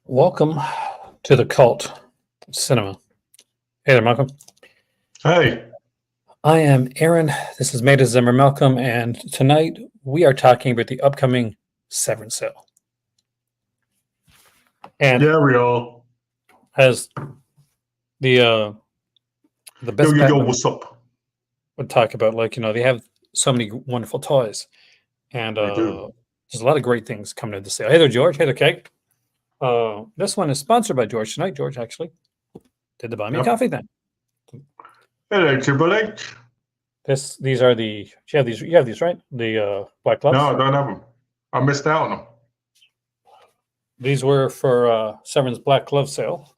Welcome to the cult cinema. Hey there, Malcolm. Hey, I am Aaron. This is Made Zimmer Malcolm, and tonight we are talking about the upcoming Severin sale. And yeah, we are. as the best Yo, Batman what's up? would talk about, they have so many wonderful toys, and They do. there's a lot of great things coming to the sale. Hey there, George. Hey there, Kate. This one is sponsored by George tonight. George actually did the Buy Me a Yep. Coffee thing. Hello, Triple H. These are the you have these right? The black gloves. No, I don't have them. I missed out on them. These were for Severin's Black Glove sale,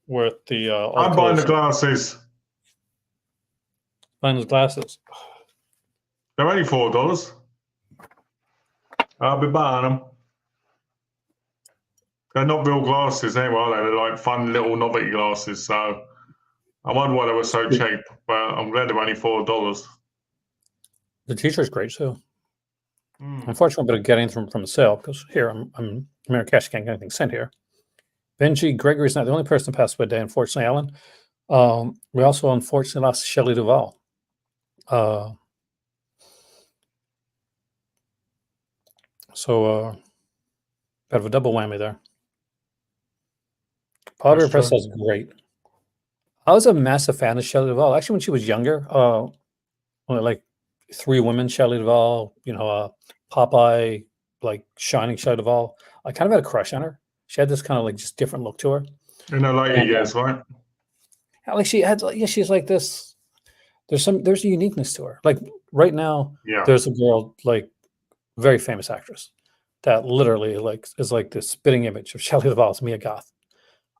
worth the I'm buying the glasses. buying his glasses. They're only $4. I'll be buying them. They're not real glasses anyway, are they? They're like fun little novelty glasses. So I wonder why they were so cheap. But I'm glad they're only $4. The t-shirt's great too. Mm. Unfortunately, but getting them from the sale because here I'm American Cash, can't get anything sent here. Benji Gregory's not the only person to pass away today, unfortunately, Alan. We also unfortunately lost Shelley Duvall. So bit of a double whammy there. Potter Press is great. I was a massive fan of Shelley Duvall. Actually, when she was younger, like Three Women, Shelley Duvall, Popeye, like Shining Shelley Duvall. I kind of had a crush on her. She had this kind of like just different look to her. In her later years, right? Like she had, she's like this. There's a uniqueness to her. Like right now, there's a girl, like very famous actress, that literally is like this spitting image of Shelley Duvall. It's Mia Goth.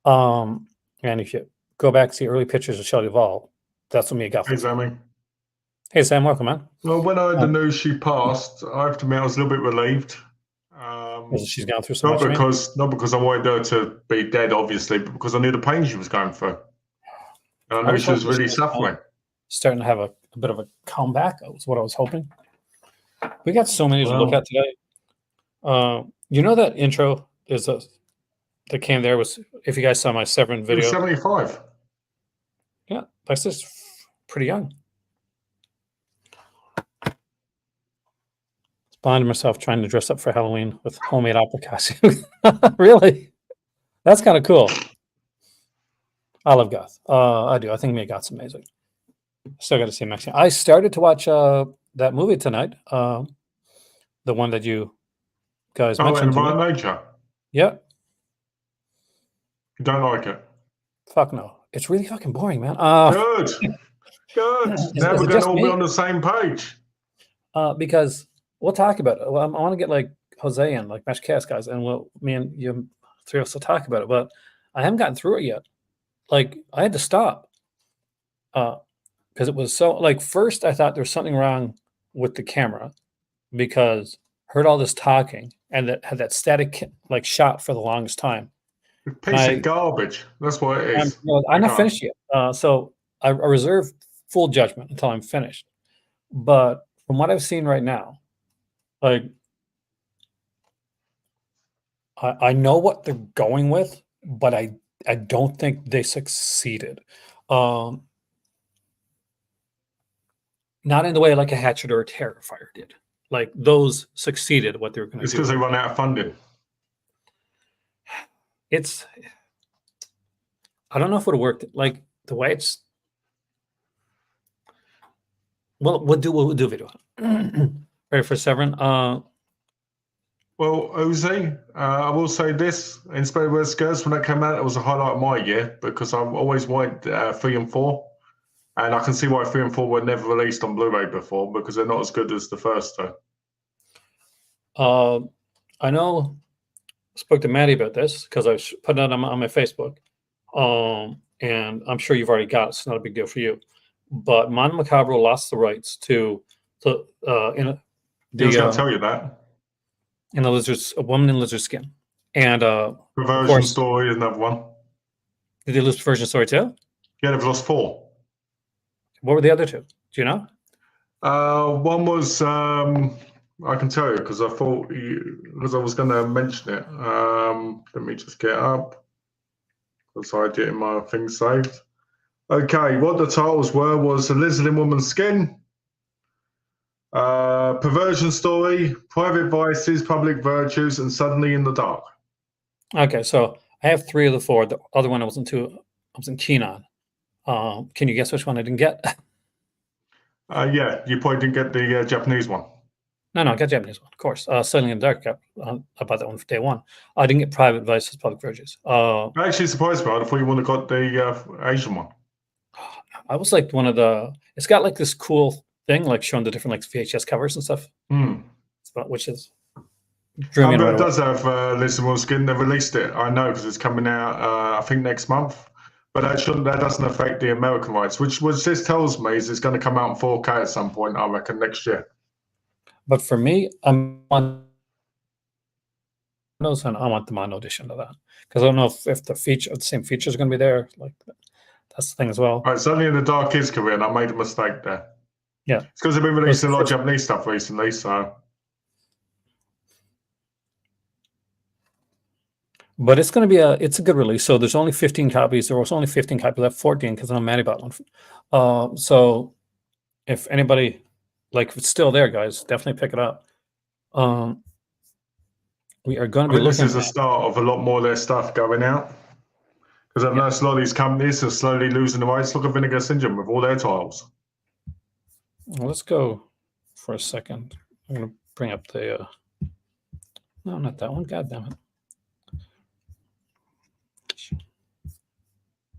And if you go back to see early pictures of Shelley Duvall, that's what Mia Goth. Hey, Sammy. Hey, Sam, welcome, man. Well, when I heard the news she passed, I have to admit I was a little bit relieved. She's gone through so not much. Not because I wanted her to be dead, obviously, but because I knew the pain she was going through. And I knew she was really suffering. Starting to have a bit of a comeback. That was what I was hoping. We got so many to look at today. That intro is that came there was, if you guys saw my Severin video. 75. Yeah, that's just pretty young. Finding myself trying to dress up for Halloween with homemade opera costume. Really? That's kind of cool. I love Goth. I do. I think Mia Goth's amazing. Still got to see him next year. I started to watch that movie tonight. The one that you guys mentioned. Environment Nature. Yeah. You don't like it? Fuck no. It's really fucking boring, man. Good. Good. Now we're going to all be on the same page. Because we'll talk about it. Well, I want to get like Jose and like Mesh Cast guys, and me and you three of us will talk about it. But I haven't gotten through it yet. Like I had to stop because it was so. Like first, I thought there was something wrong with the camera because I heard all this talking and that had that static like shot for the longest time. Piece of garbage. That's what it is. I'm not finished yet, so I reserve full judgment until I'm finished. But from what I've seen right now, like I know what they're going with, but I don't think they succeeded. Not in the way like a Hatchet or a Terrifier did. Like those succeeded what they were going to do. It's because they run out of funding. I don't know if it would have worked. Like the way it's. Well, we'll do a video. Ready for Severin? Well, Ozzy, I will say this: Inspired by Skirts, when that came out, it was a highlight of my year because I've always wanted 3 and 4, and I can see why 3 and 4 were never released on Blu-ray before because they're not as good as the first two. I know. I spoke to Maddie about this because I was putting it on my Facebook, and I'm sure you've already got it. It's not a big deal for you, but Mon Macabro lost the rights to I was going to tell you that. In a woman in lizard skin, and Perversion Story is another one. Did they lose Perversion Story too? Yeah, they've lost 4. What were the other 2? Do you know? One was I can tell you because I thought because I was going to mention it. Let me just get up because I did my thing saved. Okay, what the titles were was The Lizard in Woman's Skin, Perversion Story, Private Vices, Public Virtues, and Suddenly in the Dark. Okay, so I have 3 of the 4. The other one I wasn't keen on. Can you guess which one I didn't get? Yeah, you probably didn't get the Japanese one. No, I got Japanese one, of course. Sailing in the Dark. I bought that one for day one. I didn't get Private Vices, Public Virtues. Actually, surprised me. I thought you would have got the Asian one. I was like one of the. It's got like this cool thing, like showing the different like VHS covers and stuff. Which is drew me in right It away. does have Lizard in Woman's Skin. They released it. I know because it's coming out. I think next month. But that doesn't affect the American rights, which this tells me is it's going to come out in 4K at some point. I reckon next year. But for me, I'm on Windows, and I want the mono edition of that because I don't know if the same features are going to be there. Like that's the thing as well. All right, Suddenly in the Dark is Korean. I made a mistake there. Yeah, it's because they've been releasing a lot of Japanese stuff recently. So, but it's going to be it's a good release. So there's only 15 copies. There was only 15 copies left, 14 because I'm mad about one. So if anybody if it's still there, guys, definitely pick it up. We are going to be looking. This is the start of a lot more of their stuff going out because I've noticed a lot of these companies are slowly losing the rights. Look at Vinegar Syndrome with all their titles. Well, let's go for a second. I'm going to bring up the. No, not that one. God damn it.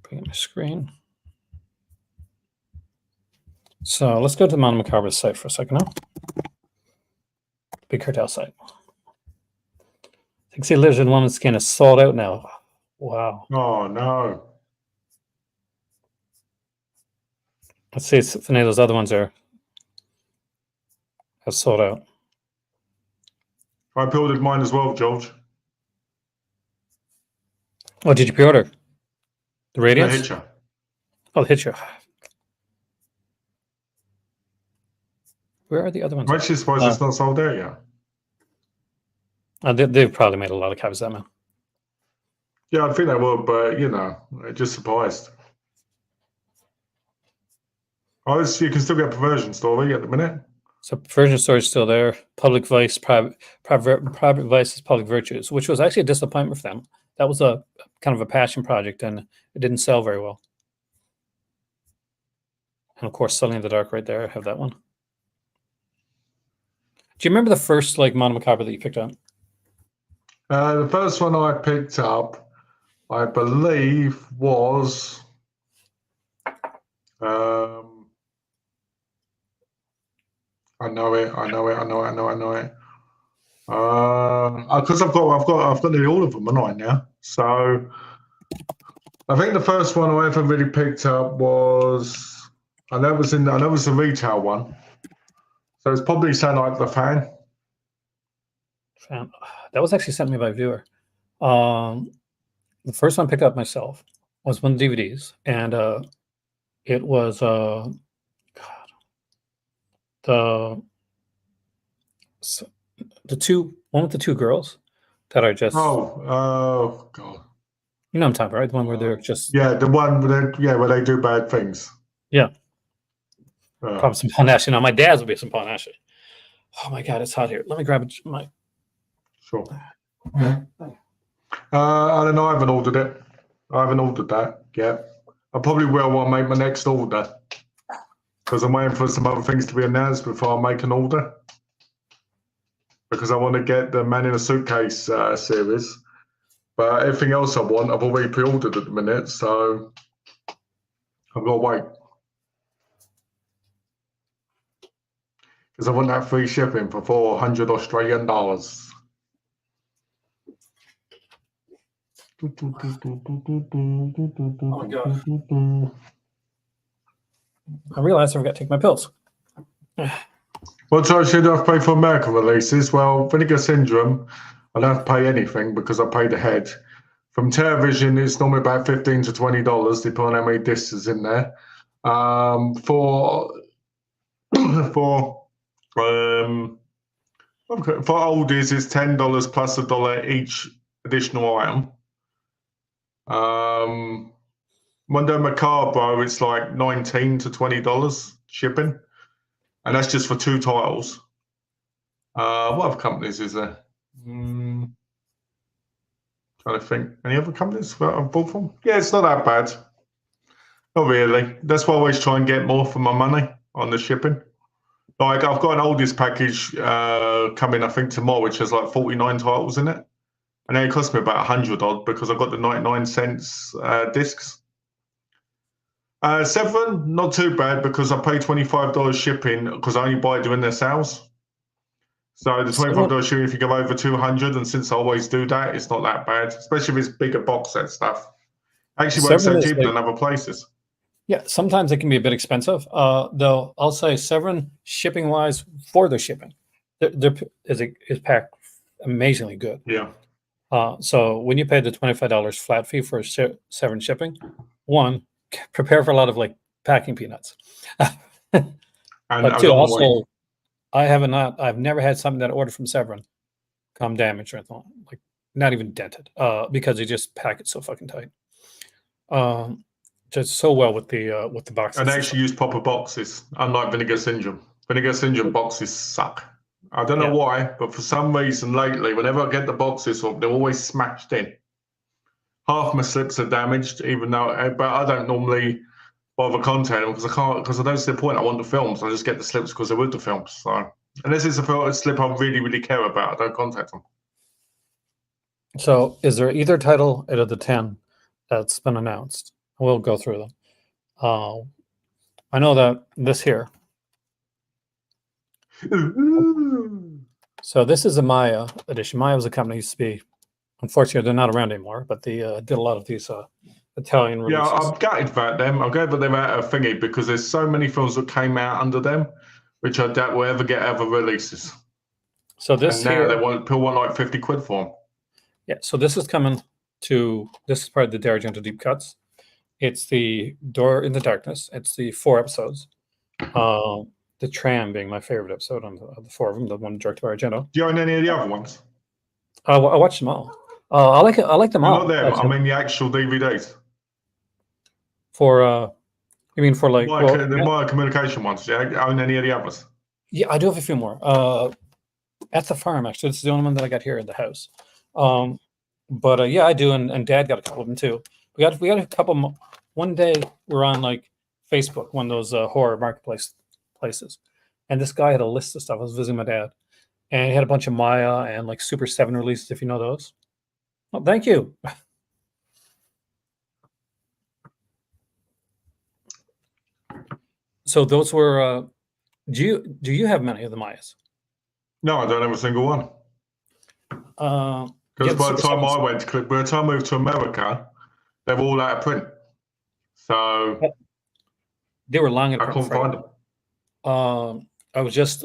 Bring up my screen. So let's go to the Mono Macabre site for a second now. Big Cartel site. I think see Lizard in Woman's Skin is sold out now. Wow. Oh no. Let's see if any of those other ones have sold out. I pre-ordered mine as well, George. Oh, did you pre-order? The Radiance? The Hitcher. Oh, the Hitcher. Where are the other ones? I'm actually surprised it's not sold out yet. They've probably made a lot of copies of that, man. Yeah, I think they will, but I'm just surprised. You can still get Perversion Story at the minute. So Perversion Story is still there. Public Vice, Private Vices, Public Virtues, which was actually a disappointment for them. That was a kind of a passion project, and it didn't sell very well. And of course, Suddenly in the Dark right there. I have that one. Do you remember the first Mono Macabre that you picked up? The first one I picked up, I believe, was I know it. Because I've got nearly all of them, haven't I now? So I think the first one I ever really picked up was I know it was a retail one. So it's probably Sound Like the Fan. That was actually sent me by a viewer. The first one I picked up myself was one of the DVDs, and it was the one with the two girls that are just oh god, you know what I'm talking about, right? The one where they're just the one where they do bad things. Yeah. Probably some Panache. My dad's would be some Panache. Oh my god, it's hot here. Let me grab my. Sure. I don't know. I haven't ordered it. I haven't ordered that yet. I probably will when I make my next order because I'm waiting for some other things to be announced before I make an order. Because I want to get the Man in a Suitcase series, but everything else I want, I've already pre-ordered at the minute, so I've got to wait. Because I want that free shipping for $400 Australian. Oh my god. I realized I forgot to take my pills. What charge should I pay for American releases? Well, Vinegar Syndrome, I don't have to pay anything because I paid ahead. From television, it's normally about $15 to $20, depending on how many discs is in there. For Okay. For oldies, it's $10 plus $1 each additional item. Mondo Macabro, it's like $19 to $20 shipping, and that's just for 2 titles. What other companies is there? Trying to think. Any other companies that I've bought from? Yeah, it's not that bad. Not really. That's why I always try and get more for my money on the shipping. Like I've got an oldest package coming, I think tomorrow, which has like 49 titles in it, and then it cost me about 100 odd because I got the 99 cents discs. Severin, not too bad because I pay $25 shipping because I only buy it during their sales. So the $25 shipping if you go over 200, and since I always do that, it's not that bad, especially if it's bigger box set stuff. Actually works out cheaper than other places. Yeah, sometimes it can be a bit expensive. Though I'll say Severin shipping wise for the shipping, is packed amazingly good. Yeah. So when you pay the $25 flat fee for Severin shipping, one, prepare for a lot of like packing peanuts. But two, also, I've never had something that I ordered from Severin come damaged or anything, like not even dented, because they just pack it so fucking tight. Just so well with the boxes. And they actually use proper boxes, unlike Vinegar Syndrome. Vinegar Syndrome boxes suck. I don't know why, but for some reason lately, whenever I get the boxes up, they're always smashed in. Half my slips are damaged, even though, but I don't normally bother contacting them because I don't see the point. I want the films. I just get the slips because they're with the films. So unless it's a slip I really, really care about, I don't contact them. So is there either title out of the 10 that's been announced? We'll go through them. I know that this here. So this is a Maya edition. Maya was a company used to be, unfortunately, they're not around anymore, but they did a lot of these Italian releases. Yeah, I'm gutted about them. I'm glad that they're out of thingy because there's so many films that came out under them, which I doubt will ever get other releases. So this and now here, people want like 50 quid for them. Yeah, so this is coming to, this is part of the D'Argento Deep Cuts. It's the Door in the Darkness. It's the 4 episodes. The Tram being my favorite episode of the 4 of them, the one directed by Argento. Do you own any of the other ones? I watched them all. I like them all. Not them. I mean the actual DVDs. For you mean for like the Maya Communication ones? Do you own any of the others? Yeah, I do have a few more. At the farm, actually, this is the only one that I got here in the house. But yeah, I do, and Dad got a couple of them too. We got a couple more. One day we're on like Facebook, one of those horror marketplace places, and this guy had a list of stuff. I was visiting my dad, and he had a bunch of Maya and like Super 7 releases, if you know those. Oh, thank you. So those were. Do you have many of the Mayas? No, I don't have a single one. Because by the time I moved to America, they were all out of print. So they were long in print. I couldn't find them.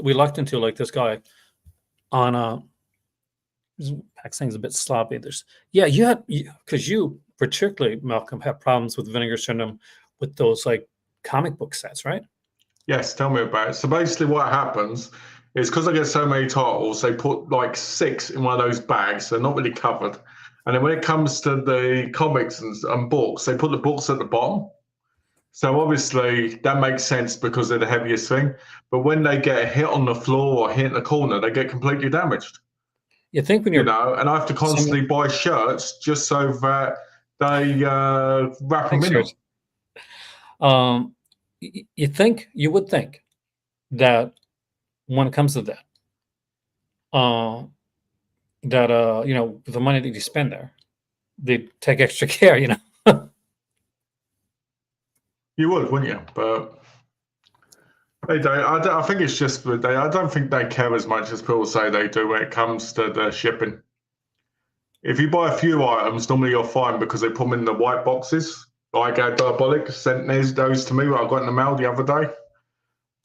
We lucked into like this guy on thing's a bit sloppy. Because you particularly, Malcolm, have problems with Vinegar Syndrome with those like comic book sets, right? Yes, tell me about it. So basically what happens is because I get so many titles, they put like 6 in one of those bags. They're not really covered. And then when it comes to the comics and books, they put the books at the bottom. So obviously that makes sense because they're the heaviest thing. But when they get a hit on the floor or hit in the corner, they get completely damaged. You think when you're, and I have to constantly buy shirts just so that they wrap them in them. You would think that when it comes to that, the money that you spend there, they take extra care, You would, wouldn't you? But they don't. I think it's just that I don't think they care as much as people say they do when it comes to the shipping. If you buy a few items, normally you're fine because they put them in the white boxes. Like Diabolic sent those to me what I got in the mail the other day.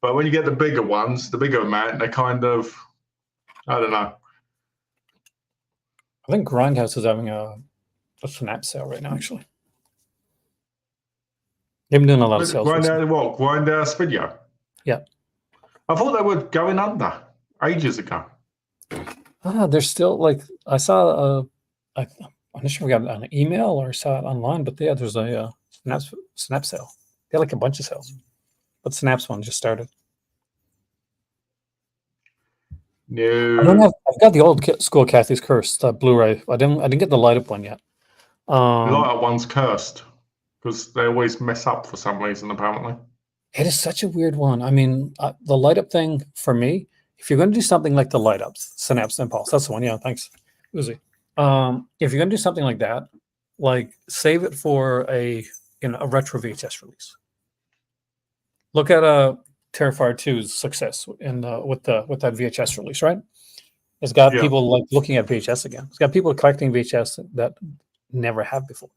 But when you get the bigger ones, the bigger amount, they kind of, I don't know. I think Grindhouse is having a snap sale right now, actually. They've been doing a lot of sales. Grindhouse Video? Yeah. I thought they were going under ages ago. There's still like I saw. I'm not sure if I got an email or saw it online, but yeah, there's a snap sale. They had like a bunch of sales, but Snaps one just started. I don't No, have. I've got the old school Kathy's Curse Blu-ray. I didn't get the light up one yet. lighter one's cursed because they always mess up for some reason, apparently. It is such a weird one. I mean, the light up thing for me, if you're going to do something like the light ups, Synapse Impulse, that's the one. Yeah, thanks, Uzi. If you're going to do something like that, like save it for a retro VHS release. Look at Terrifier 2's success in with that VHS release, right? It's got Yeah. people like looking at VHS again. It's got people collecting VHS that never have before.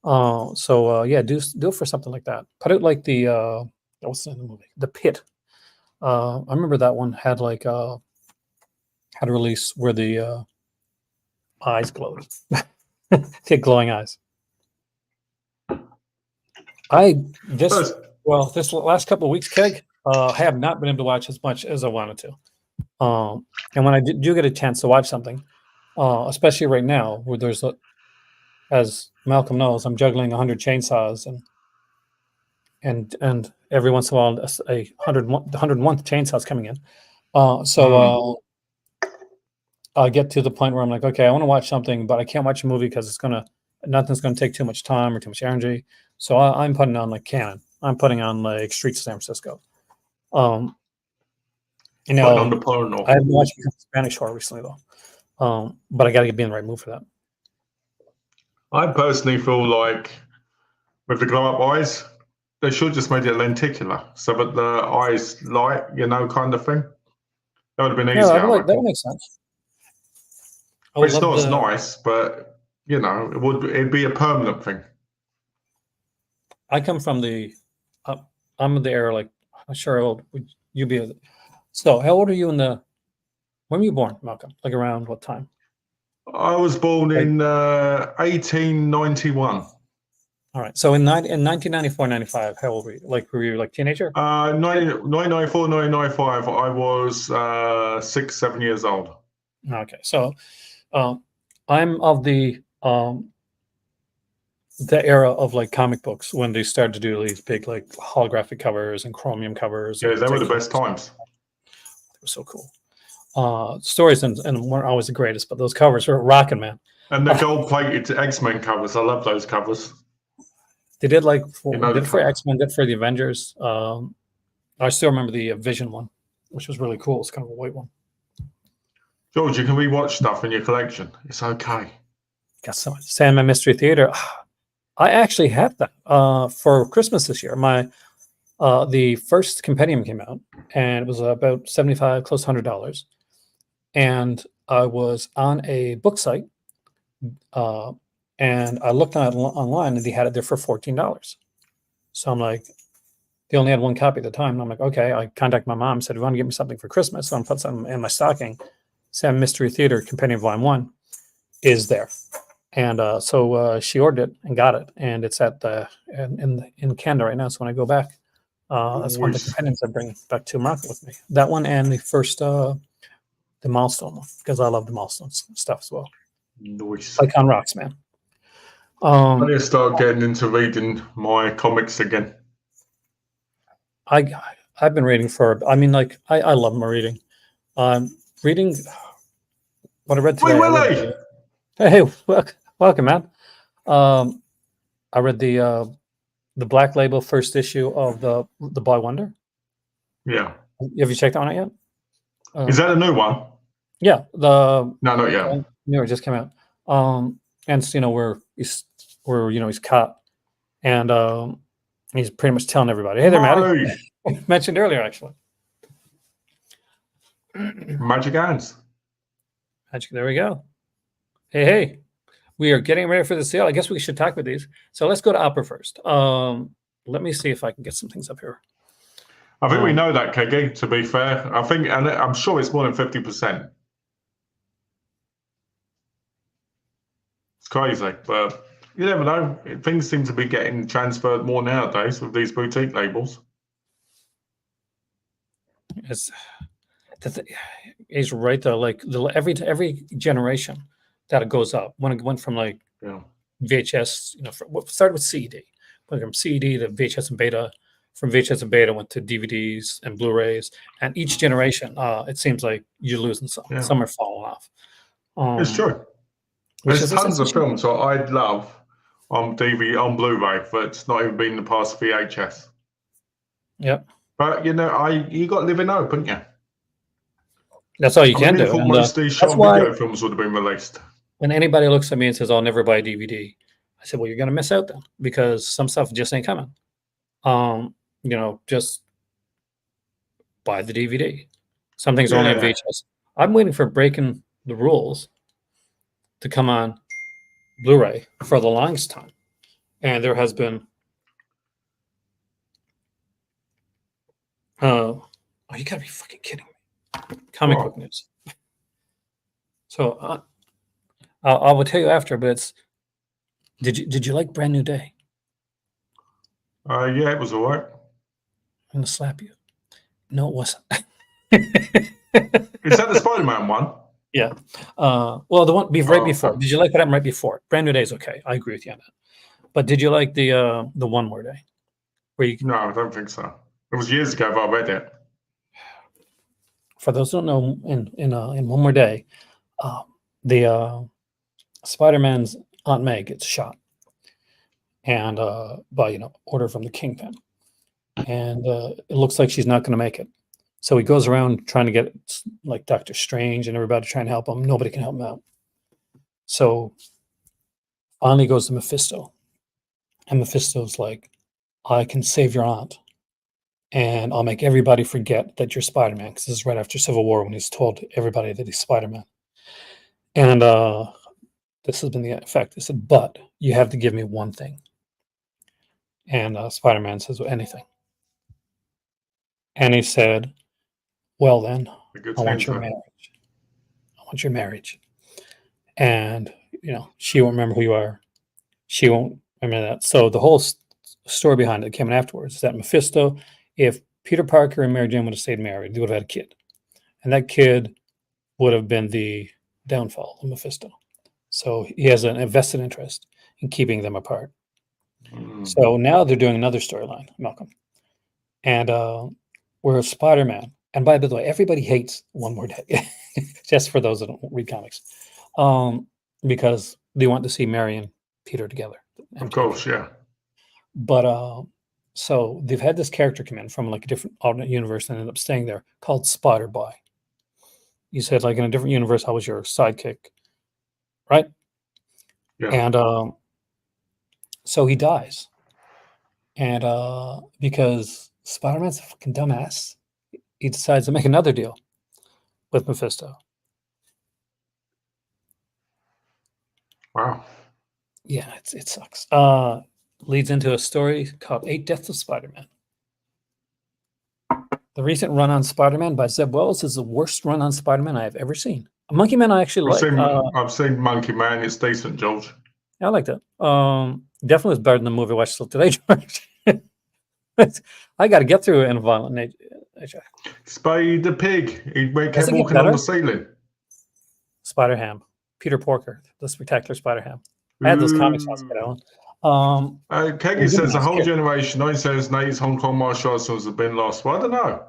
Yeah, do it for something like that. Put it like the what's the name of the movie? The Pit. I remember that one had like had a release where the eyes glowed. Had glowing eyes. This last couple of weeks, Keg, I have not been able to watch as much as I wanted to. And when I do get a chance to watch something, especially right now, where there's as Malcolm knows, I'm juggling 100 chainsaws and every once in a while a 101th chainsaw is coming in. I get to the point where I'm like, okay, I want to watch something, but I can't watch a movie because nothing's gonna take too much time or too much energy. So I'm putting on like Canon. I'm putting on like Streets of San Francisco. Putting on the porno. I haven't watched Spanish horror recently though. But I got to be in the right mood for that. I personally feel like with the glow up eyes, they should just made it lenticular so that the eyes light, kind of thing. That would have been easier. Yeah, that would make sense. It's not as nice, but it'd be a permanent thing. I come from I'm the era like I'm not sure how old would you be. So how old are you when were you born, Malcolm? Like around what time? I was born in 1891. All right. So in 1994, 95, how old were you? Like were you like teenager? 1994, 1995, I was 6-7 years old. Okay. So I'm of the era of like comic books when they started to do these big like holographic covers and chromium covers. Yeah, they were the best times. They were so cool. Stories and weren't always the greatest, but those covers were rocking, man. And the gold-plated X-Men covers, I love those covers. They did like did for X-Men, did for the Avengers. I still remember the Vision one, which was really cool. It's kind of a white one. George, you can rewatch stuff in your collection. It's okay. Got so much. Sandman Mystery Theater. I actually had that for Christmas this year. The first compendium came out, and it was about $75, close to $100. And I was on a book site, and I looked on it online, and they had it there for $14. So I'm like, they only had one copy at the time. And I'm like, okay. I contacted my mom, said, "You want to get me something for Christmas?" So I'm put something in my stocking. Sam Mystery Theater Compendium Volume 1 is there. And so she ordered it and got it, and it's at in Canada right now. So when I go back, that's one of the compendiums I bring back to Morocco with me. That one and the first the Milestone one, because I love the Milestone stuff as well. Nice. Icon rocks, man. I need to start getting into reading my comics again. I've been reading I love my reading. Reading what I read today. Hey, welcome, man. I read the Black Label first issue of the Boy Wonder. Yeah. Have you checked that one out yet? Is that a new one? Yeah. No, not yet. No, it just came out. And it's, where he's caught, and he's pretty much telling everybody, "Hey there, Maddie." Mentioned earlier, actually. Magic hands. Magic. There we go. Hey. We are getting ready for the sale. I guess we should talk about these. So let's go to Opera first. Let me see if I can get some things up here. I think we know that, KG, to be fair. And I'm sure it's more than 50%. It's crazy, but you never know. Things seem to be getting transferred more nowadays with these boutique labels. He's right though. Like every generation that it goes up, when it went from like Yeah. VHS, started with CED, went from CED to VHS and beta. From VHS and beta went to DVDs and Blu-rays, and each generation, it seems like you're losing some. Yeah. Some are falling off. It's true. Which There's is tons of films that I'd love on DVD, on Blu-ray, but it's not even been past VHS. Yep. But you got to live in hope, haven't you? That's all you can I do. thought And, most of these short video films would have been released. when anybody looks at me and says, "I'll never buy a DVD," I said, "Well, you're going to miss out then, because some stuff just ain't coming. Just buy the DVD. Some things are only on VHS. I'm waiting for Breaking the Rules to come on Blu-ray for the longest time, and there has been. Oh, you gotta be fucking kidding me! Comic book news. So I will tell you after, but it's. Did you like Brand New Day? Yeah, it was all right. I'm gonna slap you. No, it wasn't. Is that the Spider-Man one? Yeah. Well, the one right before. Did you like what happened right before? Brand New Day is okay. I agree with you on that. But did you like the One More Day? No, I don't think so. It was years ago, but I read it. For those who don't know, in One More Day, the Spider-Man's Aunt May gets shot, and by order from the Kingpin, and it looks like she's not going to make it. So he goes around trying to get like Doctor Strange and everybody trying to help him. Nobody can help him out. So finally goes to Mephisto, and Mephisto's like, "I can save your aunt, and I'll make everybody forget that you're Spider-Man," because this is right after Civil War when he's told everybody that he's Spider-Man. And this has been the effect. He said, "But you have to give me one thing." And Spider-Man says, "Well, anything." And he said, "Well, then, I want your marriage. I want your marriage." And, she won't remember who you are. She won't remember that. So the whole story behind it came afterwards is that Mephisto, if Peter Parker and Mary Jane would have stayed married, they would have had a kid. And that kid would have been the downfall of Mephisto. So he has an invested interest in keeping them apart. So now they're doing another storyline, Malcolm. And we're Spider-Man. And by the way, everybody hates One More Day, just for those that don't read comics, because they want to see Mary and Peter together. Of course, yeah. But so they've had this character come in from like a different alternate universe and ended up staying there, called Spider-Boy. You said, like, in a different universe, how was your sidekick, right? Yeah. And so he dies. And because Spider-Man's a fucking dumbass, he decides to make another deal with Mephisto. Wow. Yeah, it sucks. Leads into a story called 8 Deaths of Spider-Man. The recent run on Spider-Man by Zeb Wells is the worst run on Spider-Man I have ever seen. Monkey Man I actually like. I've seen Monkey Man. It's decent, George. I like that. Definitely was better than the movie I watched still today, George. I got to get through in a violent nature. Spade the pig. He kept walking on the ceiling. Spider-Ham. Peter Porker, the spectacular Spider-Ham. I had those comics on Alan. Keggy says the whole generation, 90s, 80s Hong Kong martial arts films have been lost. Well, I don't know.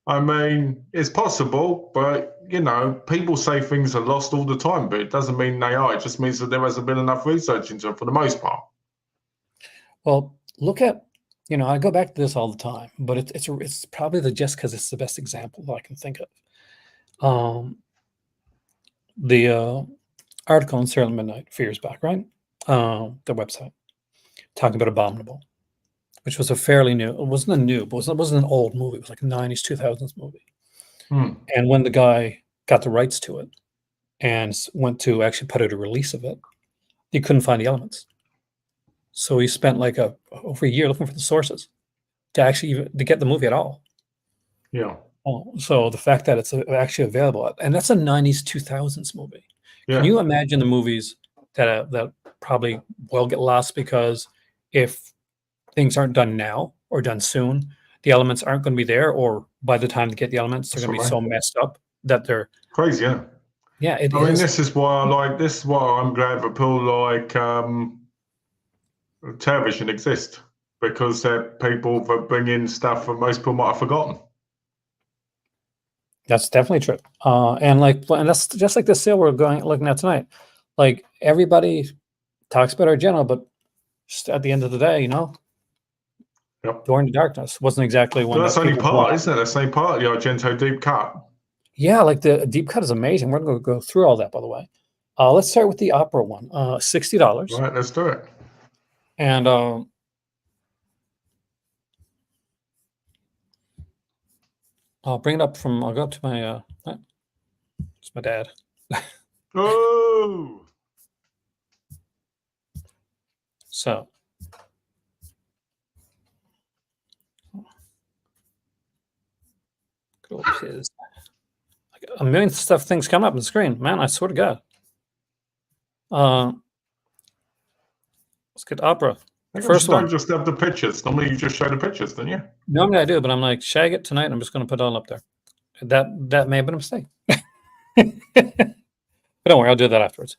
I mean, it's possible, but people say things are lost all the time, but it doesn't mean they are. It just means that there hasn't been enough research into it for the most part. Well, look at, I go back to this all the time, but it's probably just because it's the best example that I can think of. The article in Serial Midnight, Fears Back, right? The website talking about Abominable, which was it wasn't a new, but it wasn't an old movie. It was like a 90s, 2000s movie. And when the guy got the rights to it and went to actually put out a release of it, he couldn't find the elements. So he spent like over a year looking for the sources to get the movie at all. Yeah. So the fact that it's actually available, and that's a 90s, 2000s movie. Yeah. Can you imagine the movies that probably will get lost because if things aren't done now or done soon, the elements aren't going to be there, or by the time they get the elements, they're That's going to what be so messed up that they're crazy, yeah. yeah. It I mean, is. this is why I like. This is why I'm glad that people like television exist, because they're people that bring in stuff that most people might have forgotten. That's definitely true. And that's just like the sale we're looking at tonight. Like everybody talks about Argento, but just at the end of the day, Yep. Door into Darkness wasn't exactly one Well, that's that only people part, bought. isn't it? That's only part of the Argento deep cut. Yeah, like the deep cut is amazing. We're going to go through all that, by the way. Let's start with the opera one. $60. Right, let's do it. And I'll bring it up from. I'll go up to my. It's my dad. Oh, So. Go up his. A million things come up on the screen, man. I swear to God. Let's get opera. First one. Don't just have the pictures. Normally, you just show the pictures, don't you? Normally I do, but I'm like shag it tonight. I'm just going to put it all up there. That may have been a mistake. But don't worry, I'll do that afterwards.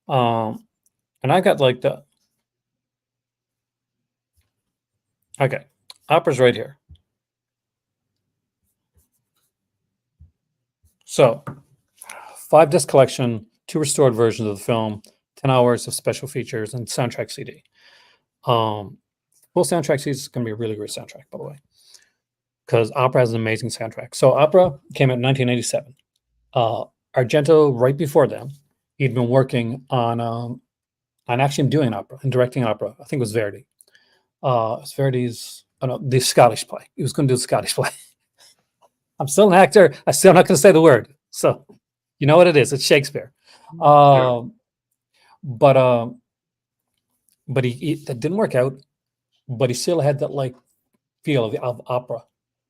And I got like the. Okay, opera's right here. So, 5-disc collection, 2 restored versions of the film, 10 hours of special features, and soundtrack CD. Full soundtrack CD is going to be a really great soundtrack, by the way, because opera has an amazing soundtrack. So, opera came out in 1987. Argento, right before then, he'd been working on actually doing an opera and directing an opera. I think it was Verdi. It's Verdi's, the Scottish play. He was going to do the Scottish play. I'm still an actor. I'm still not going to say the word. So, you know what it is. It's Shakespeare. Yeah. But that didn't work out. But he still had that like feel of opera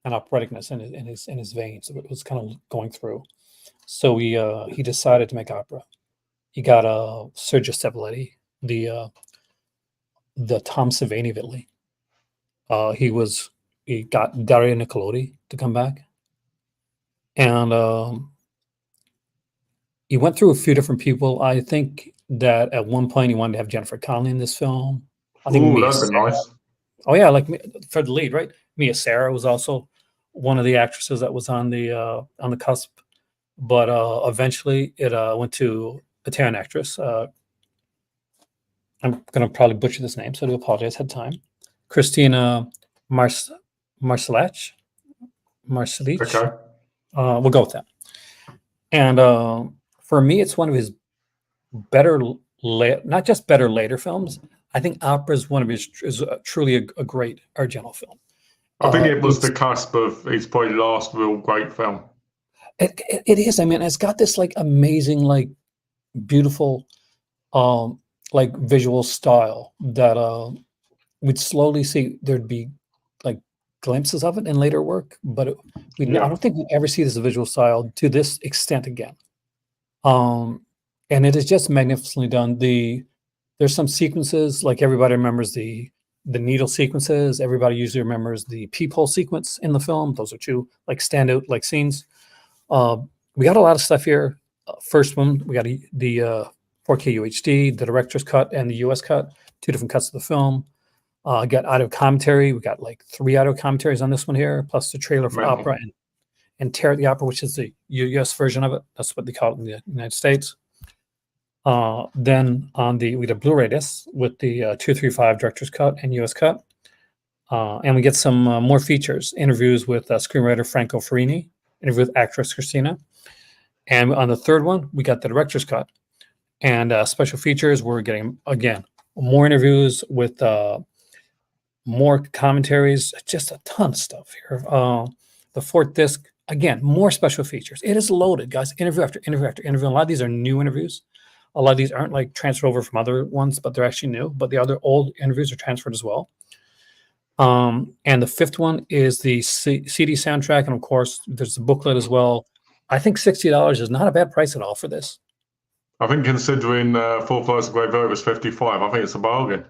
and operaticness in his veins. It was kind of going through. So he decided to make opera. He got Sergio Seppelletti, the Tom Savini of Italy. He got Dario Nicolodi to come back. And he went through a few different people. I think that at one point he wanted to have Jennifer Connelly in this film. I think Ooh, that'd be nice. Oh yeah, like for the lead, right? Mia Sara was also one of the actresses that was on the cusp, but eventually it went to Italian actress. I'm going to probably butcher this name, so I do apologize ahead of time. Christina Marcelich. Okay. We'll go with that. And for me, it's one of his better, not just better later films. I think opera is one of his truly a great Argento film. I think it was the cusp of his probably last real great film. It is. I mean, it's got this like amazing, like beautiful, like visual style that we'd slowly see. There'd be like glimpses of it in later work, but I don't think we ever see this visual style to this extent again. And it is just magnificently done. There's some sequences, like everybody remembers the needle sequences. Everybody usually remembers the peephole sequence in the film. Those are 2 like standout like scenes. We got a lot of stuff here. First one, we got the 4K UHD, the director's cut, and the US cut. 2 different cuts of the film. Got audio commentary. We got like 3 audio commentaries on this one here, plus the trailer for opera and Tear at the Opera, which is the US version of it. That's what they call it in the United States. Then we did Blu-ray disc with the 235 director's cut and US cut. And we get some more features, interviews with screenwriter Franco Ferrini, interview with actress Christina. And on the third one, we got the director's cut. And special features, we're getting, again, more interviews with more commentaries, just a ton of stuff here. The 4th disc, again, more special features. It is loaded, guys, interview after interview after interview. A lot of these are new interviews. A lot of these aren't like transferred over from other ones, but they're actually new. But the other old interviews are transferred as well. And the 5th one is the CD soundtrack. And of course, there's the booklet as well. I think $60 is not a bad price at all for this. I think considering Full Flights of Grey Vote was 55, I think it's a bargain.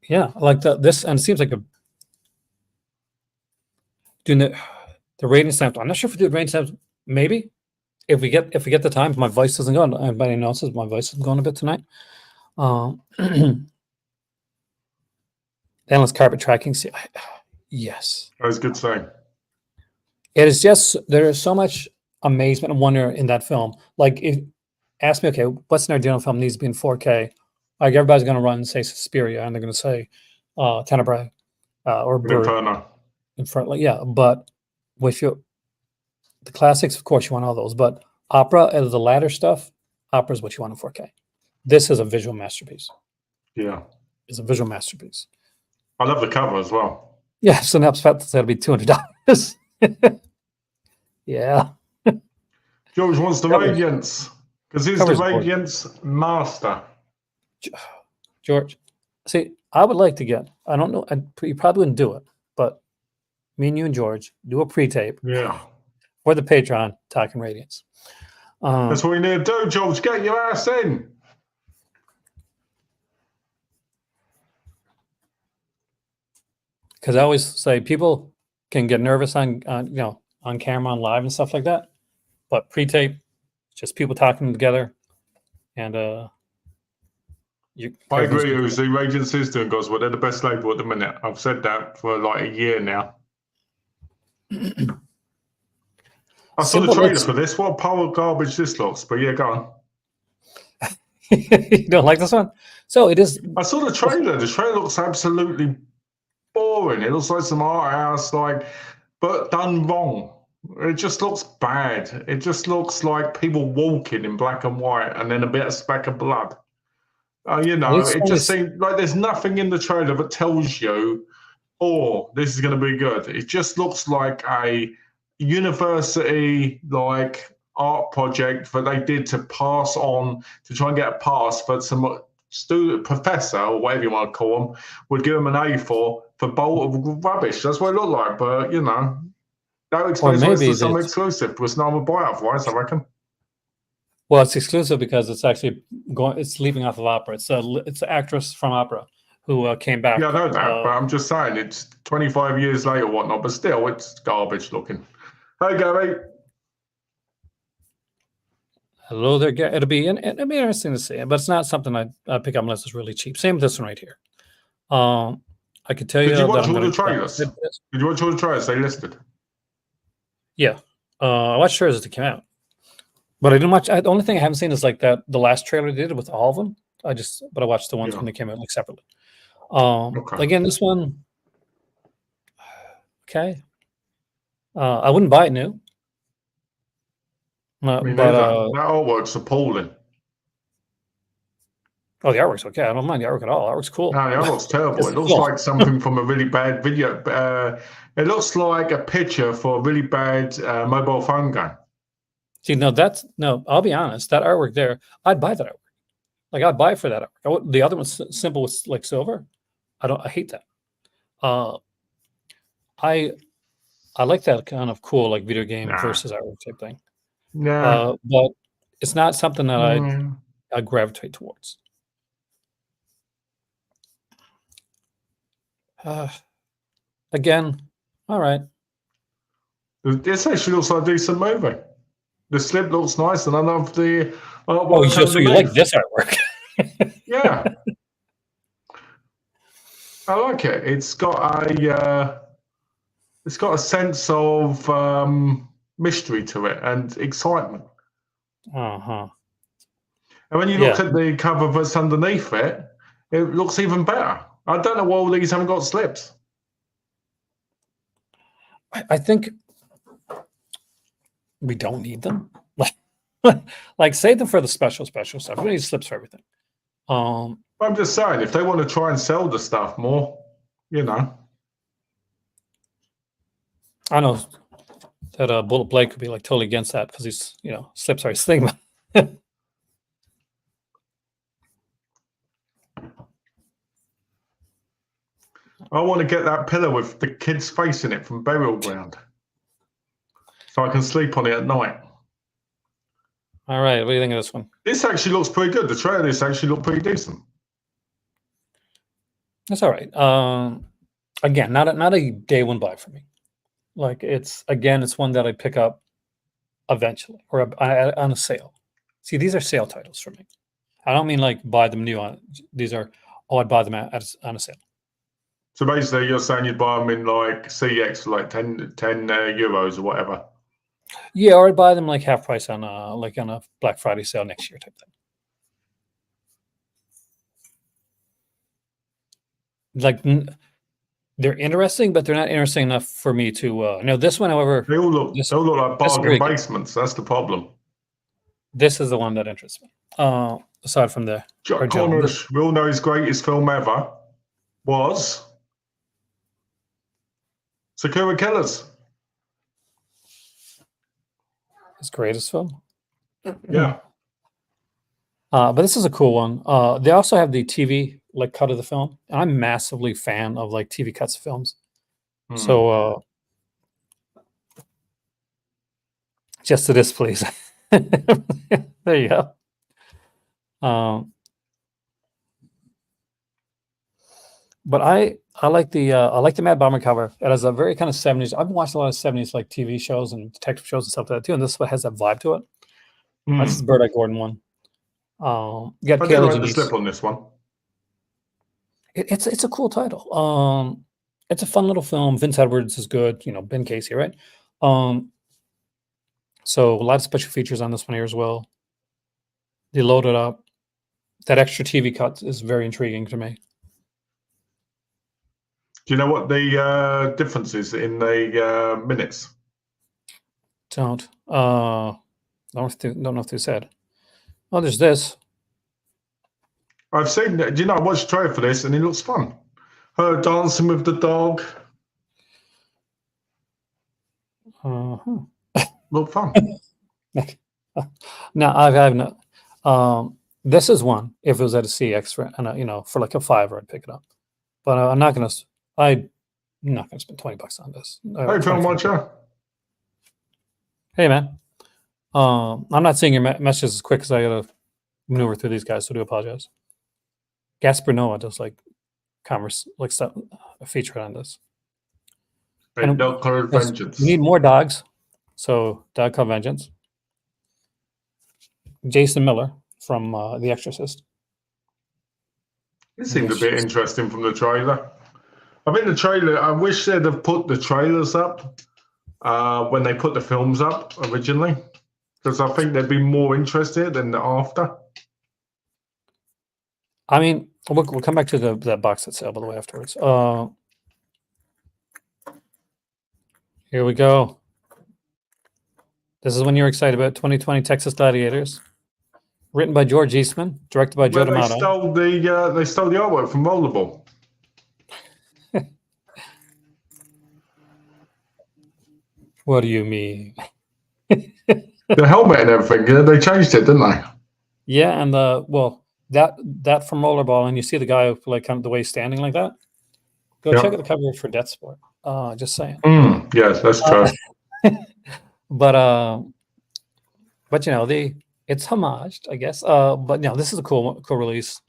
Yeah, like this, and it seems like The rating stamp. I'm not sure if we do rating stamps. Maybe if we get the time. If my voice doesn't go. Anybody notices my voice is going a bit tonight. Endless carpet tracking. See, yes, That was a good saying. it is just there is so much amazement and wonder in that film. Like, if ask me, okay, what's an Ardino film needs to be in 4K? Like, everybody's going to run and say Suspiria, and they're going to say Tenebrae or Bird Inferno. in front. Like, yeah, but with the classics, of course, you want all those. But opera, as the latter stuff, opera is what you want in 4K. This is a visual masterpiece. Yeah. It's a visual masterpiece. I love the cover as well. Yeah, so now that'll be $200. Yeah. George wants the Covers. Radiance because he's the Covers board. Radiance master. George, see, I would like to get, I don't know, you probably wouldn't do it, but me and you and George do a pre-tape Yeah. for the Patreon Talking Radiance. That's what we need to do, George. Get your ass in. Because I always say people can get nervous on camera, on live and stuff like that, but pre-tape, just people talking together, and I agree with the Radiance is doing Goswell. They're the best label at the minute. I've said that for like a year now. I saw the trailer for this. What power garbage this looks, but yeah, go on. You don't like this one? So it is. I saw the trailer. The trailer looks absolutely boring. It looks like some art house, but done wrong. It just looks bad. It just looks like people walking in black and white, and then a bit of speck of blood. It just seems like there's nothing in the trailer that tells you, oh, this is going to be good. It just looks like a university art project that they did to pass on to try and get a pass for some student professor or whatever you want to call them would give them an A for bolt of rubbish. That's what it looked like. But that explains why it's some exclusive because no one would buy it otherwise, I reckon. Well, it's exclusive because it's actually it's leaping off of opera. It's an actress from opera who came back. Yeah, I know that, but I'm just saying it's 25 years later or whatnot, but still, it's garbage looking. Hey, Gary. Hello there, Gary. It'll be interesting to see, but it's not something I'd pick up unless it's really cheap. Same with this one right here. I could tell you. Did you watch all the trailers? Did you watch all the trailers they listed? Yeah, I watched trailers as they came out, but I didn't watch. The only thing I haven't seen is like the last trailer they did with all of them. But I watched the ones when they came out separately. Okay. Again, this one, okay. I wouldn't buy it new. That artwork's appalling. Oh, the artwork's okay. I don't mind the artwork at all. The artwork's cool. No, the artwork's terrible. It looks like something from a really bad video. It looks like a picture for a really bad mobile phone game. See, I'll be honest. That artwork there, I'd buy that artwork. Like, I'd buy for that artwork. The other one's simple with like silver. I hate that. I like that kind of cool like video game versus artwork type thing. Yeah. But it's not something that I gravitate towards. Again, all right. This actually looks like a decent movie. The slip looks nice, and I love the artwork. Oh, so you like this artwork? Yeah. I like it. It's got a sense of mystery to it and excitement. Uh-huh. And when you look at the cover that's underneath it, it looks even better. I don't know why all these haven't got slips. I think we don't need them. Like save them for the special stuff. We need slips for everything. I'm just saying, if they want to try and sell the stuff more, I know that Bullet Blake could be like totally against that because he's, slips are his thing. I want to get that pillow with the kid's face in it from Burial Ground so I can sleep on it at night. All right, what do you think of this one? This actually looks pretty good. The trailer this actually looked pretty decent. That's all right. Again, not a day one buy for me. Like it's one that I pick up eventually or on a sale. See, these are sale titles for me. I don't mean like buy them new on. These are I'd buy them on a sale. So basically, you're saying you'd buy them in like CX for like 10 euros or whatever. Yeah, or I'd buy them like half price on a Black Friday sale next year type thing. Like they're interesting, but they're not interesting enough for me to. No, this one, however, They all look like bargain good. basements. That's the problem. This is the one that interests me. Aside from the Jack Cornish, we all know his greatest film ever was Sakura Killers. His greatest film. Yeah. But this is a cool one. They also have the TV like cut of the film. And I'm massively fan of like TV cuts of films. So just to this, please. There you go. But I like the Mad Bomber cover. It has a very kind of 70s. I've been watching a lot of 70s like TV shows and detective shows and stuff like that too. And this one has that vibe to it. This is the Bird Eye Gordon one. You got I did like the slip on this one. It's a cool title. It's a fun little film. Vince Edwards is good. You know, Ben Casey, right? So a lot of special features on this one here as well. They load it up. That extra TV cut is very intriguing to me. Do you know what the difference is in the minutes? Don't know if they said. Oh, there's this. I've seen. Do you know? I watched the trailer for this, and it looks fun. Her dancing with the dog. Look fun. No, I've no. This is one. If it was at a CX for like a $5, I'd pick it up. But I'm not gonna spend $20 on this. Hey, film watcher. Hey, man. I'm not seeing your messages as quick as I gotta maneuver through these guys, so I do apologize. Gaspar Noah does like commerce, like stuff, a feature on this. And Dog Colored Vengeance. We need more dogs, so Dog Colored Vengeance. Jason Miller from The Exorcist. It seemed a bit interesting from the trailer. I think the trailer. I wish they'd have put the trailers up when they put the films up originally, because I think they'd be more interested than after. I mean, we'll come back to that box set sale by the way afterwards. Here we go. This is when you're excited about 2020 Texas Gladiators. Written by George Eastman, directed by Joe D'Amato. They stole the artwork from Rollerball. What do you mean? The helmet and everything. Yeah, they changed it, didn't they? Yeah, and that from Rollerball, and you see the guy like kind of the way he's standing like that. Go check out the cover for Death Sport. Just saying. Yes, that's true. But you know it's homaged, I guess. But no, this is a cool release.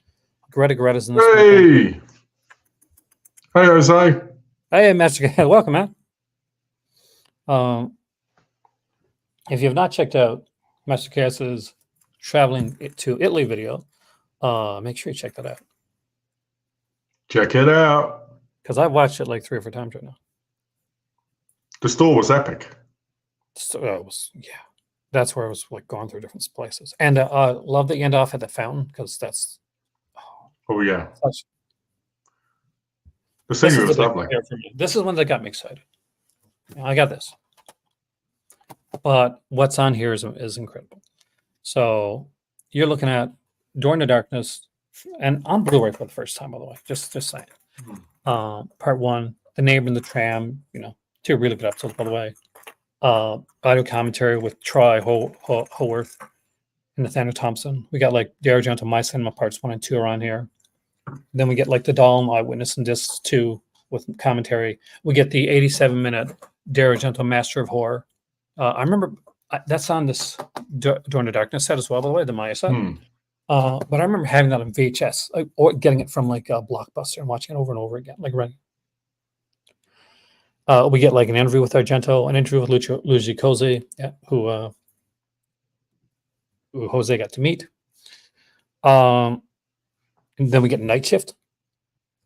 Greta's in this. Hey, hey, Jose. Hey, Master. Welcome, man. If you have not checked out Master Chaos's traveling to Italy video, make sure you check that out. Check it out. Because I've watched it like 3 or 4 times right now. The store was epic. So it was, yeah. That's where I was like going through different places. And love that you end off at the fountain, because that's Oh yeah. such, The scenery was lovely. This is one that got me excited. I got this. But what's on here is incredible. So you're looking at During the Darkness, and on Blu-ray for the first time, by the way. Just saying. Part 1, The Neighbor and the Tram, 2 really good episodes, by the way. Audio commentary with Troy Howarth and Nathaniel Thompson. We got like Dario Argento, My Cinema Parts 1 and 2 are on here. Then we get like the Dahlem Eyewitness and Discs 2 with commentary. We get the 87-minute Dario Argento Master of Horror. I remember that's on this During the Darkness set as well, by the way, the Maya set. But I remember having that on VHS, or getting it from like a Blockbuster and watching it over and over again, like running. We get like an interview with Argento, an interview with Luigi Cosi, who Jose got to meet. And then we get Night Shift,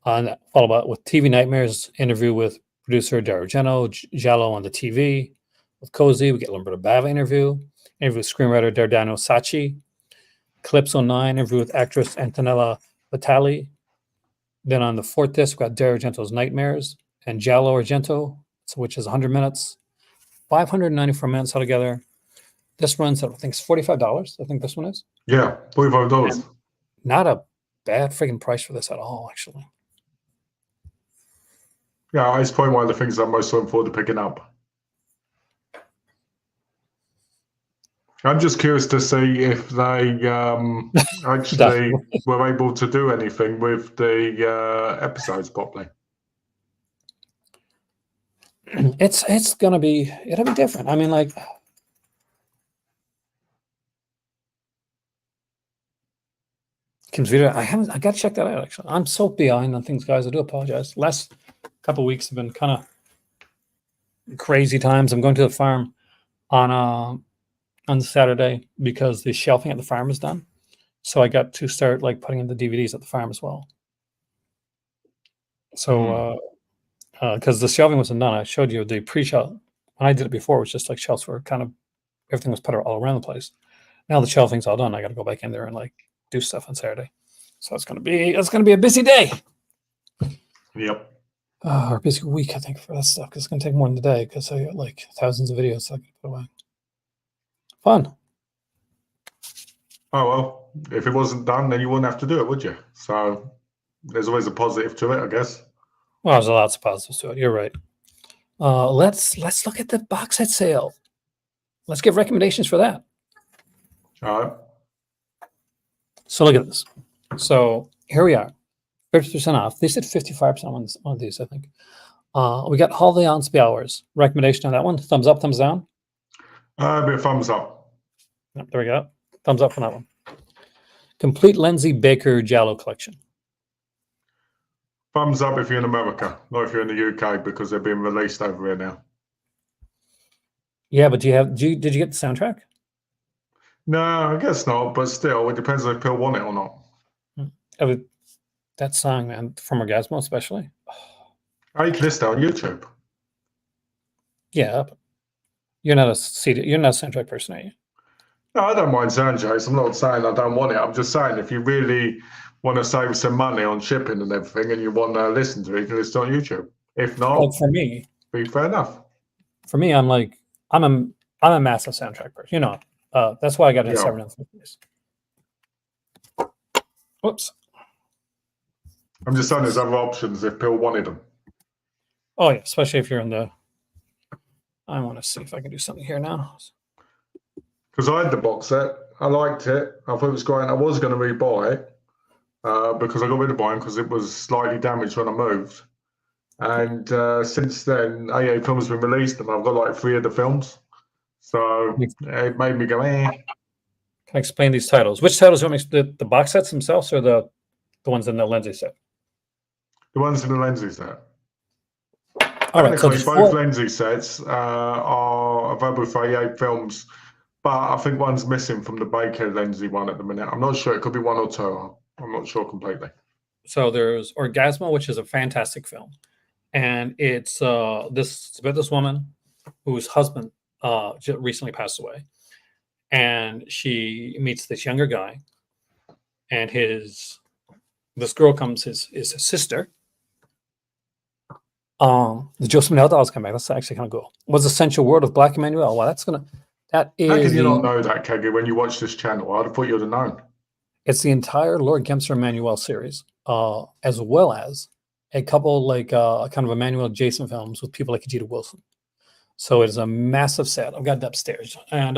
followed by with TV Nightmares, interview with producer Dario Argento, Giallo on the TV. With Cosi, we get Lamberto Bava interview with screenwriter Dardano Sacchi. Calypso 9, interview with actress Antonella Vitali. Then on the fourth disc, we got Dario Argento's Nightmares and Giallo Argento, which is 100 minutes, 594 minutes altogether. This runs, I think, it's $45. I think this one is. Yeah, $45. And not a bad freaking price for this at all, actually. Yeah, it's probably one of the things I'm most looking forward to picking up. I'm just curious to see if they actually were able to do anything with the episodes properly. It'll be different. I mean, like, Kim's video, I got to check that out, actually. I'm so behind on things, guys. I do apologize. Last couple of weeks have been kind of crazy times. I'm going to the farm on Saturday because the shelving at the farm is done. So I got to start like putting in the DVDs at the farm as well. So, because the shelving wasn't done, I showed you the pre-shelf. When I did it before, it was just like shelves were kind of, everything was put all around the place. Now the shelving's all done. I got to go back in there and like do stuff on Saturday. So it's gonna be a busy day. Yep. Or a busy week, I think, for that stuff, because it's gonna take more than the day because I got like thousands of videos I can put away. Fun. Oh, well, if it wasn't done, then you wouldn't have to do it, would you? So there's always a positive to it, I guess. Well, there's lots of positives to it. You're right. Let's look at the box set sale. Let's give recommendations for that. All right. So look at this. So here we are, 50% off. They said 55% on one of these, I think. We got Holiday on Spy Hours. Recommendation on that one? Thumbs up, thumbs down? A bit of thumbs up. Yep, there we go. Thumbs up on that one. Complete Lindsay Baker Giallo collection. Thumbs up if you're in America, not if you're in the UK, because they're being released over here now. Yeah, but did you get the soundtrack? No, I guess not, but still, it depends if people want it or not. That song, man, from Orgasmo especially. Oh, you can listen on YouTube. Yeah, but you're not a soundtrack person, are you? No, I don't mind soundtracks. I'm not saying I don't want it. I'm just saying if you really want to save some money on shipping and everything and you want to listen to it, you can listen on YouTube. If not, well, for me, be fair enough. For me, I'm a massive soundtrack person. You know, that's why I got into Severin in the first place. Whoops. I'm just saying there's other options if people wanted them. Oh yeah, especially if you're in the. I want to see if I can do something here now. Because I had the box set, I liked it. I thought it was great. I was going to rebuy it because I got rid of mine because it was slightly damaged when I moved. And since then, AA Films have been released, and I've got like 3 of the films. So it made me go, eh. Can I explain these titles? Which titles do you want me to, the box sets themselves or the ones in the Lindsay set? The ones in the Lindsay set. All right, so both Lindsay sets are available for AA Films, but I think one's missing from the Baker Lindsay one at the minute. I'm not sure. It could be 1 or 2. I'm not sure completely. So there's Orgasmo, which is a fantastic film. And it's about this woman whose husband just recently passed away. And she meets this younger guy. And this girl comes, is his sister. The Joseph Manel dolls come back. That's actually kind of cool. Was Essential World of Black Emmanuel? Well, that is. How can you not know that, Keggy, when you watch this channel? I'd have thought you'd have known. It's the entire Lord Gemser Emmanuel series, as well as a couple kind of Emmanuel Jason films with people like Ajita Wilson. So it is a massive set. I've got it upstairs, and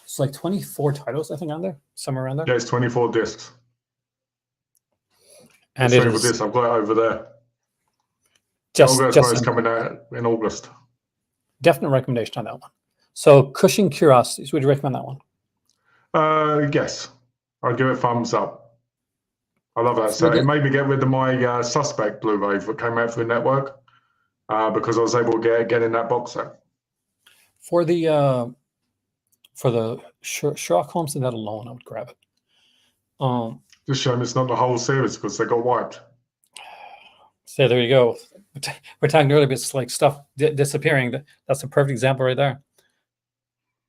it's like 24 titles, I think, on there, somewhere around there. Yeah, it's 24 discs. And it is. This, I've got it over there. It's coming out in August. Definite recommendation on that one. So Cushing Curiosities, would you recommend that one? Yes, I'd give it a thumbs up. I love that. So it made me get rid of my Suspect Blu-ray that came out for the network. because I was able to get in that box set. For the Sherlock Holmes and that alone, I would grab it. Just showing it's not the whole series because they got wiped. So there you go. We're talking earlier, but it's like stuff disappearing. That's a perfect example right there.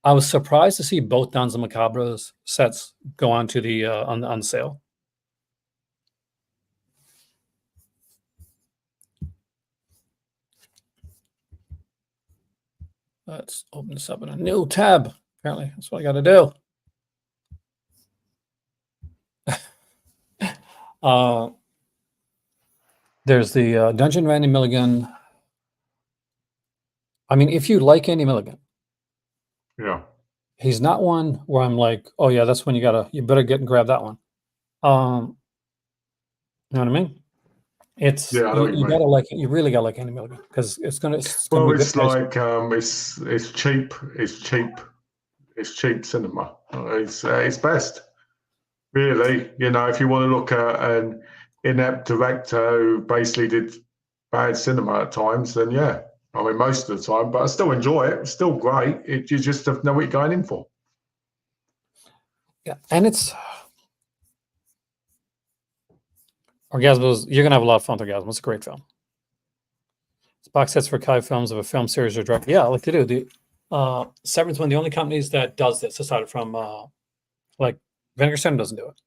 I was surprised to see both Dons and Macabre's sets go on to the on sale. Let's open this up in a new tab. Apparently, that's what I got to do. There's the Dungeon of Andy Milligan. I mean, if you like Andy Milligan, Yeah. he's not one where I'm like, oh yeah, that's when you better get and grab that one. You know what I mean? It's Yeah, I know what you you mean. gotta like it. You really gotta like Andy Milligan because it's gonna Well, be a good it's price. like it's cheap. It's cheap. It's cheap cinema. It's best, really. You know, if you want to look at an inept director who basically did bad cinema at times, then yeah. I mean, most of the time, but I still enjoy it. It's still great. You just have to know what you're going in for. Yeah, and it's Orgasmos. You're gonna have a lot of fun with Orgasmo. It's a great film. It's box sets for Kai films of a film series or direct. Yeah, I like to do. The Severin's one of the only companies that does this, aside from like Vinegar Syndrome doesn't do it.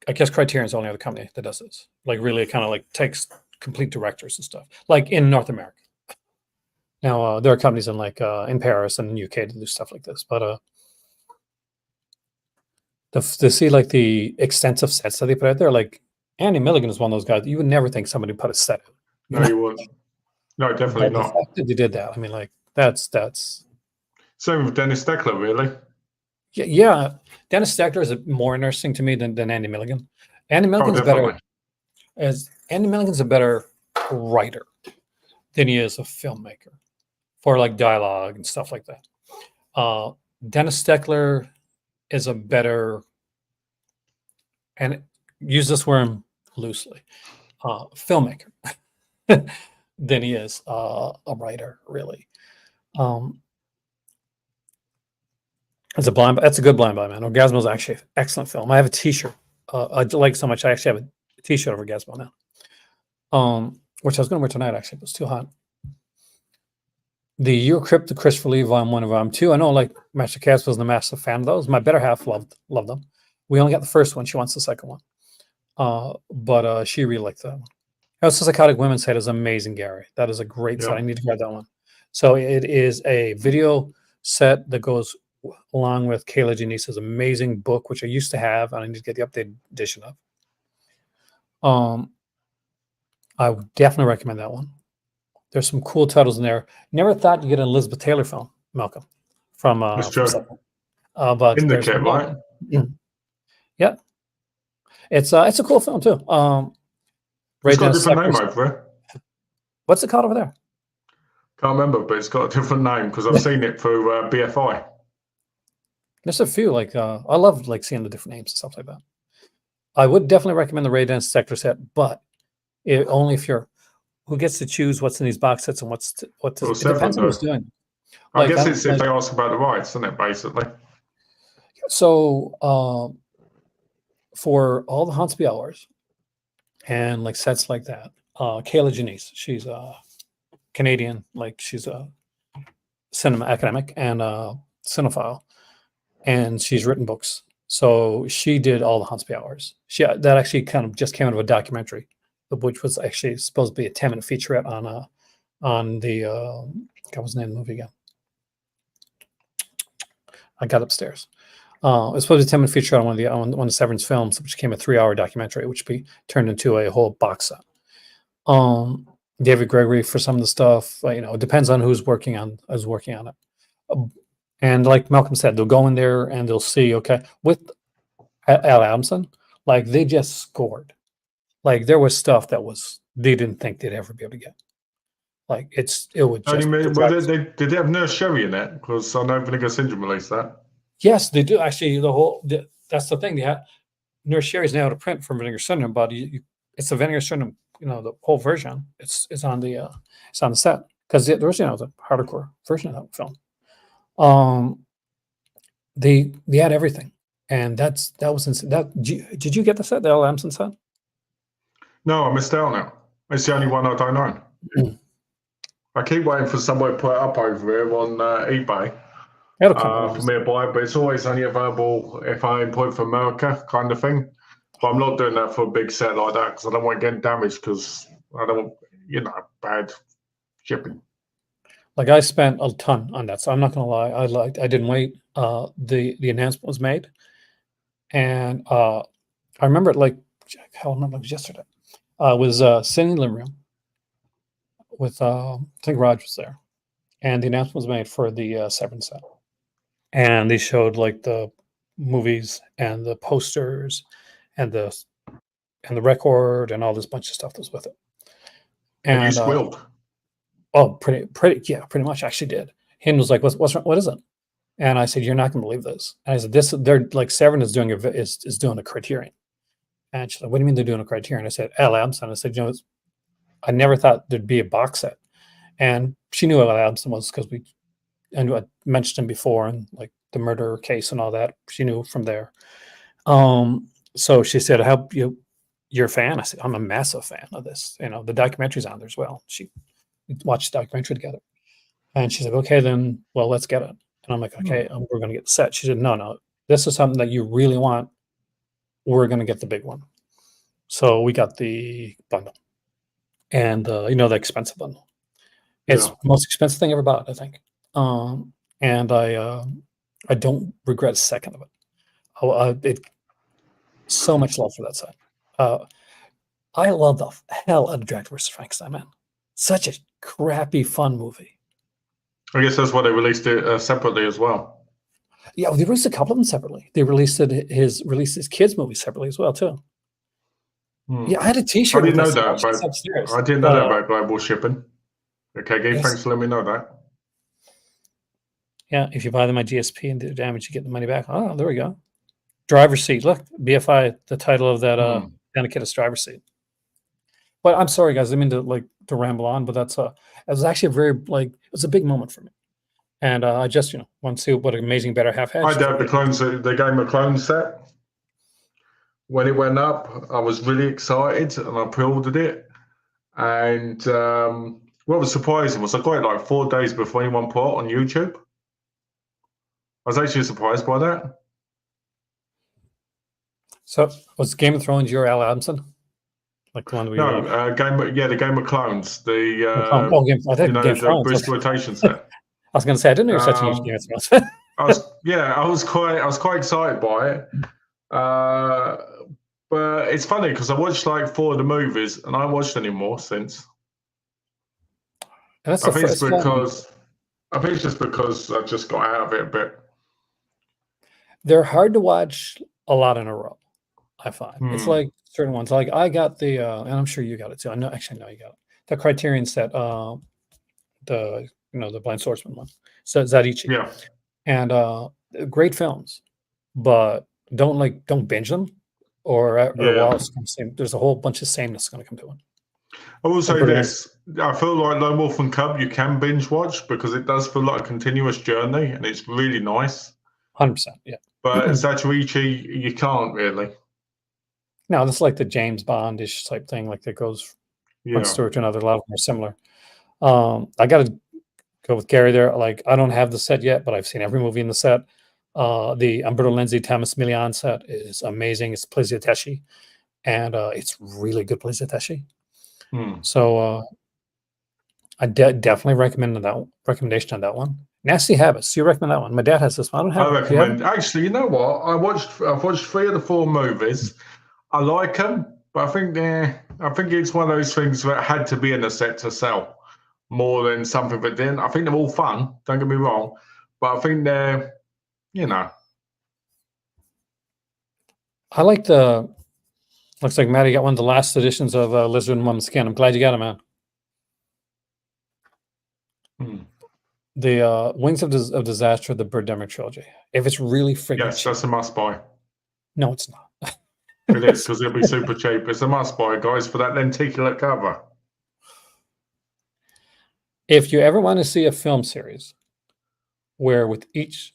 I guess Criterion's the only other company that does this. Like really kind of like takes complete directors and stuff. Like in North America. Now there are companies in like in Paris and in the UK to do stuff like this, but to see like the extensive sets that they put out there, like Andy Milligan is one of those guys you would never think somebody put a set out. No, you wouldn't. No, definitely But the not. fact that they did that, I mean, like that's Same with Dennis Steckler, really. yeah. Dennis Steckler is more interesting to me than Andy Milligan. Andy Milligan's better Andy Milligan's a better writer than he is a filmmaker for like dialogue and stuff like that. Dennis Steckler is a better, and use this word loosely, filmmaker than he is a writer, really. It's that's a good blind buy, man. Orgasmo is actually an excellent film. I have a T-shirt. I like so much. I actually have a T-shirt of Orgasmo now, which I was going to wear tonight. Actually, but it's too hot. The Eurocrypt, the Christopher Lee Volume 1 and Volume 2. I know, like Master Cass wasn't a massive fan of those. My better half loved them. We only got the first one. She wants the second one, but she really liked that one. House of Psychotic Women's Head is amazing, Gary. That is a great set. I need to grab that one. So it is a video set that goes along with Kayla Janice's amazing book, which I used to have, and I need to get the updated edition of. I would definitely recommend that one. There's some cool titles in there. Never thought you'd get an Elizabeth Taylor film, Malcolm, from but in the kit, right? Yeah, it's a cool film too. It's got a different name over there. What's it called over there? Can't remember, but it's got a different name because I've seen it through BFI. There's a few like I love like seeing the different names and stuff like that. I would definitely recommend the Ray Dennis Steckler set, but only if you're who gets to choose what's in these box sets and it depends on who's doing. I guess it's if they ask about the rights, isn't it, basically? So for all the Hansby hours and like sets like that, Kayla Janice, she's a Canadian, like she's a cinema academic and a cinephile, and she's written books. So she did all the Hansby hours. That actually kind of just came out of a documentary, which was actually supposed to be a 10-minute featurette on the what was the name of the movie again? I got upstairs. It was supposed to be a 10-minute featurette on one of Severin's films, which became a 3-hour documentary, which turned into a whole box set. David Gregory for some of the stuff, it depends on who's working on it. And like Malcolm said, they'll go in there and they'll see, okay, with Al Adamson, like they just scored. Like there was stuff that they didn't think they'd ever be able to get. Like it would just. Did they have Nurse Sherry in that? Because I know Vinegar Syndrome released that. Yes, they do. Actually, that's the thing. They had Nurse Sherry's now out of print from Vinegar Syndrome, but it's a Vinegar Syndrome the whole version. It's on the set because there was the hardcore version of that film. They had everything, and that was insane. Did you get the set, the L. Amson set? No, I missed out now. It's the only one I don't own. I keep waiting for somebody to put it up over here on eBay It'll come for me to buy it, but it's always only available if I import from America, kind of thing. But I'm not doing that for a big set like that because I don't want to get damaged because I don't want, bad shipping. Like I spent a ton on that, so I'm not gonna lie. I didn't wait. The announcement was made, and I remember it like hell. I remember it was yesterday. I was sitting in the living room with I think Raj was there, and the announcement was made for the Severin set, and they showed like the movies and the posters and the record and all this bunch of stuff that was with it. And you And squealed. oh, pretty much. I actually did. Him was like, "What's wrong? What is it?" And I said, "You're not gonna believe this." And I said, "This they're like Severin is doing is doing a Criterion." And she's like, "What do you mean they're doing a Criterion?" I said, "L. Amson." I said, I never thought there'd be a box set." And she knew L. Amson was because I mentioned him before and like the murder case and all that. She knew from there. So she said, "I hope you're a fan." I said, "I'm a massive fan of this. The documentary's on there as well." We watched the documentary together. And she's like, "Okay, then, well, let's get it." And I'm like, "Okay, we're going to get the set." She said, "No, this is something that you really want. We're going to get the big one." So we got the bundle, and the expensive bundle. It's the most expensive thing I ever bought, I think. And I don't regret a second of it. So much love for that set. I love the hell out of Dracula vs. Frankenstein, man. Such a crappy fun movie. I guess that's why they released it separately as well. Yeah, they released a couple of them separately. They released his kids movie separately as well too. Yeah, I had a T-shirt. I didn't know with that about. I didn't know that about global shipping. Okay, Gabe, thanks for letting me know that. Yeah, if you buy them at GSP and do damage, you get the money back. Oh, there we go. Driver's seat. Look, BFI. The title of that Anakitis driver's seat. But I'm sorry, guys. I mean to ramble on, but it was actually a very it was a big moment for me. And I just want to see what an amazing better half had. I did the Game of Clones set. When it went up, I was really excited and I pre-ordered it. And what was surprising was I got it like 4 days before anyone put it on YouTube. I was actually surprised by that. So was Game of Thrones your Al Adamson? Like the one we the Game of Clones, the Bruce Rotation set. I was going to say I didn't know you were such a huge Game of Thrones. I was quite excited by it. But it's funny because I watched like 4 of the movies and I haven't watched any more since. I think it's just because I just got out of it a bit. They're hard to watch a lot in a row, I find. It's like certain ones. Like I got the and I'm sure you got it too. I know you got it. The Criterion set, the Blind Swordsman one. So Zadichi. Yeah. And great films, but don't binge them or else there's a whole bunch of sameness going to come to it. I will say this. I feel like Lone Wolf and Cub you can binge watch because it does feel like a continuous journey and it's really nice. 100%, yeah. But Zatoichi, you can't really. No, this is like the James Bond-ish type thing, like that goes one story to another. A lot of them are similar. I got to go with Gary there. Like, I don't have the set yet, but I've seen every movie in the set. The Umberto Lenzi Thomas Milian set is amazing. It's Pliziateshi, and it's really good Pliziateshi. So I definitely recommend recommendation on that one. Nasty Habits. You recommend that one? My dad has this one. I don't have. I recommend. Actually, you know what? I've watched 3 of the 4 movies. I like them, but I think it's one of those things that had to be in the set to sell more than something that didn't. I think they're all fun. Don't get me wrong, but I think they're, I like looks like Maddie got one of the last editions of Lizard and Mum's Skin. I'm glad you got it, man. The Wings of Disaster, the Birdemic trilogy. If it's really freaking cheap. That's a must buy. No, it's not. It is, because it'll be super cheap. It's a must buy, guys, for that lenticular cover. If you ever want to see a film series where with each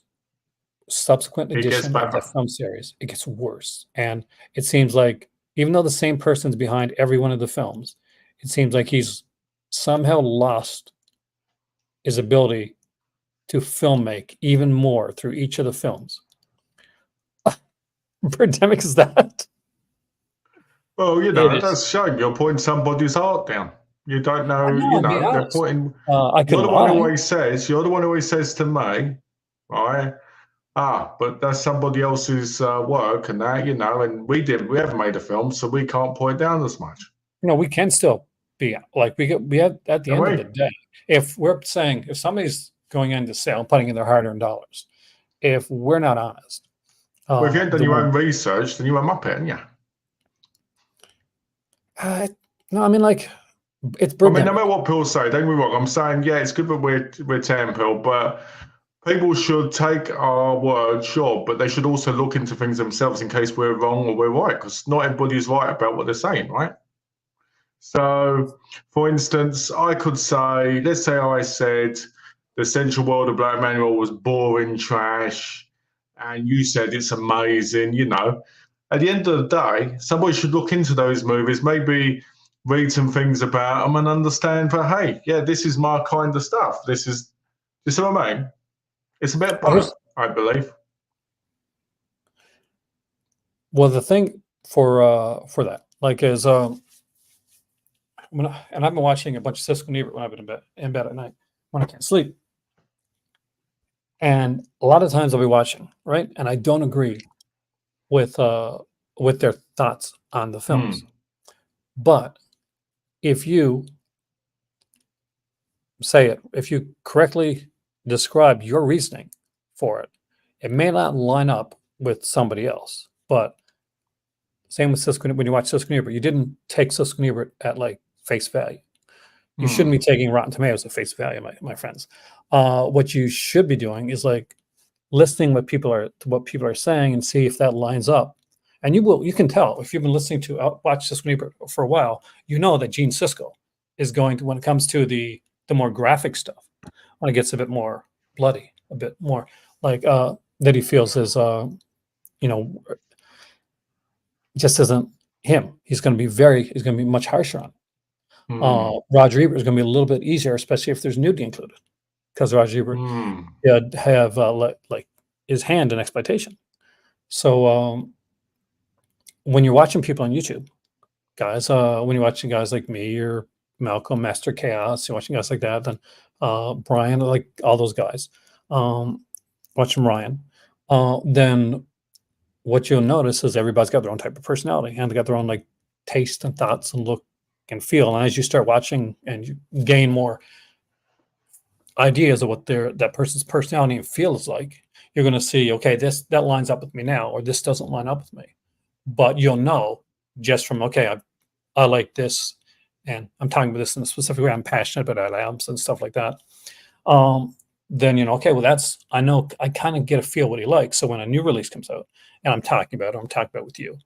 subsequent It gets edition of better. that film series, it gets worse. And it seems like even though the same person's behind every one of the films, it seems like he's somehow lost his ability to film make even more through each of the films. Pandemic is that? Well, It is. that's showing you're putting somebody's heart down. You don't I know, know, I'm being they're honest. putting. I could lie. You're the one who always says to me, right? But that's somebody else's work and that, and we haven't made a film, so we can't put it down as much. We can still be like we have at the Can end of we? the day. If we're saying if somebody's going into sale, putting in their hard-earned dollars, if we're not honest, Well, if you haven't done the your one, own research, then you're a muppet, aren't you? no, I mean like it's I mean, no Birdemic. matter what people say, don't get me wrong. I'm saying, yeah, it's good that we're tearing pill, but people should take our word, sure, but they should also look into things themselves in case we're wrong or we're right, because not everybody's right about what they're saying, right? So, for instance, I could say, let's say I said the Central World of Black Manual was boring trash, and you said it's amazing, At the end of the day, somebody should look into those movies, maybe read some things about them and understand that, hey, yeah, this is my kind of stuff. You see what I mean? It's a bit both, I believe. Well, the thing for that, like, is and I've been watching a bunch of Siskel and Ebert when I've been in bed at night when I can't sleep, and a lot of times I'll be watching, right, and I don't agree with their thoughts on the films, but if you if you correctly describe your reasoning for it, it may not line up with somebody else, but same with Siskel. When you watch Siskel and Ebert, you didn't take Siskel and Ebert at like face value. You shouldn't be taking Rotten Tomatoes at face value, my friends. What you should be doing is like listening what people are saying and see if that lines up. And you can tell if you've been listening to watch Siskel and Ebert for a while, that Gene Siskel is going to, when it comes to the more graphic stuff, when it gets a bit more bloody, a bit more like that he feels is just isn't him. He's going to be much harsher on it. Roger Ebert is going to be a little bit easier, especially if there's nudity included, because Roger Ebert have like his hand in exploitation. So when you're watching people on YouTube, guys, when you're watching guys like me or Malcolm, Master Chaos, you're watching guys like that, then Brian, like all those guys, watching Ryan, then what you'll notice is everybody's got their own type of personality and they got their own like taste and thoughts and look and feel. And as you start watching and you gain more ideas of what that person's personality and feel is like, you're going to see, okay, that lines up with me now, or this doesn't line up with me. But you'll know just from, okay, I like this, and I'm talking about this in a specific way. I'm passionate about albums and stuff like that. Then okay, well I know I kind of get a feel what he likes. So when a new release comes out and I'm talking about it with you,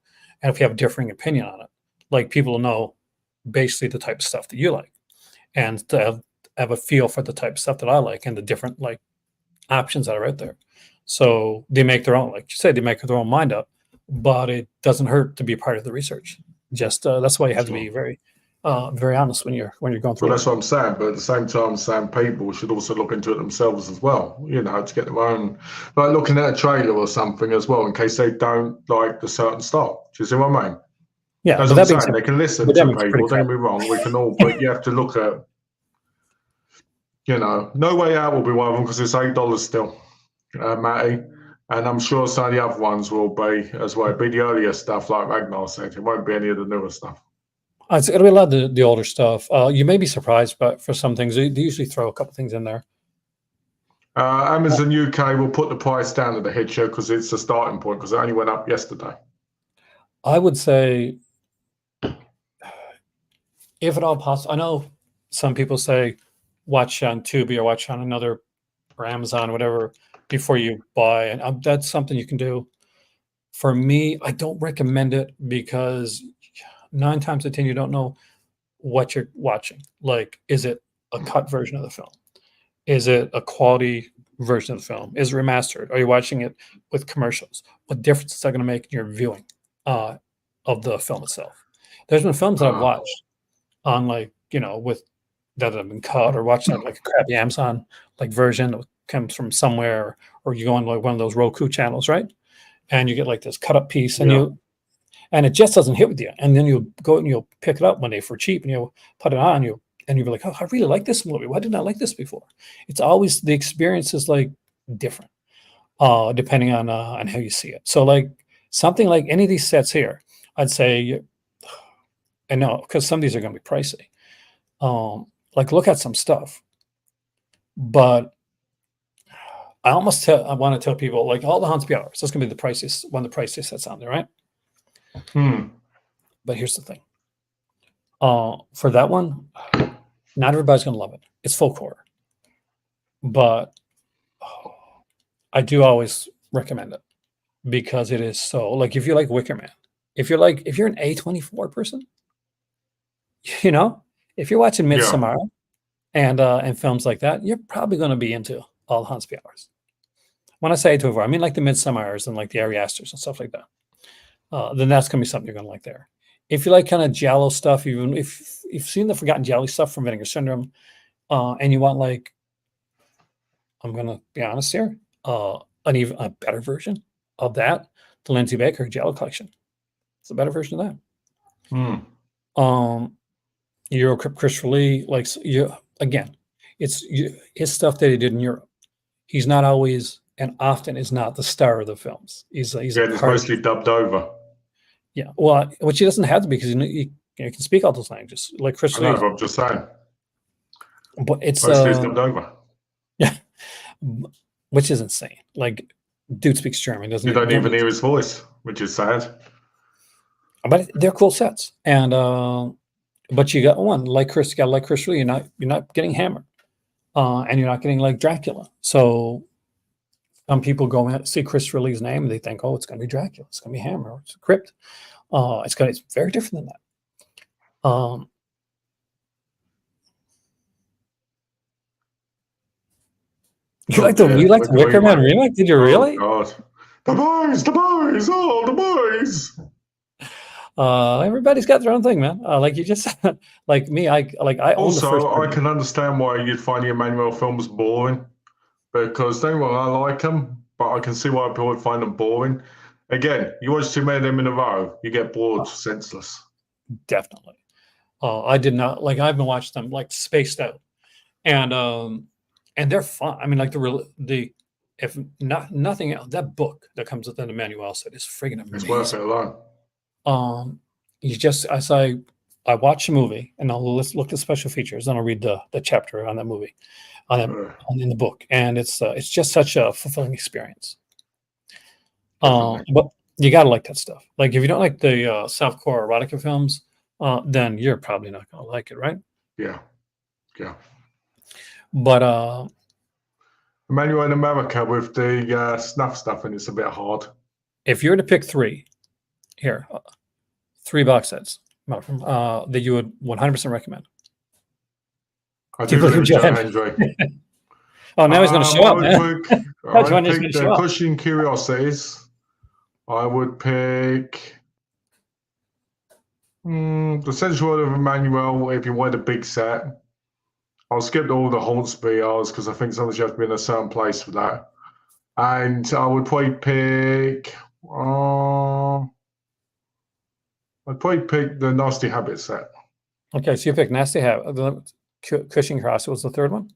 and if we have a differing opinion on it, like people will know basically the type of stuff that you like, and to have a feel for the type of stuff that I like and the different like options that are out there. So they make their own, like you said, they make their own mind up, but it doesn't hurt to be part of the research. Just that's why you have to be very honest when you're going through. Well, that's what I'm saying. But at the same time, I'm saying people should also look into it themselves as well. To get their own, like looking at a trailer or something as well, in case they don't like the certain style. Do you see what I mean? Yeah, As but I'm that being saying, said, they can listen but that to makes pretty people. Don't crap. get me wrong, we can all, but you have to look at, No Way Out will be one of them because it's $8 still, Matty. And I'm sure some of the other ones will be as well. It'll be the earlier stuff, like Ragnar said. It won't be any of the newer stuff. It'll be a lot of the older stuff. You may be surprised, but for some things, they usually throw a couple things in there. Amazon UK will put the price down of the Hitcher because it's a starting point because it only went up yesterday. I would say, if at all possible, I know some people say watch on Tubi or watch on another or Amazon or whatever before you buy, and that's something you can do. For me, I don't recommend it because 9 times out of 10 you don't know what you're watching. Like, is it a cut version of the film? Is it a quality version of the film? Is it remastered? Are you watching it with commercials? What difference is that going to make in your viewing uh, of the film itself? There's been films that I've watched on with that have been cut or watched on like a crappy Amazon version that comes from somewhere, or you go on like one of those Roku channels, right? And you get like this cut up piece, and it just doesn't hit with you. And then you'll go and you'll pick it up one day for cheap, and you'll put it on and you'll be like, oh, I really like this movie. Why didn't I like this before? It's always the experience is like different, depending on how you see it. So like something like any of these sets here, I'd say, and no, because some of these are going to be pricey. Like look at some stuff, but I want to tell people like all the Hansby hours. That's going to be the priciest one of the priciest sets on there, right? But here's the thing. For that one, not everybody's going to love it. It's folk horror, but I do always recommend it because it is so like if you like Wicker Man, if you're an A24 person, if you're watching Midsommar and films like that, you're probably going to be into all Hansby hours. When I say A24, I mean like the Midsommars and like the Ari Asters and stuff like that. Then that's going to be something you're going to like there. If you like kind of giallo stuff, even if you've seen the Forgotten Giallo stuff from Vinegar Syndrome, and you want like, I'm going to be honest here, an even a better version of that, the Lindsay Baker Giallo collection. It's a better version of that. Eurocrypt Christopher Lee, it's his stuff that he did in Europe. He's not always and often is not the star of the films. He's it's mostly dubbed over. Yeah, well, which he doesn't have to because he can speak all those languages, like Chris. I know, but I'm just saying. But it's mostly dubbed over. Yeah, which is insane. Like, dude speaks German, doesn't he? You don't even hear his voice, which is sad. But they're cool sets, and but you got one like Chris. You got like Chris Lee. You're not getting Hammer, and you're not getting like Dracula. So some people go and see Chris Lee's name and they think, oh, it's going to be Dracula, it's going to be Hammer, or it's a Crypt. It's very different than that. You like the Wicker Man remake? Did you really? God. The boys, all the boys. Everybody's got their own thing, man. Like you just like me, I own the first I can understand why you'd find the Emmanuel films boring, because don't worry, I like them, but I can see why people would find them boring. Again, you watch too many of them in a row, you get bored, senseless. Definitely. I did not like. I've been watching them like spaced out, and they're fun. I mean, like if not nothing else, that book that comes with the Emmanuel set is friggin' amazing. It's worth it alone. I watch a movie and I'll look at special features and I'll read the chapter on that movie, in the book, and it's just such a fulfilling experience. But you gotta like that stuff. Like if you don't like the softcore erotica films, then you're probably not gonna like it, right? Yeah. But Emmanuel in America with the snuff stuff, and it's a bit hard. If you were to pick three box sets that you would 100% recommend. I do believe Joe Hendry. Oh, now he's going to show up, man. I pick the Cushing Curiosities. I would pick the Central World of Emmanuel if you want a big set. I'll skip all the Hornsby hours because I think sometimes you have to be in a certain place for that. And I would probably pick the Nasty Habit set. Okay, so you picked Nasty Habit. Cushing Cross was the third one?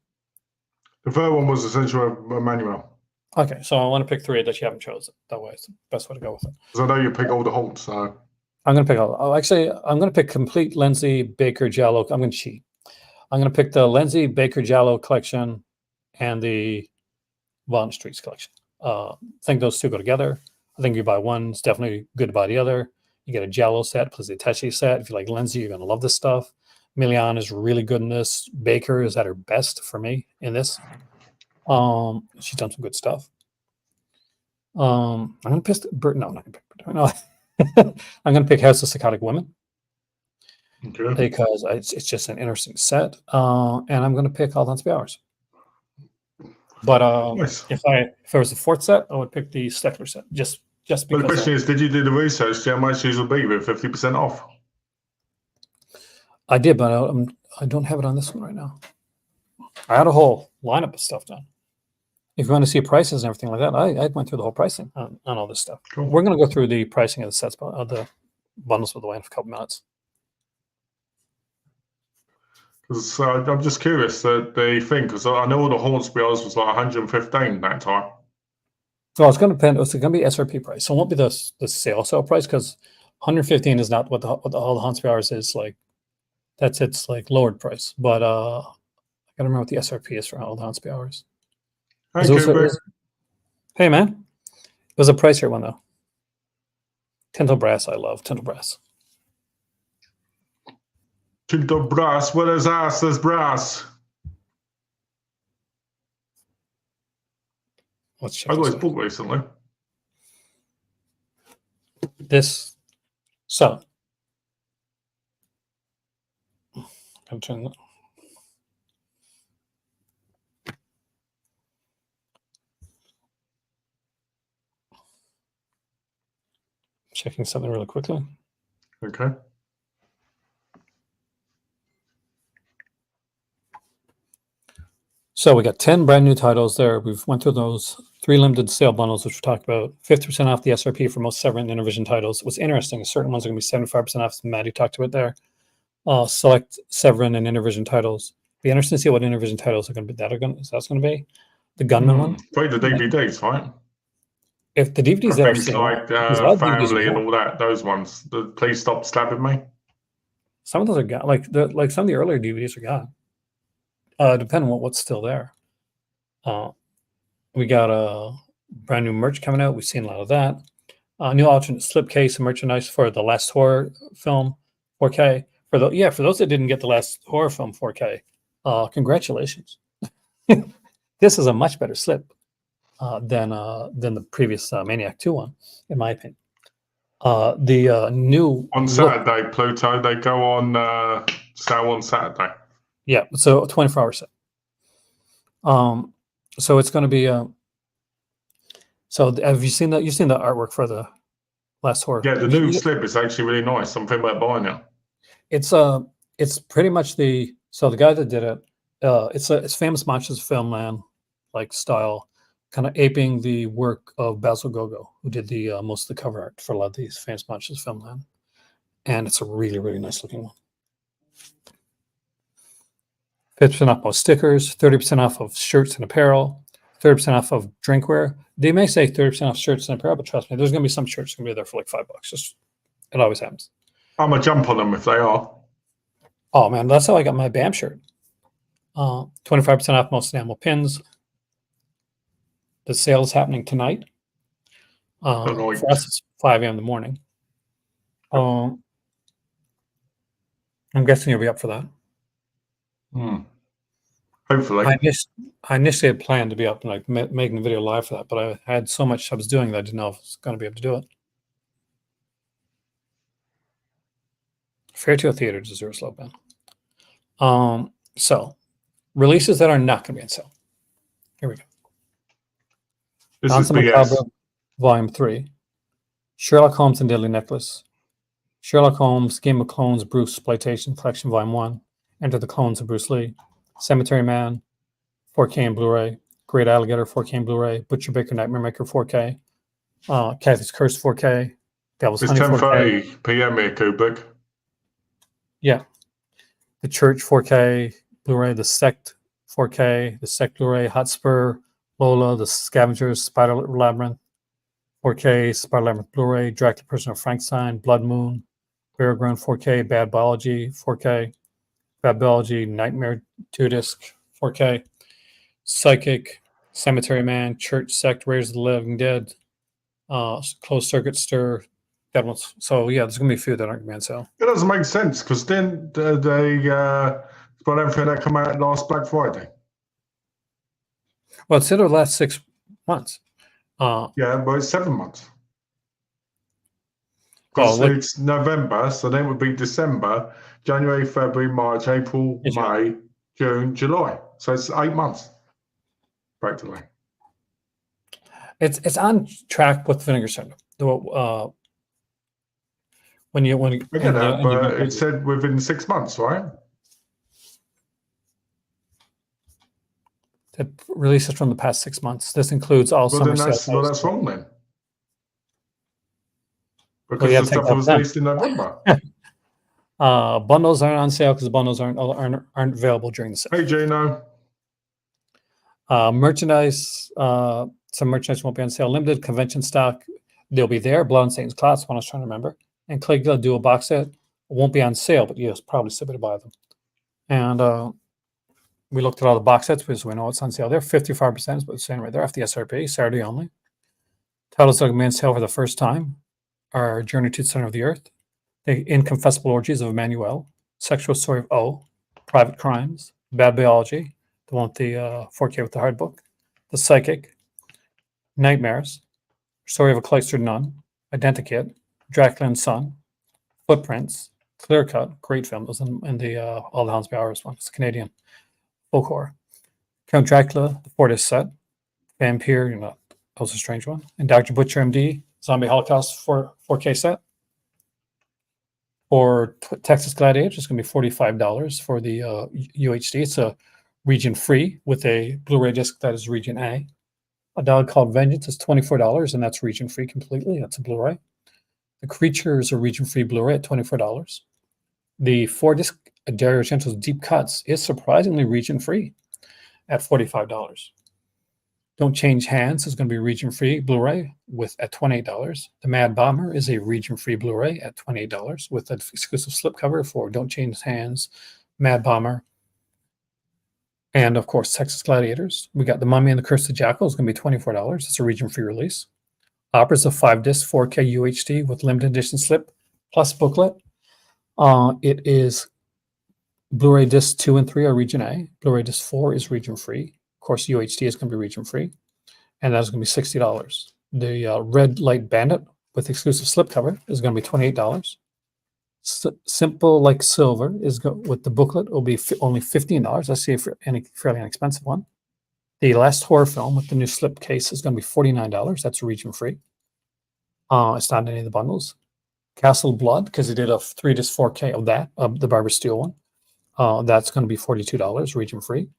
The third one was Essential Emmanuel. Okay, so I want to pick three that you haven't chosen. That way, it's the best way to go with it. Because I know you pick all the haunts, so I'm going to pick all. Actually, I'm going to pick complete Lindsay Baker Giallo. I'm going to cheat. I'm going to pick the Lindsay Baker Giallo collection and the Walnut Streets collection. I think those two go together. I think you buy one, it's definitely good to buy the other. You get a Giallo set plus the Atechi set. If you like Lindsay, you're going to love this stuff. Milian is really good in this. Baker is at her best for me in this. She's done some good stuff. I'm gonna pick no, I'm not gonna pick no. I'm gonna pick House of Psychotic Women Okay. because it's just an interesting set. And I'm gonna pick All the Huntsby Hours. But Nice. if it was the fourth set, I would pick the Steckler set just But the because. question is, did you do the research? How much these will be with 50% off? I did, but I don't have it on this one right now. I had a whole lineup of stuff done. If you want to see prices and everything like that, I went through the whole pricing on all this stuff. Cool. We're going to go through the pricing of the sets, of the bundles with the way in a couple minutes. Because I'm just curious that the thing, because I know all the Hornsby Hours was like 115 that time. So it's going to depend. It's going to be SRP price. So it won't be the sale price because 115 is not what all the Hornsby Hours is like. That's its like lowered price. But I gotta remember what the SRP is for all the Hornsby Hours. Hey man, it was a pricier one though. Tinto brass, I love Tinto brass. Tinto brass, what is ass is brass? Let's check. I got his book recently. So I'm turn that. Checking something really quickly. Okay. So we got 10 brand new titles there. We've went through those 3 limited sale bundles, which we talked about. 50% off the SRP for most Severin and Intervision titles. What's interesting is certain ones are going to be 75% off. Maddie talked about there. Select Severin and Intervision titles. Be interesting to see what Intervision titles are going to be. That's going to be the Gunman one. Wait, the DVDs, right? If the DVDs that things like Family and all that, those ones. Please stop stabbing me. Some of those are gone. Like some of the earlier DVDs are gone. Depending on what's still there. We got a brand new merch coming out. We've seen a lot of that. New alternate slipcase and merchandise for the last horror film 4K. For those that didn't get the last horror film 4K, congratulations. This is a much better slip than the previous Maniac 2 one, in my opinion. The new on Saturday, Pluto, they go on sale on Saturday. Yeah, so a 24-hour set. So it's going to be. So have you seen that? You've seen the artwork for the last horror? Yeah, the new slip is actually really nice. I'm thinking about buying it. It's pretty much the guy that did it. It's famous Monsters of Filmland like style, kind of aping the work of Basil Gogo, who did the most of the cover art for a lot of these famous Monsters of Filmland, and it's a really, really nice looking one. 50% off most stickers, 30% off of shirts and apparel, 30% off of drinkware. They may say 30% off shirts and apparel, but trust me, there's going to be some shirts going to be there for like $5. It always happens. I'm going to jump on them if they are. Oh, man, that's how I got my BAM shirt. 25% off most enamel pins. The sale is happening tonight. For us, it's 5 a.m. in the morning. I'm guessing you'll be up for that. Hopefully. I initially had planned to be up and like making the video live for that, but I had so much I was doing that I didn't know if I was going to be able to do it. Fairfield Theater deserves low ban. So releases that are not going to be on sale. Here we go. This is BS. Volume 3. Sherlock Holmes and Deadly Necklace. Sherlock Holmes, Game of Clones, Bruce Exploitation Collection, Volume 1. Enter the Clones of Bruce Lee. Cemetery Man, 4K and Blu-ray. Great Alligator, 4K and Blu-ray. Butcher Baker, Nightmare Maker, 4K. Kathy's Curse, 4K. Devil's Honey, 4K. 10:30 p.m. here, Kubrick. Yeah. The Church, 4K. Blu-ray. The Sect, 4K. The Sect Blu-ray. Hotspur, Lola. The Scavengers, Spider Labyrinth, 4K. Spider Labyrinth Blu-ray. Dracula, Prisoner of Frankenstein. Blood Moon. Bear Ground, 4K. Bad Biology, 4K. Bad Biology, Nightmare 2-disc, 4K. Psychic, Cemetery Man, Church, Sect, Raiders of the Living Dead, Closed Circuit, Stir. That one's, so yeah, there's gonna be a few that aren't gonna be on sale. It doesn't make sense because then they got everything that come out last Black Friday. Well, it's in the last 6 months. Yeah, but it's 7 months. Well, Because look, it's November, so then it would be December, January, February, March, April, it's June. May, June, July. So it's 8 months, practically. It's on track with vinegar syndrome. When you I get that, and but it said within 6 months, right? the releases from the past 6 months. This includes all Well, summer then sales. that's wrong then. Well, Because you the gotta take stuff that was then. released in November. Bundles aren't on sale because bundles aren't available during the sale. Hey, Gino. Merchandise, some merchandise won't be on sale. Limited convention stock, they'll be there. Blood and Satan's Clots, one I was trying to remember. And Caligula Dual box set won't be on sale, but yes, probably still be to buy them. And we looked at all the box sets because we know it's on sale. They're 55%, but it's saying right there, after the SRP, Saturday only. Titles that are on sale for the first time are Journey to the Center of the Earth, The Inconfessable Orgies of Emmanuel, Sexual Story of O, Private Crimes, Bad Biology, the one with the 4K with the hard book, The Psychic, Nightmares, Story of a Cloistered Nun, Identikit, Dracula and Son, Footprints, Clear Cut, great film. It was in the All the Hounds Be Ours one. It's a Canadian folk horror. Count Dracula, the Fortis set, Vampire, that was a strange one, and Dr. Butcher MD, Zombie Holocaust 4K set. For Texas Gladiator, it's going to be $45 for the UHD. It's a region free with a Blu-ray disc that is region A. A Dog Called Vengeance is $24, and that's region free completely. That's a Blu-ray. The Creature is a region free Blu-ray at $24. The 4-disc Dario Argento's Deep Cuts is surprisingly region free at $45. Don't Change Hands is going to be region free Blu-ray at $28. The Mad Bomber is a region free Blu-ray at $28 with an exclusive slipcover for Don't Change Hands, Mad Bomber, and of course Texas Gladiators. We got The Mummy and the Curse of the Jackal is going to be $24. It's a region free release. Opera's a 5-disc 4K UHD with limited edition slip plus booklet. It is Blu-ray disc 2 and 3 are region A. Blu-ray disc 4 is region free. Of course, UHD is going to be region free, and that is going to be $60. The Red Light Bandit with exclusive slipcover is going to be $28. Simple Like Silver is with the booklet will be only $15. That's a fairly inexpensive one. The Last Horror Film with the new slip case is going to be $49. That's region free. It's not in any of the bundles. Castle Blood, because they did a 3-disc 4K of that, the Barbara Steele one. That's going to be $42, region free.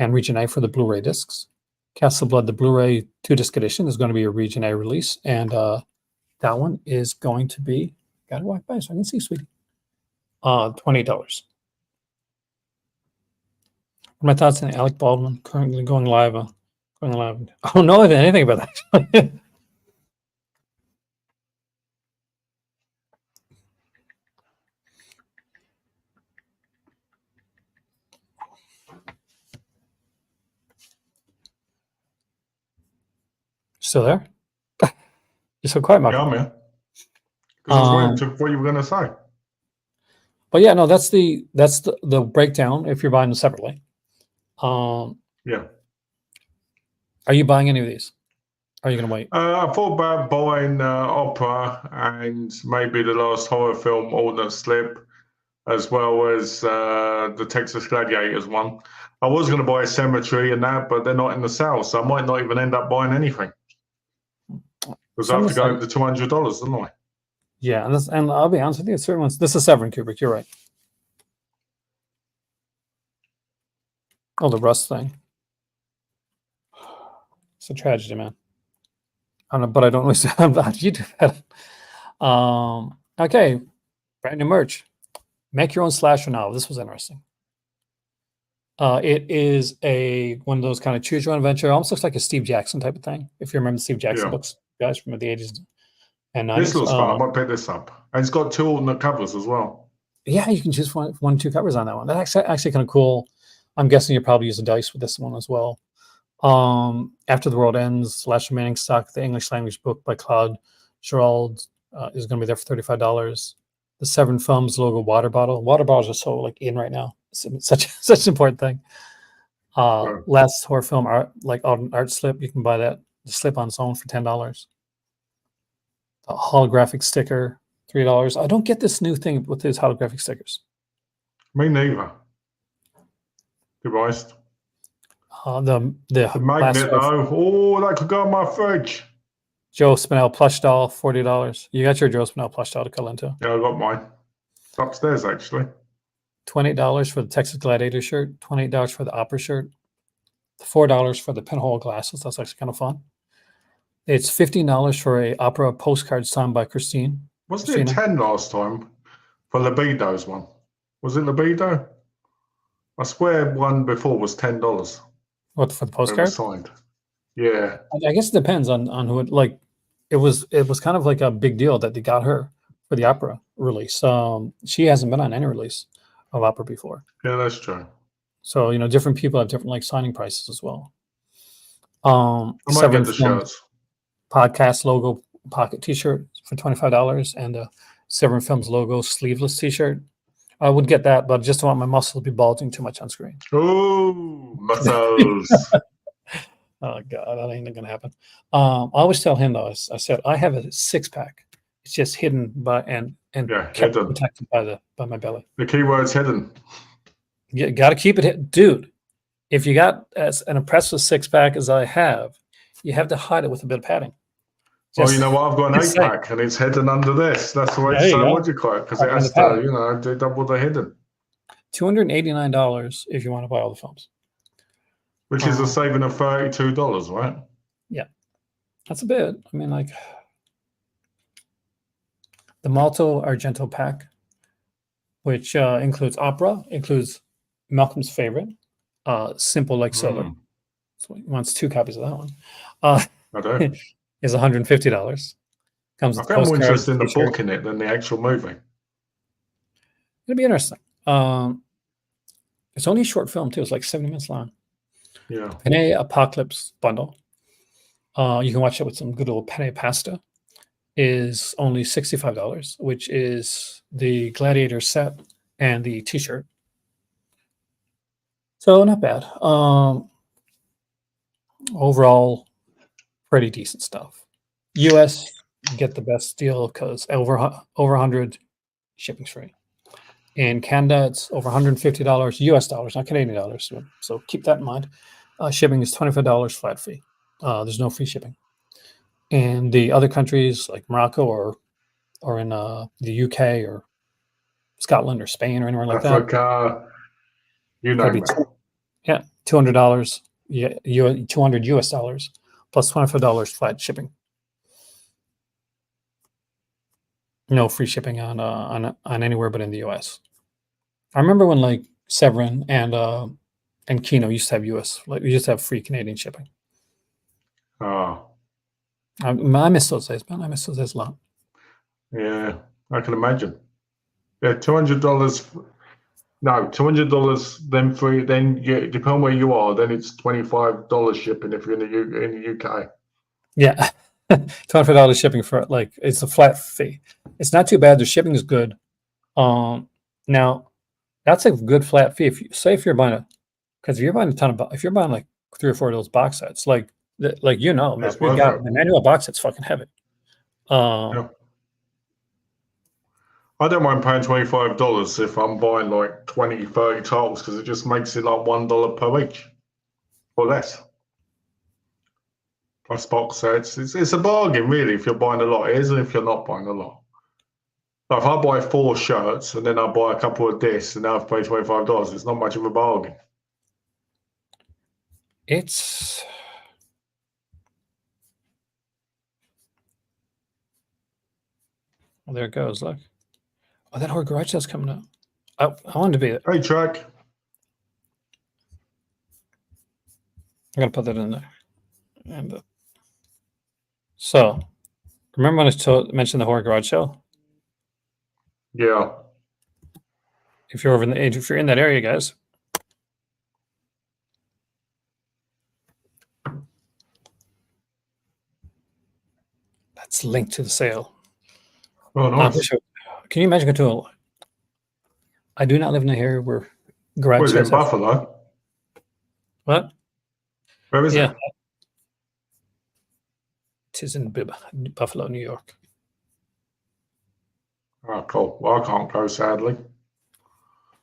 And region A for the Blu-ray discs. Castle Blood, the Blu-ray 2-disc edition, is going to be a region A release. And that one is going to be, got to walk by so I can see, sweetie, $28. What are my thoughts on Alec Baldwin currently going live? I don't know anything about that. Still there? You're so quiet, Mark. Yeah, man. Because I was waiting to what you were going to say. But yeah, no, that's the breakdown if you're buying them separately. Yeah. Are you buying any of these? Are you going to wait? I thought about buying Opera and maybe the Last Horror Film alternate slip, as well as the Texas Gladiators one. I was going to buy a Cemetery and that, but they're not in the sale, so I might not even end up buying anything. Because I have to go over the $200, don't I? Yeah, and I'll be honest with you, certain ones. This is Severin Kubrick. You're right. Oh, the Rust thing. It's a tragedy, man. I don't know, but I don't really how you do that. Okay, brand new merch. Make your own slasher novel. This was interesting. It is one of those kind of choose your own adventure. Almost looks like a Steve Jackson type of thing. If you remember the Steve Jackson books, guys, from the 80s and 90s. This looks fun. I might pick this up. And it's got 2 alternate covers as well. Yeah, you can choose one or 2 covers on that one. That's actually kind of cool. I'm guessing you probably use a dice with this one as well. After the World Ends, Slasher Manning Stock, the English language book by Claude Gerald is going to be there for $35. The Severin Films logo water bottle. Water bottles are so in right now. It's such an important thing. Last Horror Film art slip. You can buy that the slip-on zone for $10. The holographic sticker, $3. I don't get this new thing with these holographic stickers. Me neither. Devised. The The magnet though. Oh, that could go on my fridge. Joe Spinell plush doll, $40. You got your Joe Spinell plush doll to cuddle into. Yeah, I got mine. It's upstairs actually. $28 for the Texas Gladiator shirt. $28 for the opera shirt. $4 for the pinhole glasses. That's actually kind of fun. It's $15 for a opera postcard signed by Christine. Wasn't it 10 last time for Libido's one? Was it Libido? I swear one before was $10. What, for the It postcard? was signed. Yeah. I guess it depends on who it, like. It was kind of like a big deal that they got her for the opera release. She hasn't been on any release of opera before. Yeah, that's true. So, you know, different people have different like signing prices as well. I might Severin get the Films shirts. podcast logo pocket T-shirt for $25, and a Severin Films logo sleeveless T-shirt. I would get that, but I just don't want my muscles to be bulging too much on screen. Ooh, muscles. Oh God, that ain't gonna happen. I always tell him though, I said I have a 6-pack. It's just hidden by and Yeah, kept hidden. protected by my belly. The keyword's hidden. You got to keep it hidden, dude. If you got as an impressive 6-pack as I have, you have to hide it with a bit of padding. Well, you know what? I've got an just saying. 8-pack and it's hidden under this. That's the way There it's you so go. what do you call it? Because it Pack has on the to, pad. you know, do double the hidden. $289 if you want to buy all the films. Which is a saving of $32, right? Yeah, that's a bit. I mean, like the Malto Argento pack, which includes opera, includes Malcolm's favorite, Simple Like Silver. So he wants 2 copies of that one. I do. Is $150. Comes I with found more postcards, interest in the t-shirt. book in it than the actual movie. It'll be interesting. It's only a short film too. It's like 70 minutes long. Yeah. Penne Apocalypse bundle. You can watch it with some good old penne pasta. Is only $65, which is the Gladiator set and the T-shirt. So not bad. Overall, pretty decent stuff. US, you get the best deal because over 100 shipping's free. In Canada, it's over $150 US dollars, not Canadian dollars. So keep that in mind. Shipping is $25 flat fee. There's no free shipping. In the other countries like Morocco or in the UK or Scotland or Spain or anywhere like that, Africa, you it'll name be it. $200. Yeah, $200 US dollars plus $25 flat shipping. No free shipping on anywhere but in the US. I remember when like Severin and Kino used to have US, like we used to have free Canadian shipping. Oh, I miss those days, man. I miss those days a lot. yeah, I can imagine. Yeah, $200. No, $200. Then free. Then depending on where you are, then it's $25 shipping if you're in the UK. Yeah, $25 shipping for like it's a flat fee. It's not too bad. The shipping is good. Now that's a good flat fee. If you're buying because if you're buying a ton of, if you're buying like 3 or 4 of those box sets, like you know, man, It's we worth got it. the manual box set's fucking heavy. Yeah. I don't mind paying $25 if I'm buying like 20, 30 titles because it just makes it like $1 per each or less. Plus box sets. It's a bargain really if you're buying a lot. It isn't if you're not buying a lot. Like if I buy 4 shirts and then I buy a couple of discs and now I've paid $25, it's not much of a bargain. It's well, there it goes. Look, oh, that whole garage sale's coming up. I wanted to be. Hey, Track. I'm gonna put that in there. And so, remember when I mentioned the horror garage sale? Yeah. If you're if you're in that area, guys, that's linked to the sale. Oh, nice. Can you imagine going to I do not live in an area where garage Where's it, sales have. Buffalo? What? Where is Yeah. it? 'tis in Buffalo, New York. Oh, cool. Well, I can't go, sadly.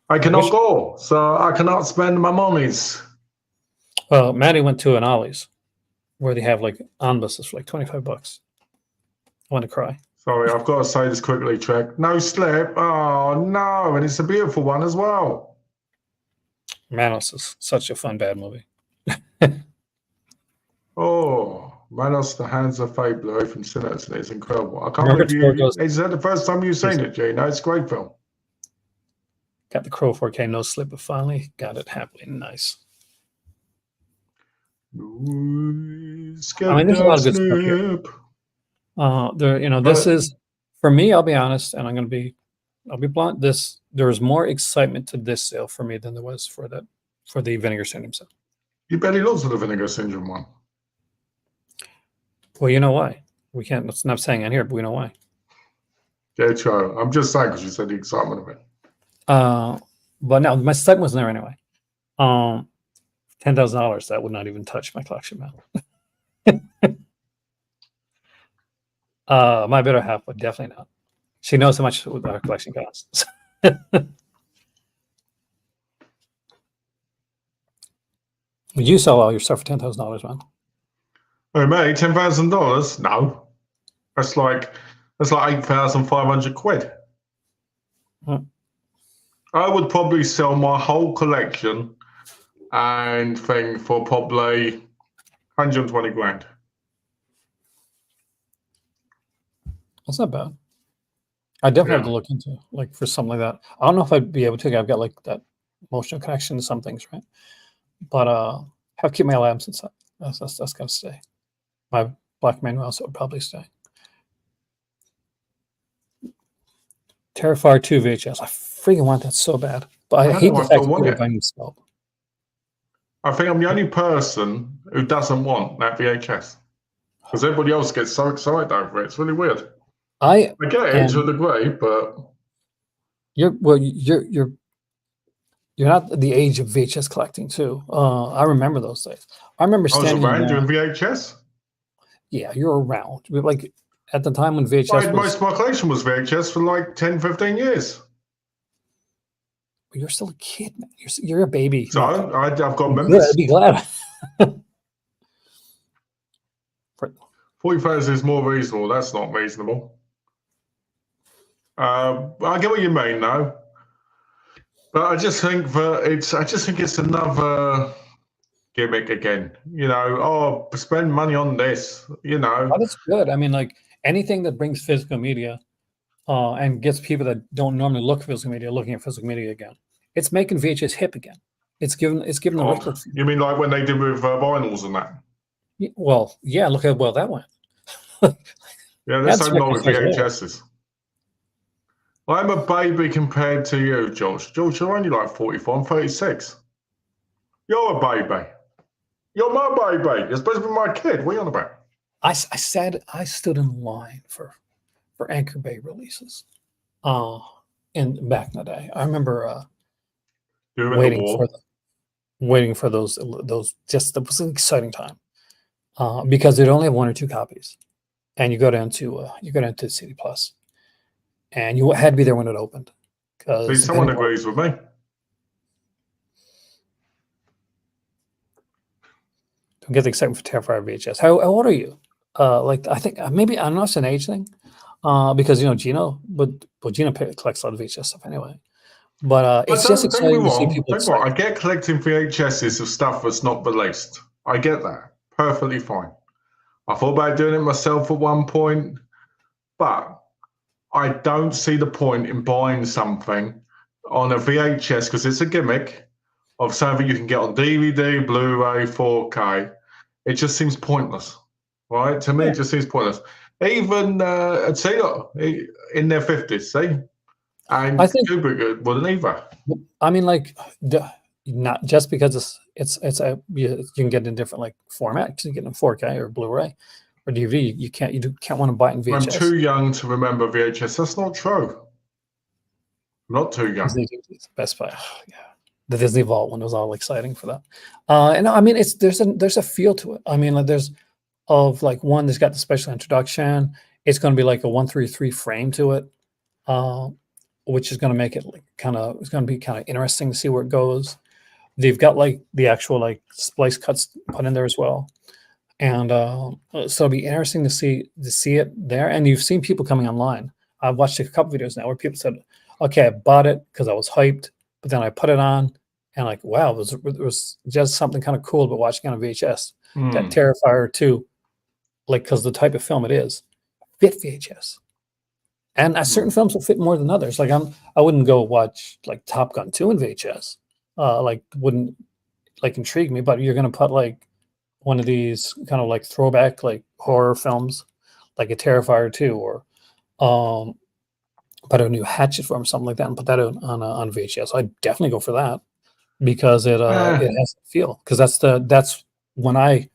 I cannot go, so I cannot spend my monies. Well, Maddie went to an Ollie's where they have like omnibuses for like $25. I want to cry. Sorry, I've got to say this quickly, Trek. No slip. Oh, no. And it's a beautiful one as well. Manos is such a fun, bad movie. Oh, Manos, The Hands of Fate, Blu-ray from Sinners, and it's incredible. I can't Remember believe Torgo's- is that the first time you've seen it, Gino? It's a great film. Got the Crow 4K, no slip, but finally got it happily. Nice. I mean, there's a lot of good stuff here. This is, for me, I'll be honest, and I'll be blunt. There was more excitement to this sale for me than there was for the Vinegar Syndrome sale. You bet he loves the Vinegar Syndrome one. Well, you know why? We can't. Let's not saying on here, but we know why. Yeah, true. I'm just saying because you said the excitement of it. But no, my excitement was there anyway. $10,000. That would not even touch my collection amount. My better half would definitely not. She knows how much our collection costs. You sell all your stuff for $10,000, man. Oh, mate, $10,000? No, that's like 8,500 quid. Hmm. I would probably sell my whole collection and thing for probably 120 grand. That's not bad. I definitely have to look into like for something like that. I don't know if I'd be able to. I've got like that emotional connection to some things, right? But have keep my lamps inside. That's gotta stay. My Black Man Mouse would probably stay. Terrifier 2 VHS. I freaking want that so bad. But I hate the fact that people buy themselves. I think I'm the only person who doesn't want that VHS. Because everybody else gets so excited over it. It's really weird. I get it to a degree, but you're not the age of VHS collecting too. I remember those days. I remember standing around doing VHS. Yeah, you're around. Like at the time when VHS most of my collection was VHS for like 10, 15 years. But you're still a kid, man. You're a baby. So I've got members. I'd be glad. 40,000 is more reasonable. That's not reasonable. I get what you mean, though. But I just think it's another gimmick again. Spend money on this. Oh, that's good. I mean, like anything that brings physical media and gets people that don't normally look at physical media looking at physical media again. It's making VHS hip again. It's given the right look. You mean like when they did with vinyls and that? Well, yeah. Look how well that went. Yeah, that's so long with VHSs. I'm a baby compared to you, George. George, you're only like 44. I'm 36. You're a baby. You're my baby. You're supposed to be my kid. What are you on about? I stood in line for Anchor Bay releases. In back in the day, I remember waiting for those. Just it was an exciting time because they'd only have 1 or 2 copies, and you go down to CD Plus. And you had to be there when it opened. See, someone agrees with me. Don't get the excitement for Terrifier VHS. How old are you? I think maybe I don't know if it's an age thing, because Gino, but Gino collects a lot of VHS stuff anyway. But it's just exciting to see people. I get collecting VHSs of stuff that's not released. I get that perfectly fine. I thought about doing it myself at one point, but I don't see the point in buying something on a VHS because it's a gimmick of something you can get on DVD, Blu-ray, 4K. It just seems pointless, right? To me, it just seems pointless. Even in their 50s, see? And I think Kubrick wouldn't either. I mean, like, not just because you can get it in different like formats. You can get it in 4K or Blu-ray. Or DVD, you can't want to buy it in VHS. I'm too young to remember VHS. That's not true. I'm not too young. Best Buy, yeah. The Disney Vault one was all exciting for that. And I mean, there's a feel to it. I mean, like there's of like one that's got the special introduction. It's going to be like a 133 frame to it, uh, which is going to make it like it's going to be kind of interesting to see where it goes. They've got like the actual like splice cuts put in there as well. And so it'll be interesting to see it there. And you've seen people coming online. I've watched a couple videos now where people said, "Okay, I bought it because I was hyped, but then I put it on, and like, wow, it was just something kind of cool about watching on a VHS. That Terrifier 2, like, because the type of film it is, fit VHS, and certain films will fit more than others. Like I wouldn't go watch like Top Gun 2 in VHS, like wouldn't like intrigue me. But you're gonna put like one of these kind of like throwback like horror films, like a Terrifier 2, or put a new Hatchet film or something like that, and put that on VHS. I'd definitely go for that because it has to feel, because that's when I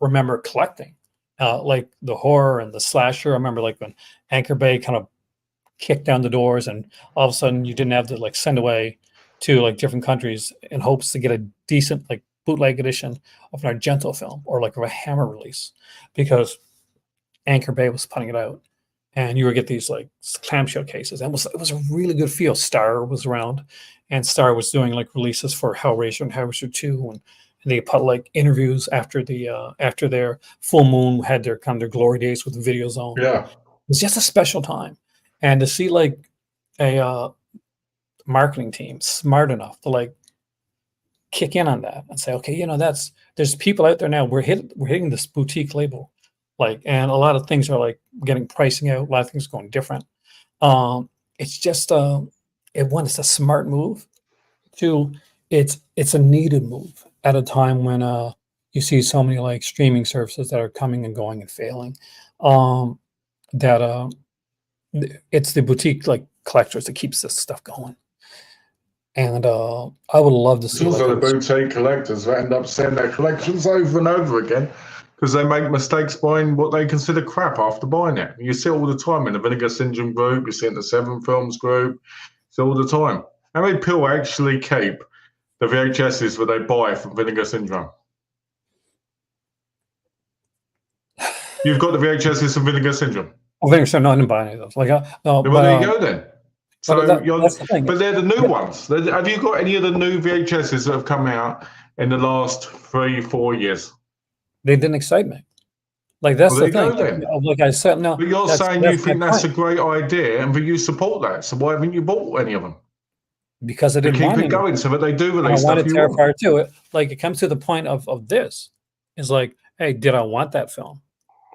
remember collecting, like the horror and the slasher. I remember like when Anchor Bay kind of kicked down the doors, and all of a sudden you didn't have to like send away to like different countries in hopes to get a decent like bootleg edition of an Argento film or like of a Hammer release, because Anchor Bay was putting it out, and you would get these like clamshell cases, and it was a really good feel. Star was around, and Star was doing like releases for Hellraiser and Hellraiser 2, and they put like interviews after their Full Moon had their kind of their glory days with the Video Zone. Yeah. It was just a special time, and to see like a marketing team smart enough to like kick in on that and say, okay, there's people out there now. We're hitting this boutique label, like, and a lot of things are like getting pricing out. A lot of things are going different. It's just it's a smart move. Two, it's a needed move at a time when you see so many like streaming services that are coming and going and failing. That it's the boutique like collectors that keeps this stuff going. And I would love to see. It's also the boutique collectors that end up selling their collections over and over again because they make mistakes buying what they consider crap after buying it. You see it all the time in the Vinegar Syndrome group. You see it in the Severin Films group. It's all the time. How many people actually keep the VHSs that they buy from Vinegar Syndrome? You've got the VHSs from Vinegar Syndrome. Oh, Vinegar Syndrome. No, I didn't buy any of those. Like, well, there you go then. So that's the thing. But they're the new ones. Have you got any of the new VHSs that have come out in the last 3-4 years? They didn't excite me. Like that's the thing. Like I said, no. But you're saying you think that's a great idea and that you support that. So why haven't you bought any of them? Because I didn't want keep it going so that they do release stuff. I wanted Terrifier 2. It like it comes to the point of this. Is like, hey, did I want that film?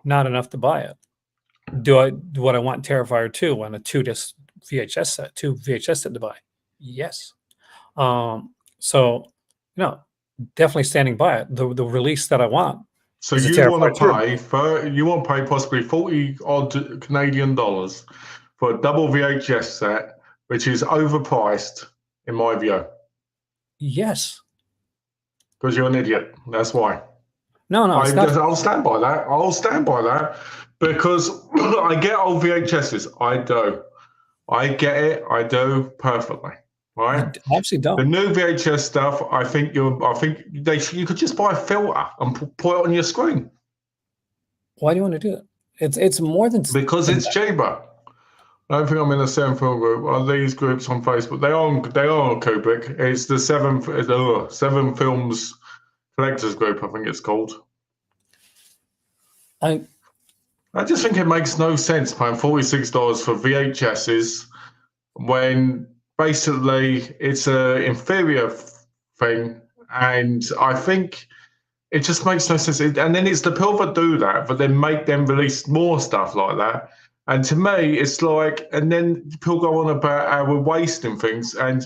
Not enough to buy it. Do I want Terrifier 2 on a 2-disc VHS set, 2 VHS set to buy? Yes. So definitely standing by it. The release that I want. So you want to pay possibly 40 odd Canadian dollars for a double VHS set, which is overpriced in my view. Yes. Because you're an idiot. That's why. No, I'll stand by that. I'll stand by that because I get old VHSs. I do. I get it. I do perfectly. Right? I actually don't. The new VHS stuff, I think you could just buy a filter and put it on your screen. Why do you want to do it? It's more than because it's cheaper. I don't think I'm in the Seven Film group. Are these groups on Facebook? They are on Kubrick. It's the Seven Films Collectors Group, I think it's called. I just think it makes no sense paying $46 for VHSs when basically it's an inferior thing, and I think it just makes no sense. And then it's the people that do that, but then make them release more stuff like that. And to me, it's like, and then people go on about how we're wasting things. And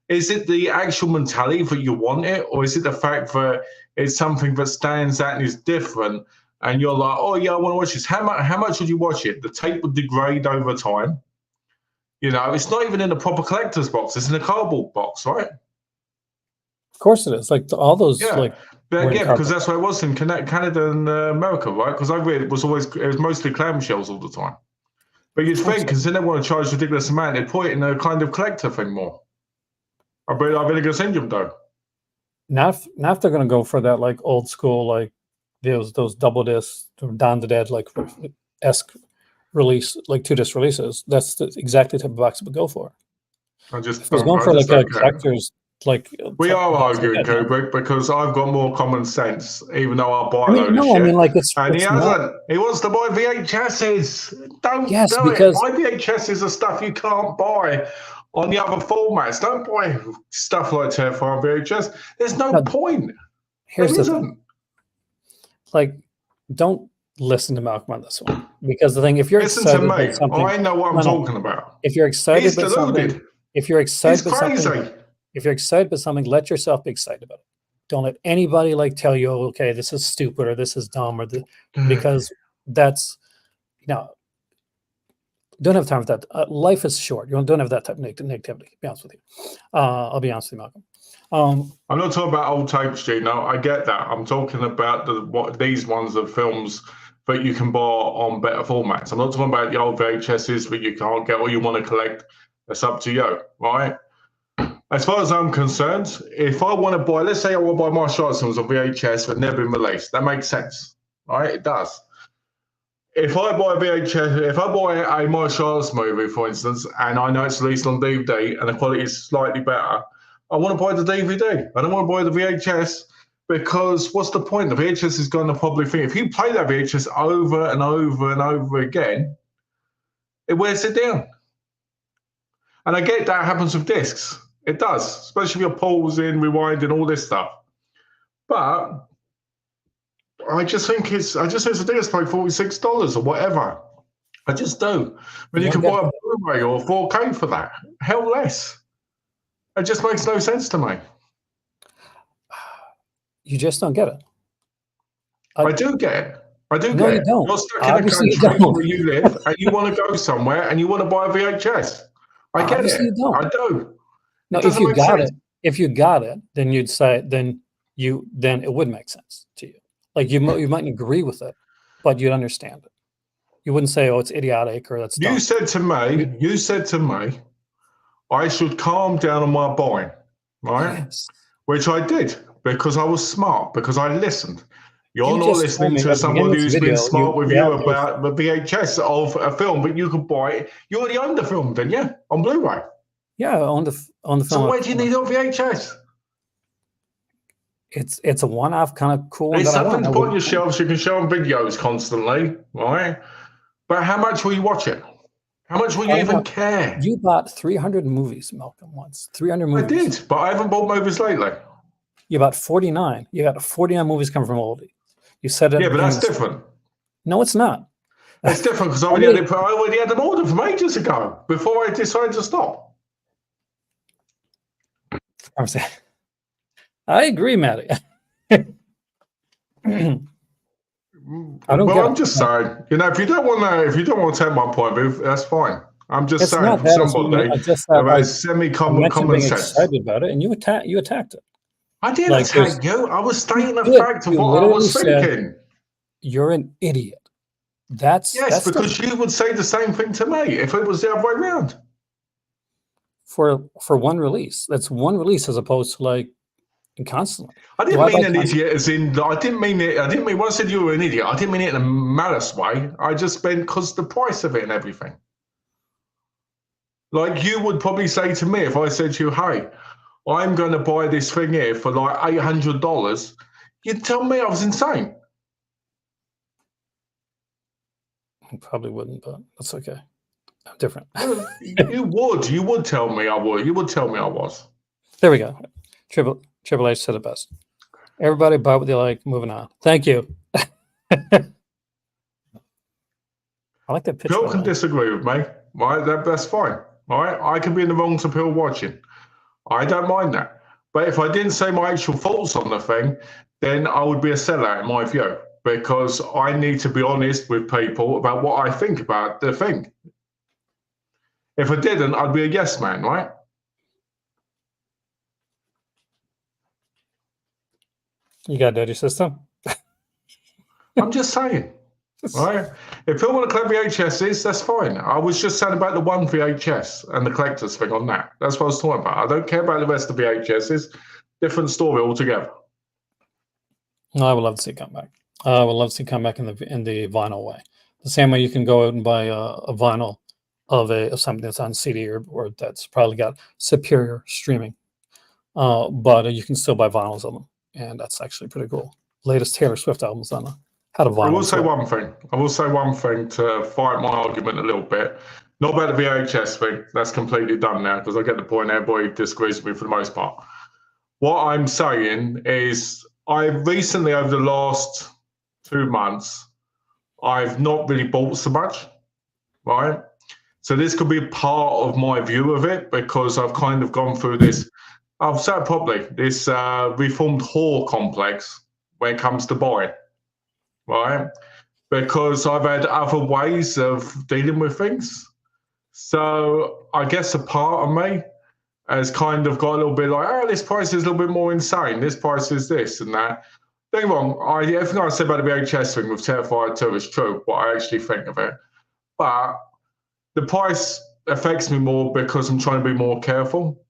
is it the actual mentality that you want it, or is it the fact that it's something that stands out and is different? And you're like, oh yeah, I want to watch this. How much would you watch it? The tape would degrade over time. It's not even in a proper collector's box. It's in a cardboard box, right? Of course it is. Like all those, because that's what it was in Canada and America, right? Because I read it was mostly clamshells all the time. But you'd think, because they don't want to charge a ridiculous amount, they'd put it in a kind of collector thing more. I bet Vinegar Syndrome though. Now if they're going to go for that like old school like those double disc Dawn of the Dead like esque release, like 2-disc releases. That's exactly the type of box it would go for. I just If it was don't. going I for just like a don't care. collector's, like We are box arguing, like that, Kubrick, because I've got more common sense, even though I buy I a mean, load of no, shit. I mean, like And he it's hasn't. not. He wants to buy VHSs. Don't Yes, do because it. Buy VHSs are stuff you can't buy on the other formats. Don't buy stuff like Terrifying VHS. There's no no, point. here's There the thing. isn't. Like, don't listen to Malcolm on this one, because the thing, if you're Listen to excited me. about something, I know what I'm talking about. if you're excited He's about something, deluded. if you're excited He's about something, crazy. if you're excited about something, let yourself be excited about it. Don't let anybody like tell you, oh, okay, this is stupid or this is dumb because that's, don't have time for that. Life is short. You don't have that type of negativity. To be honest with you, I'll be honest with you, Malcolm. I'm not talking about old tapes, Gino. I get that. I'm talking about these ones of films that you can buy on better formats. I'm not talking about the old VHSs that you can't get or you want to collect. That's up to you, right? As far as I'm concerned, if I want to buy, let's say I want to buy martial arts films on VHS that never been released, that makes sense, right? It does. If I buy a VHS, if I buy a martial arts movie, for instance, and I know it's released on DVD and the quality is slightly better, I want to buy the DVD. I don't want to buy the VHS because what's the point? The VHS is going to probably think if you play that VHS over and over and over again, it wears it down. And I get that happens with discs. It does, especially if you're pausing, rewinding, all this stuff. But I just think it's ridiculous, like $46 or whatever. I just do. When you can buy a Blu-ray or 4K for that, hell less. It just makes no sense to me. You just don't get it. I do get it. I do No, get you it. don't. You're stuck Obviously, in you a country don't. where you live and you want to go somewhere and you want to buy a VHS. I get Obviously, it. you don't. I do. No, It doesn't make sense. if you got it, then you'd say then it would make sense to you. Like you mightn't agree with it, but you'd understand it. You wouldn't say, "Oh, it's idiotic" or "That's dumb." You said to me, I should calm down on my buying, right? Yes. Which I did because I was smart, because I listened. You're You not just listening told me to at the beginning somebody of this who's been video, smart with you you had to- about the VHS of a film, but you could buy it. You already owned the film, didn't you? On Blu-ray. Yeah, on the film. So why do you need a VHS? It's a one-off kind of cool one It's that I something want. to put on your shelves. You can show on videos constantly, right? But how much will you watch it? How much will you even care? You bought 300 movies, Malcolm, once. 300 I movies. did, but I haven't bought movies lately. You bought 49. You got 49 movies coming from oldie. You said it. Yeah, but that's different. No, it's not. It's different because I already had them ordered from ages ago before I decided to stop. I'm saying, I agree, Matty. I don't get I'm just saying, if you don't want to take my point of view, that's fine. I'm just it's saying not for that. somebody I who has semi-common sense. Excited about it, and you attacked it. I didn't Like, attack you. I was stating the did. fact of You what I was literally thinking. You're an idiot. That's because you would say the same thing to me if it was the other way around. For one release. That's one release as opposed to like constantly. I didn't mean an idiot as in I didn't mean when I said you were an idiot, I didn't mean it in a malice way. I just meant because the price of it and everything. Like you would probably say to me if I said to you, hey, I'm going to buy this thing here for like $800, you'd tell me I was insane. I probably wouldn't, but that's okay. I'm different. You would tell me I would. You would tell me I was. There we go. Triple H said it best. Everybody buy what they like. Moving on. Thank you. I like that picture. People can disagree with me, right? That's fine, right? I can be in the wrong to people watching. I don't mind that. But if I didn't say my actual thoughts on the thing, then I would be a sellout in my view, because I need to be honest with people about what I think about the thing. If I didn't, I'd be a yes man, right? You got a dirty system? I'm just saying, right? If people want to collect VHSs, that's fine. I was just saying about the one VHS and the collector's thing on that. That's what I was talking about. I don't care about the rest of the VHSs. Different story altogether. No, I would love to see it come back. I would love to see come back in the vinyl way. The same way you can go out and buy a vinyl of something that's on CD or that's probably got superior streaming. But you can still buy vinyls of them, and that's actually pretty cool. Latest Taylor Swift albums had a I will vinyl say to it. one thing. I will say one thing to fight my argument a little bit. Not about the VHS thing. That's completely done now because I get the point. Everybody disagrees with me for the most part. What I'm saying is, I recently, over the last 2 months, I've not really bought so much, right? So this could be part of my view of it because I've kind of gone through this. I've said it properly. This reformed whore complex when it comes to buying, right? Because I've had other ways of dealing with things. So I guess a part of me has kind of got a little bit like, oh, this price is a little bit more insane. This price is this and that. Don't get me wrong, everything I said about the VHS thing with Terrifier 2 is true, what I actually think of it. But the price affects me more because I'm trying to be more careful.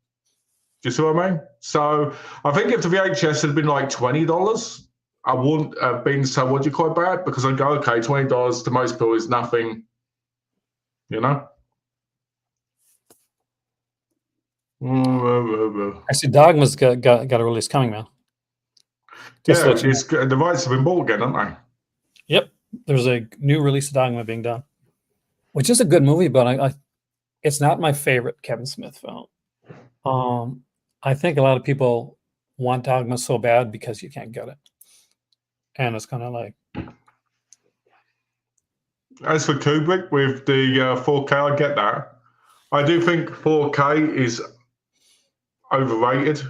Do you see what I mean? So I think if the VHS had been like $20, I wouldn't have been so, what do you call it, bad? Because I'd go, okay, $20 to most people is nothing, you know? Actually, Dogma's got a release coming, man. Just to Yeah, let you know. the rights have been bought again, haven't they? Yep, there's a new release of Dogma being done, which is a good movie, but it's not my favorite Kevin Smith film. I think a lot of people want Dogma so bad because you can't get it, and it's kind of like, As for Kubrick with the 4K, I get that. I do think 4K is overrated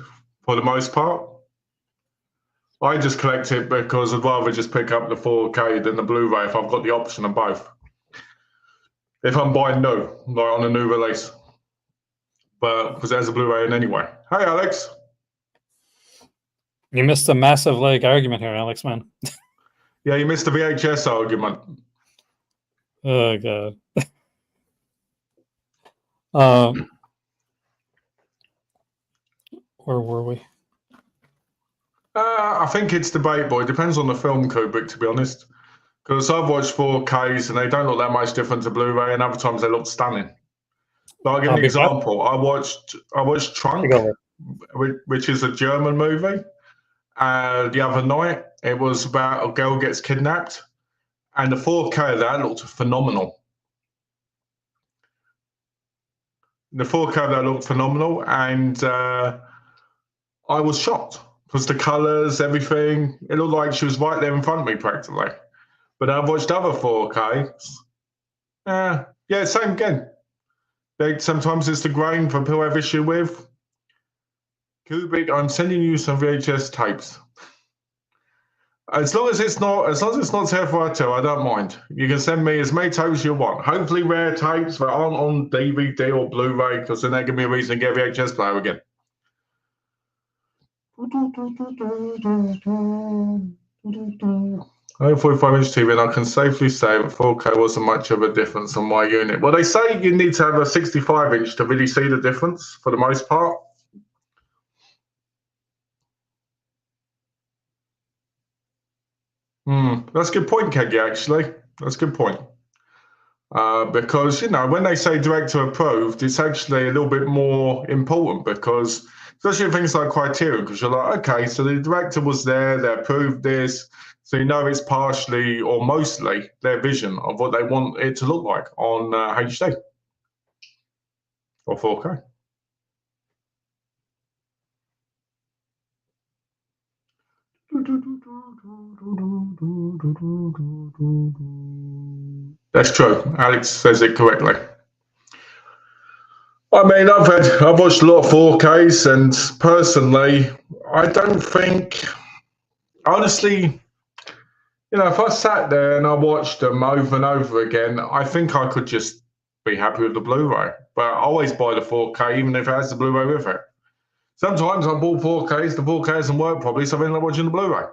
for the most part. I just collect it because I'd rather just pick up the 4K than the Blu-ray if I've got the option of both. If I'm buying new, like on a new release. But because there's a Blu-ray in anyway. Hey, Alex. you missed a massive like argument here, Alex, man. Yeah, you missed the VHS argument. Oh god. Where were we? I think it's debatable. It depends on the film, Kubrick, to be honest. Because I've watched 4Ks and they don't look that much different to Blu-ray, and other times they look stunning. But I'll give you an example. I watched Trunk, which is a German movie. The other night, it was about a girl gets kidnapped, and the 4K of that looked phenomenal. The 4K of that looked phenomenal, and I was shocked because the colours, everything, it looked like she was right there in front of me practically. But I've watched other 4Ks. Yeah, same again. Sometimes it's the grain for people I have issue with. Kubrick, I'm sending you some VHS tapes. As long as it's not Terrifier 2, I don't mind. You can send me as many tapes as you want. Hopefully rare tapes that aren't on DVD or Blu-ray, because then they give me a reason to get a VHS player again. 45-inch TV, and I can safely say that 4K wasn't much of a difference on my unit. Well, they say you need to have a 65-inch to really see the difference for the most part. That's a good point, Keggy, actually. That's a good point. Because, when they say director approved, it's actually a little bit more important because, especially things like Criterion, because you're like, okay, so the director was there, they approved this, so it's partially or mostly their vision of what they want it to look like on HD or 4K. That's true. Alex says it correctly. I mean, I've watched a lot of 4Ks, and personally, I don't think, honestly, if I sat there and I watched them over and over again, I think I could just be happy with the Blu-ray. But I always buy the 4K, even if it has the Blu-ray with it. Sometimes I bought 4Ks, the 4K doesn't work properly, so I end up watching the Blu-ray.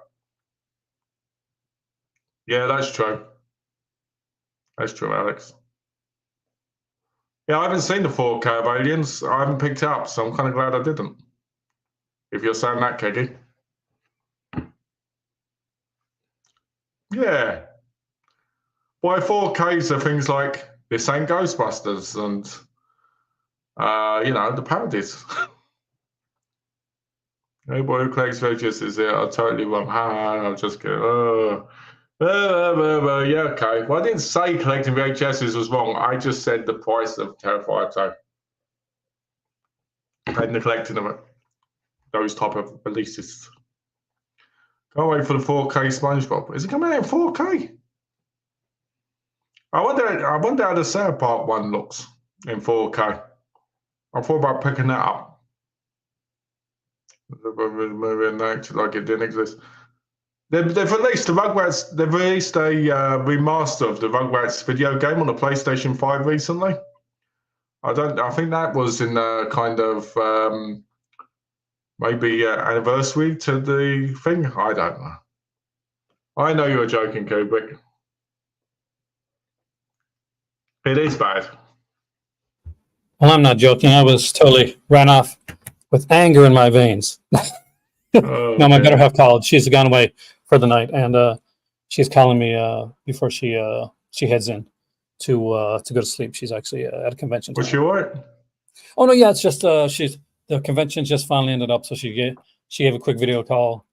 Yeah, that's true. That's true, Alex. Yeah, I haven't seen the 4K of Aliens. I haven't picked it up, so I'm kind of glad I didn't. If you're saying that, Keggy. Yeah. Why 4Ks are things like This Ain't Ghostbusters and, the parodies. Anybody who collects VHS is there. I'm totally wrong. I'm just kidding. Yeah, okay. Well, I didn't say collecting VHSs was wrong. I just said the price of Terrifier 2 and the collecting of it. Those type of releases. Can't wait for the 4K SpongeBob. Is it coming out in 4K? I wonder how the South Park one looks in 4K. I thought about picking that up. Moving like it didn't exist. They've released the Rugrats. They've released a remaster of the Rugrats video game on the PlayStation 5 recently. I think that was in kind of maybe anniversary to the thing. I don't know. I know you were joking, Kubrick. It is bad. Well, I'm not joking. I was totally ran off with anger in my veins. Oh, no, my better half called. She's gone away for the night, and she's calling me before she heads in to go to sleep. She's actually at a convention. Was she all right? Oh no, yeah, it's just the convention just finally ended up, so she gave a quick video call,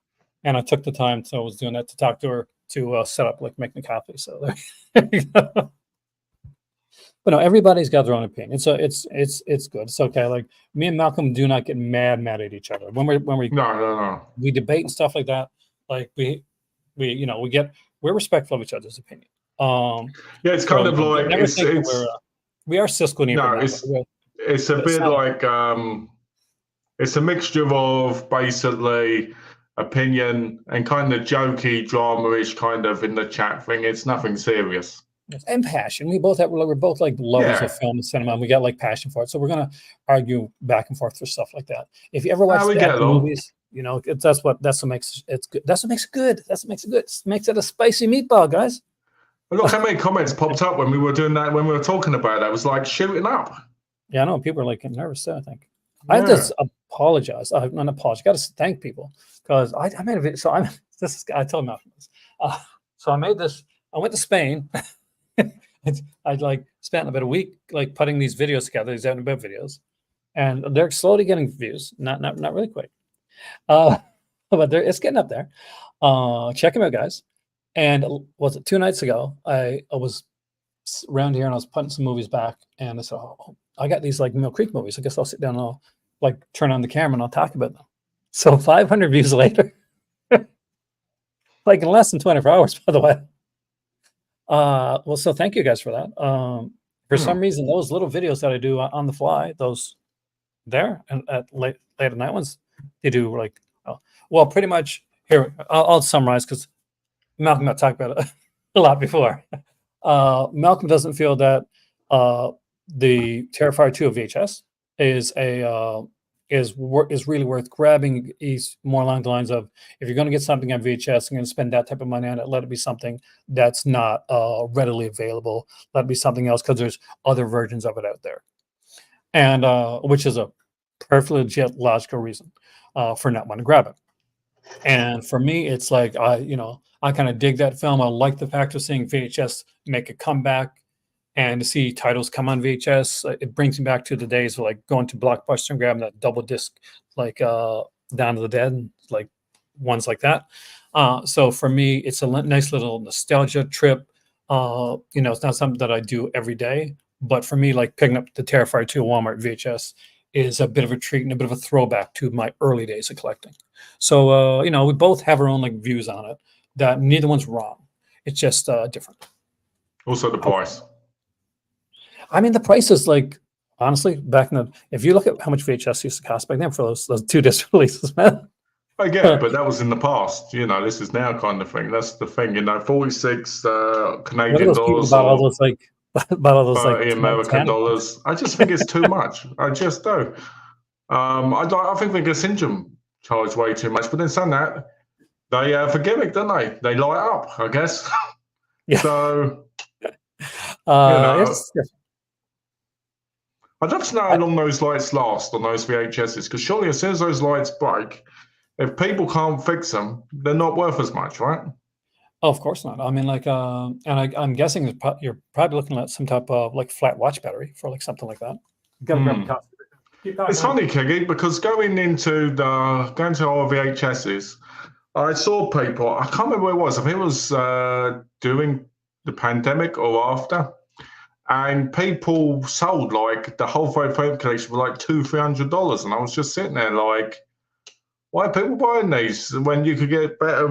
and I took the time, so I was doing that to talk to her to set up like making coffee. So there you go. But no, everybody's got their own opinion. So it's good. It's okay. Like me and Malcolm do not get mad at each other when we No. we debate and stuff like that. Like we're respectful of each other's opinion. Yeah, it's kind of like we are Cisco. No, it's a bit like it's a mixture of basically opinion and kind of jokey, drama-ish kind of in the chat thing. It's nothing serious. And passion. We're both like lovers of film and cinema, and we got like passion for it. So we're gonna argue back and forth for stuff like that. If you ever watch the movies, that's what makes it good. That's what makes it good. That's what makes it good. It makes it a spicy meatball, guys. Look how many comments popped up when we were doing that, when we were talking about that. It was like shooting up. Yeah, I know. People are like nervous too, I think. Yeah. I have to apologize. Not apologize. Got to thank people because I made a video. So I told them this. So I made this. I went to Spain. I like spent about a week like putting these videos together, these out and about videos, and they're slowly getting views. Not really quick, but it's getting up there. Check them out, guys. And was it 2 nights ago? I was around here and I was putting some movies back, and I said, "Oh, I got these like Mill Creek movies. I guess I'll sit down and I'll like turn on the camera and I'll talk about them." So 500 views later, like in less than 24 hours, by the way. Well, so thank you guys for that. For some reason, those little videos that I do on the fly, those there and at late at night ones, they do like, well, pretty much here. I'll summarize because Malcolm got talked about it a lot before. Malcolm doesn't feel that the Terrifier 2 of VHS is really worth grabbing. He's more along the lines of, if you're going to get something on VHS, I'm going to spend that type of money on it. Let it be something that's not readily available. Let it be something else because there's other versions of it out there, and which is a perfectly legit, logical reason for not wanting to grab it. And for me, it's like I kind of dig that film. I like the fact of seeing VHS make a comeback. And to see titles come on VHS, it brings me back to the days of like going to Blockbuster and grabbing that double disc, like Dawn of the Dead, like ones like that. So for me, it's a nice little nostalgia trip. It's not something that I do every day, but for me, like picking up the Terrifier 2 Walmart VHS is a bit of a treat and a bit of a throwback to my early days of collecting. So, we both have our own like views on it. That neither one's wrong. It's just different. Also, the price. I mean, the price is like, honestly, if you look at how much VHS used to cost back then for those 2 disc releases, man. I get it, but that was in the past. This is now kind of thing. That's the thing, 46 Canadian dollars. About all those like American dollars. I just think it's too much. I just do. I think the Syndrome charge way too much, but then saying that, they for gimmick, don't they? They light up, I guess. Yeah. So, I'd love to know how long those lights last on those VHSs, because surely as soon as those lights break, if people can't fix them, they're not worth as much, right? Oh, of course not. I mean, like, I'm guessing you're probably looking at some type of like flat watch battery for like something like that. You gotta grab a coffee. Keep talking. It's funny, Keggy, because going to our VHSs, I saw people. I can't remember where it was. I think it was during the pandemic or after, and people sold like the whole frame collection for like $200-300, and I was just sitting there like, why are people buying these when you could get better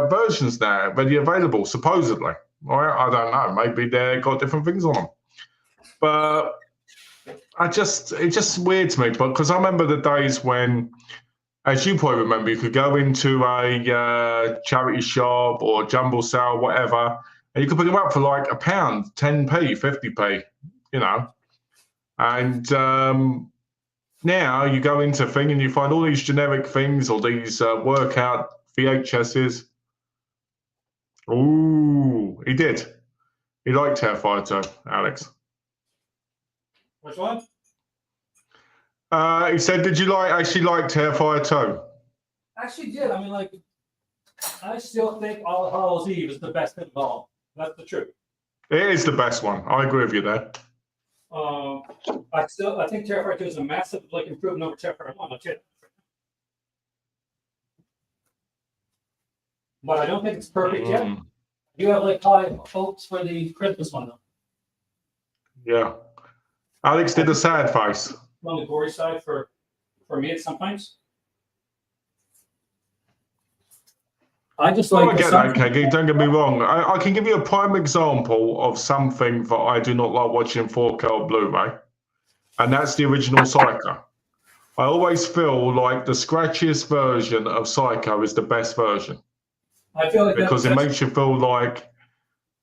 versions now ready available, supposedly? Right? I don't know. Maybe they got different things on them. But it's just weird to me. But because I remember the days when, as you probably remember, you could go into a charity shop or jumble sale, whatever, and you could pick them up for like £1, 10p, 50p, you know. And now you go into a thing and you find all these generic things or these workout VHSs. Ooh, he did. He liked Terrifier 2, Alex. Which one? He said, did you actually like Terrifier 2? Actually did. I mean, like, I still think All Hallows Eve is the best of all. That's the truth. It is the best one. I agree with you there. I think Terrifier 2 is a massive like improvement over Terrifier 1. That's it. But I don't think it's perfect yet. You have like high hopes for the Christmas one though. Yeah. Alex did a sad face. On the gory side for me at sometimes. I just like. I get that, Keggy. Don't get me wrong. I can give you a prime example of something that I do not like watching 4K or Blu-ray, and that's the original Psycho. I always feel like the scratchiest version of Psycho is the best version. I feel like because it makes you feel like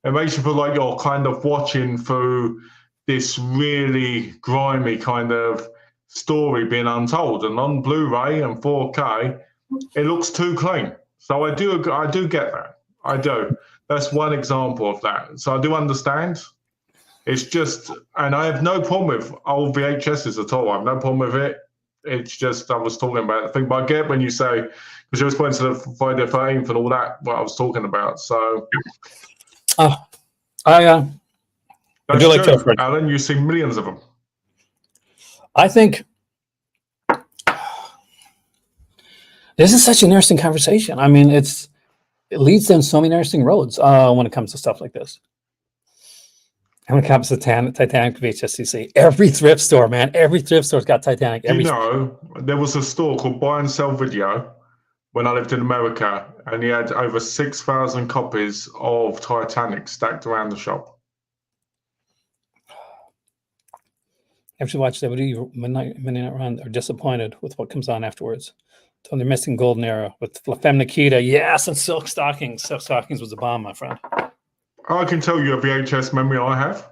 you're kind of watching through this really grimy kind of story being untold. And on Blu-ray and 4K, it looks too clean. So I do get that. I do. That's one example of that. So I do understand. It's just, and I have no problem with old VHSs at all. I have no problem with it. It's just, I was talking about the thing, but I get when you say, because you was pointing to the Friday the 13th and all that, what I was talking about. So, I do like true, Alan. You see millions of them. I think this is such an interesting conversation. I mean, it leads down so many interesting roads when it comes to stuff like this. And when it comes to Titanic VHSCC, every thrift store, man, every thrift store's got Titanic. There was a store called Buy and Sell Video when I lived in America, and he had over 6,000 copies of Titanic stacked around the shop. After you watch that video, midnight run, are disappointed with what comes on afterwards. So they're missing golden era with La Femme Nikita, yes, and Silk Stockings. Silk Stockings was a bomb, my friend. I can tell you a VHS memory I have.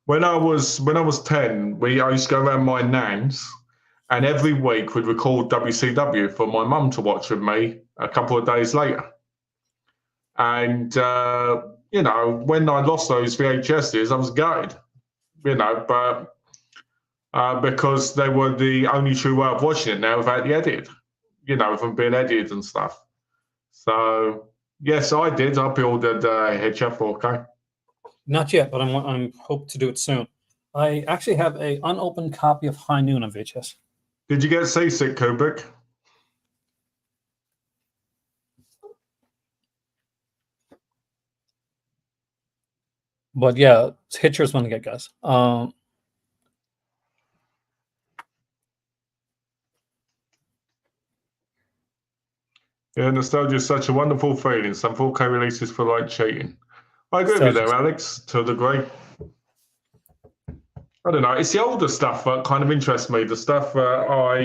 When I was 10, I used to go around my nan's, and every week we'd record WCW for my mum to watch with me a couple of days later. And when I lost those VHSs, I was gutted. But because they were the only true way of watching it now without the edit, with them being edited and stuff. So yes, I did. I pre-ordered HF 4K. Not yet, but I'm hope to do it soon. I actually have a unopened copy of High Noon on VHS. Did you get seasick, Kubrick? But yeah, Hitcher's one to get, guys. Yeah, nostalgia is such a wonderful feeling. Some 4K releases feel like cheating. I agree with you there, Alex, to a degree. I don't know. It's the older stuff that kind of interests me. The stuff I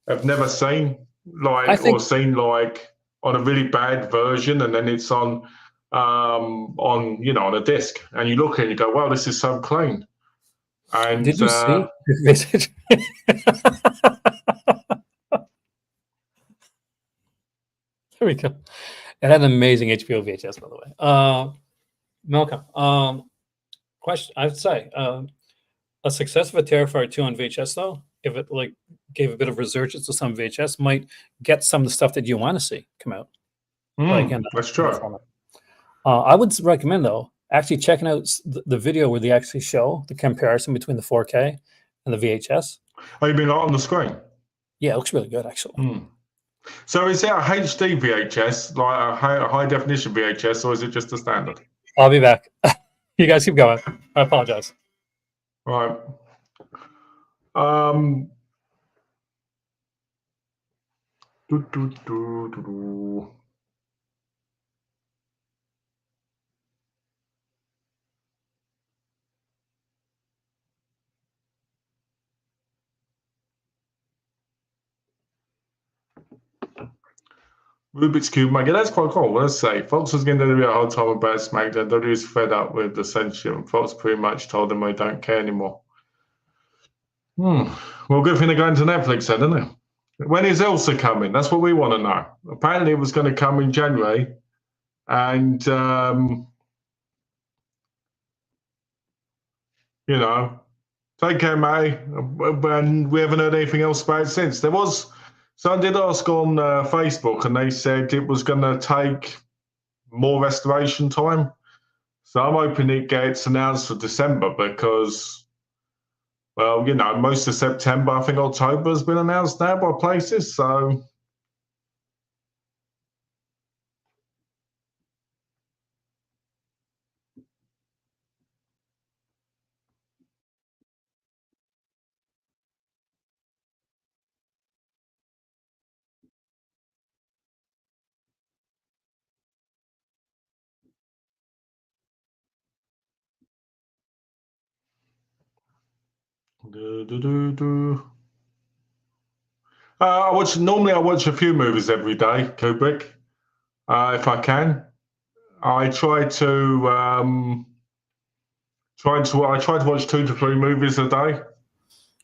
have never seen, or seen like on a really bad version, and then it's on a disc, and you look and you go, "Wow, this is so clean." And did you see? There we go. It had an amazing HBO VHS, by the way. Malcolm, question. I would say a success of a Terrifier 2 on VHS, though, if it gave a bit of resurgence to some VHS, might get some of the stuff that you want to see come out. like in That's a true. format. I would recommend though actually checking out the video where they actually show the comparison between the 4K and the VHS. Oh, you mean like on the screen? Yeah, it looks really good actually. So is it a HD VHS, like a high definition VHS, or is it just a standard? I'll be back. You guys keep going. I apologize. Right. Um. do, do, do, do, do. Rubik's Cube Mega, that's quite cool. Let's say Fox was getting a hard time about SmackDown. WWE was fed up with the censorship, and Fox pretty much told them they don't care anymore. Well, good thing they're going to Netflix then, isn't it? When is Elsa coming? That's what we want to know. Apparently, it was going to come in January, and you know, take care, May. And we haven't heard anything else about it since. So I did ask on Facebook, and they said it was going to take more restoration time. So I'm hoping it gets announced for December because, well, most of September, I think October has been announced now by places. So I watch a few movies every day, Kubrick, if I can. I try to watch 2 to 3 movies a day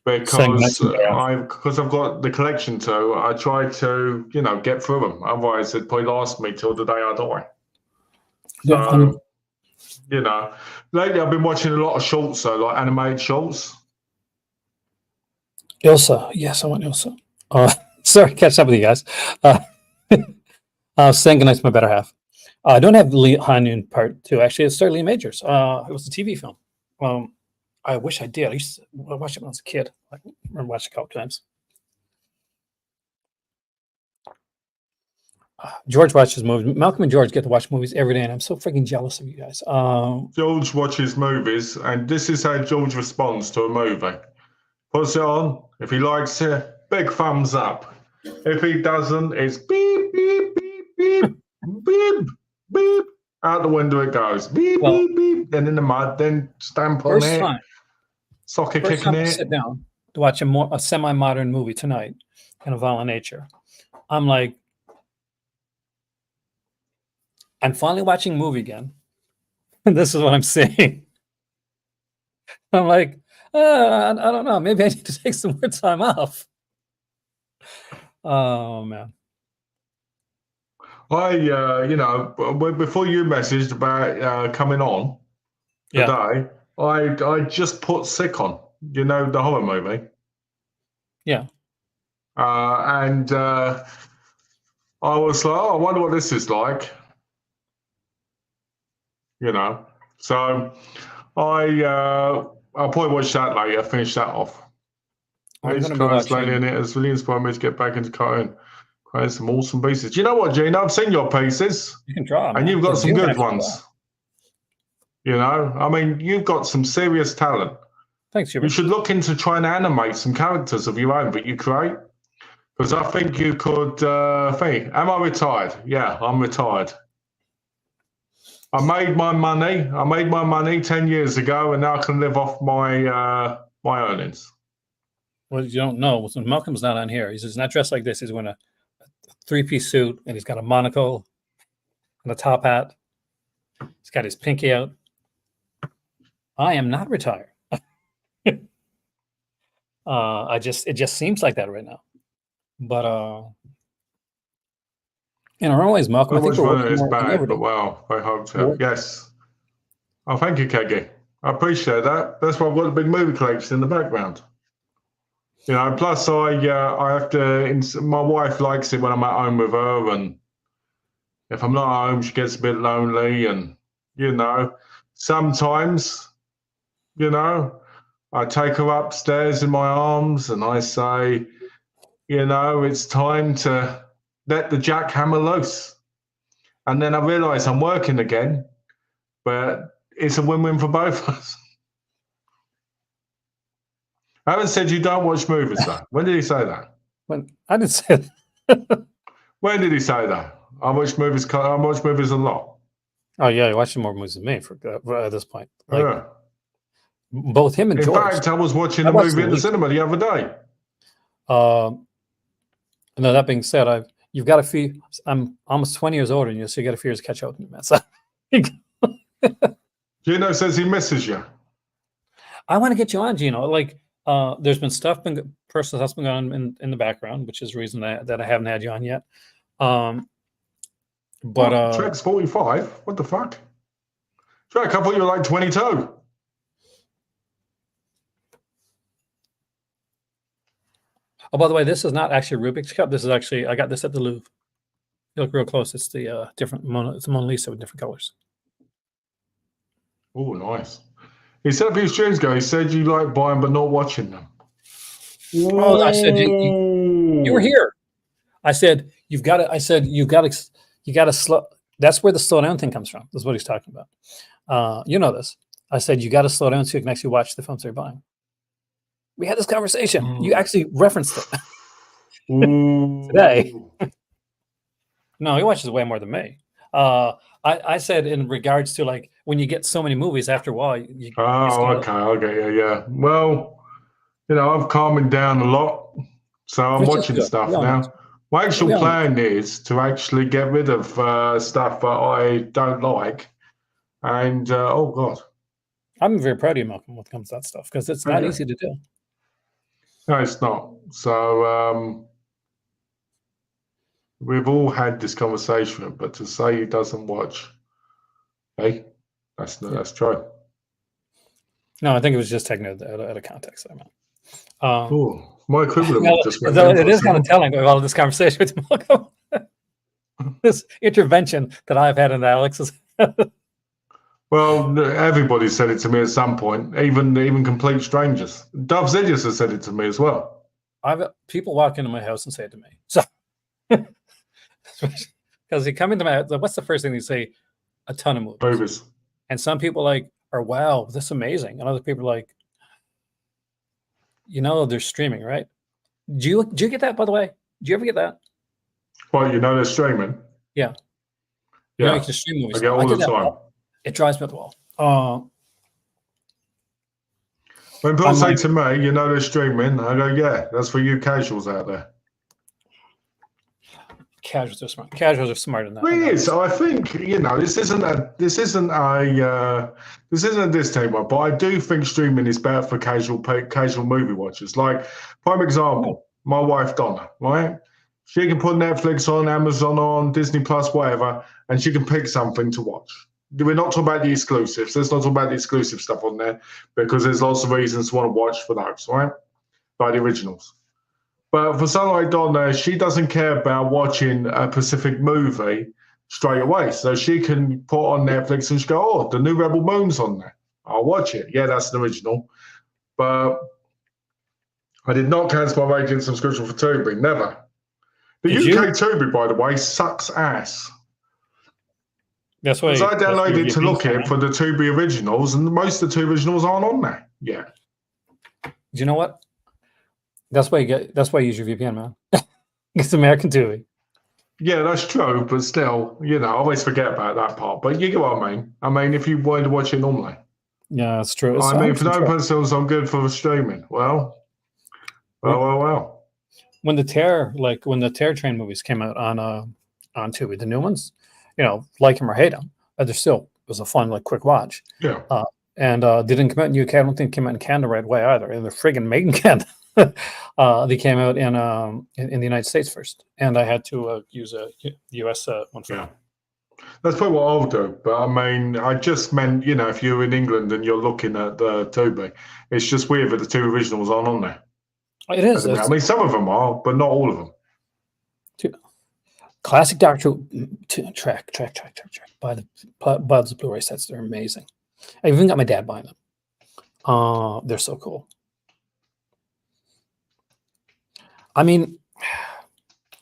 because I've got the collection too. I try to get through them. Otherwise, it'd probably last me till the day I die. So lately I've been watching a lot of shorts, though, like animated shorts. Ilsa, yes, I want Ilsa. Sorry, catch up with you guys. Saying goodnight to my better half. I don't have Lee Hanun Part 2. Actually, it's Lee Majors. It was a TV film. I wish I did. I used to watch it when I was a kid. I remember watching it a couple times. George watches movies. Malcolm and George get to watch movies every day, and I'm so freaking jealous of you guys. George watches movies, and this is how George responds to a movie. Puts it on. If he likes it, big thumbs up. If he doesn't, it's beep, beep, beep, beep, beep, beep. Out the window it goes. Beep, beep, beep. Then in the mud, then stamp on it. Soccer kicking it. Sit down to watch a semi-modern movie tonight in a violent nature. I'm like, I'm finally watching a movie again. And this is what I'm seeing. I'm like, I don't know. Maybe I need to take some more time off. Oh, man. Before you messaged about coming on today, I just put Sick on, the horror movie. Yeah. And I was like, I wonder what this is like. So I'll probably watch that later, finish that off. These guys lately in it has really inspired me to get back into cartoon. Create some awesome pieces. Do you know what, Gene? I've seen your pieces. You can draw, man. And you've got some good ones. I mean, you've got some serious talent. Thanks, Hubert. You should look into trying to animate some characters of your own that you create. Because I think you could think, am I retired? Yeah, I'm retired. I made my money 10 years ago, and now I can live off my earnings. Well, you don't know. When Malcolm's not on here, he's not dressed like this. He's wearing a 3-piece suit, and he's got a monocle and a top hat. He's got his pinky out. I am not retired. It just seems like that right now. But in our own ways, Malcolm, I think we're working more than ever. But wow, I hope so. Yes. Oh, thank you, Keggy. I appreciate that. That's why I've got a big movie collection in the background. Plus I have to. My wife likes it when I'm at home with her, and If I'm not home, she gets a bit lonely, and sometimes, I take her upstairs in my arms and I say, it's time to let the jackhammer loose. And then I realise I'm working again, but it's a win-win for both of us. I haven't said you don't watch movies, though. When did he say that? When I didn't say that. When did he say that? I watch movies a lot. Oh yeah, you're watching more movies than me at this point. Like Yeah. both him and In George. fact, I was watching a movie at the cinema the other day. No, that being said, you've got a few. I'm almost 20 years older than you, so you got a few years to catch up with me, man. So, Gino says he misses you. I want to get you on, Gino. Like, there's been personal stuff's been going on in the background, which is the reason that I haven't had you on yet. But Trek's 45. What the fuck? Trek, I thought you were like 22. Oh, by the way, this is not actually a Rubik's Cup. This is actually, I got this at the Louvre. You look real close. It's the it's Mona Lisa with different colors. Oh, nice. He said a few streams ago, he said you like buying but not watching them. Oh, I said you were here. I said you've got to slow. That's where the slow down thing comes from. That's what he's talking about. You know this. I said you got to slow down so you can actually watch the films they're buying. We had this conversation. You actually referenced it today. No, he watches way more than me. I said in regards to like when you get so many movies after a while. Okay, yeah. Well, I've calmed down a lot, so I'm watching stuff now. My actual plan is to actually get rid of stuff that I don't like, and oh god, I'm very proud of you, Malcolm, when it comes to that stuff because it's not easy to do. No, it's not. So we've all had this conversation, but to say he doesn't watch, hey, that's true. No, I think it was just taken out of context. I mean, my equivalent just went. It is kind of telling of all of this conversation with Malcolm. This intervention that I've had in Alex's. Well, everybody said it to me at some point, even complete strangers. Dove Zidis has said it to me as well. People walk into my house and say it to me. So, because they come into my house, what's the first thing they say? A ton of movies. And some people are wow, this is amazing, and other people are like, they're streaming, right? Do you get that, by the way? Do you ever get that? Well, they're streaming. Yeah. Yeah. You can stream movies. I get all the time. It drives me up the wall. When people say to me, they're streaming, I go, yeah, that's for you casuals out there. Casuals are smart. Casuals are smarter than that. It is. I think this isn't a diss team, but I do think streaming is better for casual movie watchers. Like prime example, my wife Donna, right? She can put Netflix on, Amazon on, Disney Plus, whatever, and she can pick something to watch. We're not talking about the exclusives. Let's not talk about the exclusive stuff on there because there's lots of reasons to want to watch for those, right? Like the originals. But for someone like Donna, she doesn't care about watching a specific movie straight away. So she can put on Netflix and she go, oh, the new Rebel Moon's on there. I'll watch it. Yeah, that's an original. But I did not cancel my Radiant subscription for Tubi. Never. The UK Tubi, by the way, sucks ass. That's why. Because I downloaded it to look at for the Tubi originals, and most of the Tubi originals aren't on there. Yeah. Do you know what? That's why you use your VPN, man. It's American Tubi. Yeah, that's true, but still, I always forget about that part. But you get what I mean. I mean, if you wanted to watch it normally. Yeah, that's true. For don't put themselves on good for streaming. Well. When the Terror Train movies came out on Tubi, the new ones, like them or hate them, they're still, it was a fun, quick watch. Yeah. And they didn't come out in the UK. I don't think it came out in Canada right away either. And they're friggin' made in Canada. They came out in the United States first, and I had to use a US one for them. That's probably what I'll do. But I mean, I just meant, if you're in England and you're looking at the Tubi, it's just weird that the two originals aren't on there. It is. I mean, some of them are, but not all of them. Classic Doctor Who track. Buy the Blu-ray sets. They're amazing. I even got my dad buying them. They're so cool. I mean,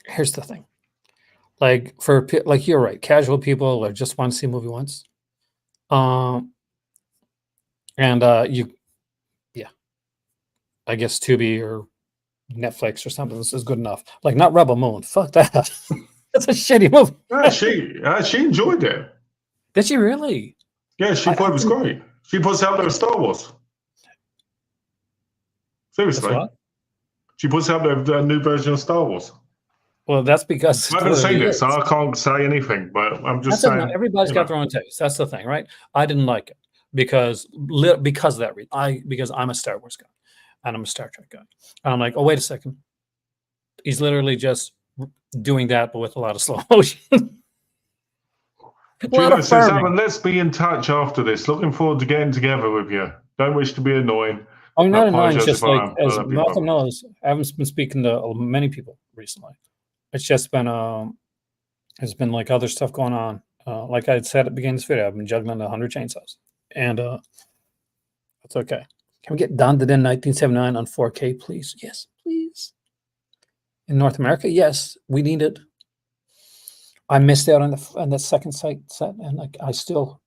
here's the thing. Like like you're right, casual people or just want to see a movie once. I guess Tubi or Netflix or something is good enough. Like not Rebel Moon. Fuck that. That's a shitty movie. She enjoyed it. Did she really? Yeah, she thought it was great. She puts out there with Star Wars. Seriously. What? She puts out the new version of Star Wars. Well, that's because I haven't seen it, so I can't say anything. But I'm just saying. Everybody's got their own taste. That's the thing, right? I didn't like it because of that reason. Because I'm a Star Wars guy and I'm a Star Trek guy. And I'm like, oh, wait a second. He's literally just doing that, but with a lot of slow motion. Juno says, Alan, let's be in touch after this. Looking forward to getting together with you. Don't wish to be annoying. I'm not annoying. It's just like, as Malcolm knows, I haven't been speaking to many people recently. It's just been, there's been like other stuff going on. Like I said at the beginning of this video, I've been juggling 100 chainsaws. And that's okay. Can we get Don the Den 1979 on 4K, please? Yes, please. In North America, yes, we need it. I missed out on the second set, and like that still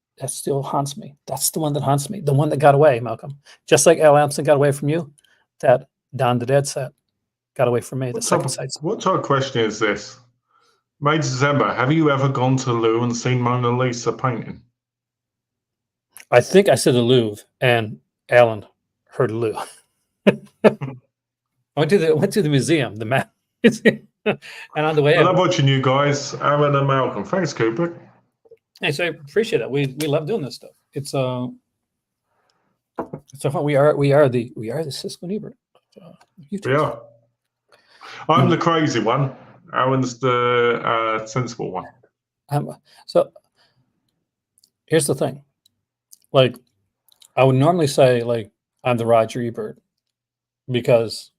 haunts me. That's the one that haunts me. The one that got away, Malcolm. Just like Al Ampson got away from you, that Don the Dead set got away from me. The second set. What type of question is this? May December, have you ever gone to the Louvre and seen Mona Lisa painting? I think I said the Louvre, and Alan heard Louvre. I went to the museum, the map. And on the way, I love watching you guys, Aaron and Malcolm. Thanks, Cooper. Hey, so I appreciate that. We love doing this stuff. It's so fun. We are the Cisco Ebert. We are. I'm the crazy one. Aaron's the sensible one. So here's the thing. Like, I would normally say like I'm the Roger Ebert because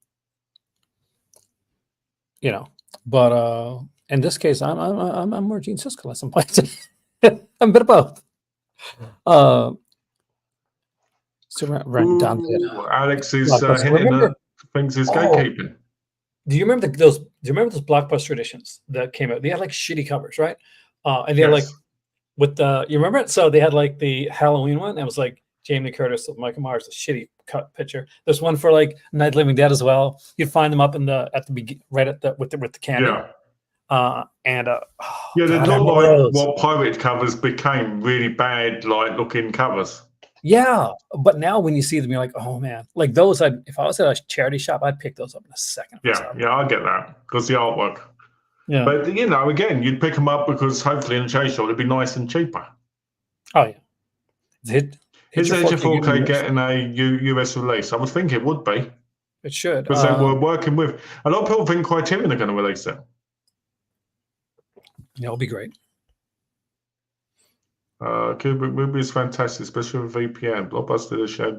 but in this case I'm more Gene Siskel at some point. I'm a bit of both. Alex is hinting at things is gatekeeping. Do you remember those Blockbuster editions that came out? They had like shitty covers, right? And they had like with the, you remember it? So they had like the Halloween one. It was like Jamie Lee Curtis with Michael Myers, a shitty cut picture. There's one for like Night of the Living Dead as well. You'd find them up with the candy. They look like what pirate covers became, really bad, like looking covers. Yeah, but now when you see them, you're like, oh man, like those. If I was at a charity shop, I'd pick those up in a second. Yeah, I get that because the artwork. Yeah, but again, you'd pick them up because hopefully in a trade shop it'd be nice and cheaper. Oh yeah. Is Edge 4K getting a US release? I would think it would be. It should. Because they were working with... A lot of people think Criterion are going to release it. Yeah, it'll be great. Kubrick movie is fantastic, especially with VPN. Blockbuster, the show.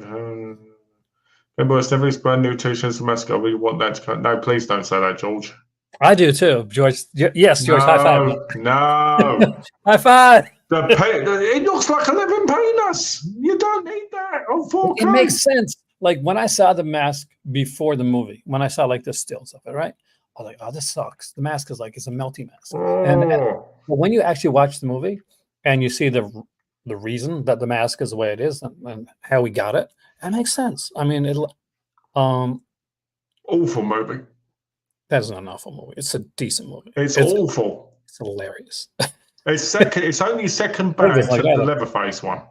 Remember, it's never brand new T-shirts from Mask. I really want that to come. No, please don't say that, George. I do too, George. Yes, George. High five. No. High five. It looks like 11 peanuts. You don't need that on 4K. It makes sense. Like when I saw The Mask before the movie, when I saw like the stills of it, right? I was like, oh, this sucks. The mask is like, it's a melty mask. But when you actually watch the movie and you see the reason that the mask is the way it is and how we got it, that makes sense. I mean, awful movie. That is not an awful movie. It's a decent movie. It's awful. It's hilarious. It's only second bad to the Leatherface one.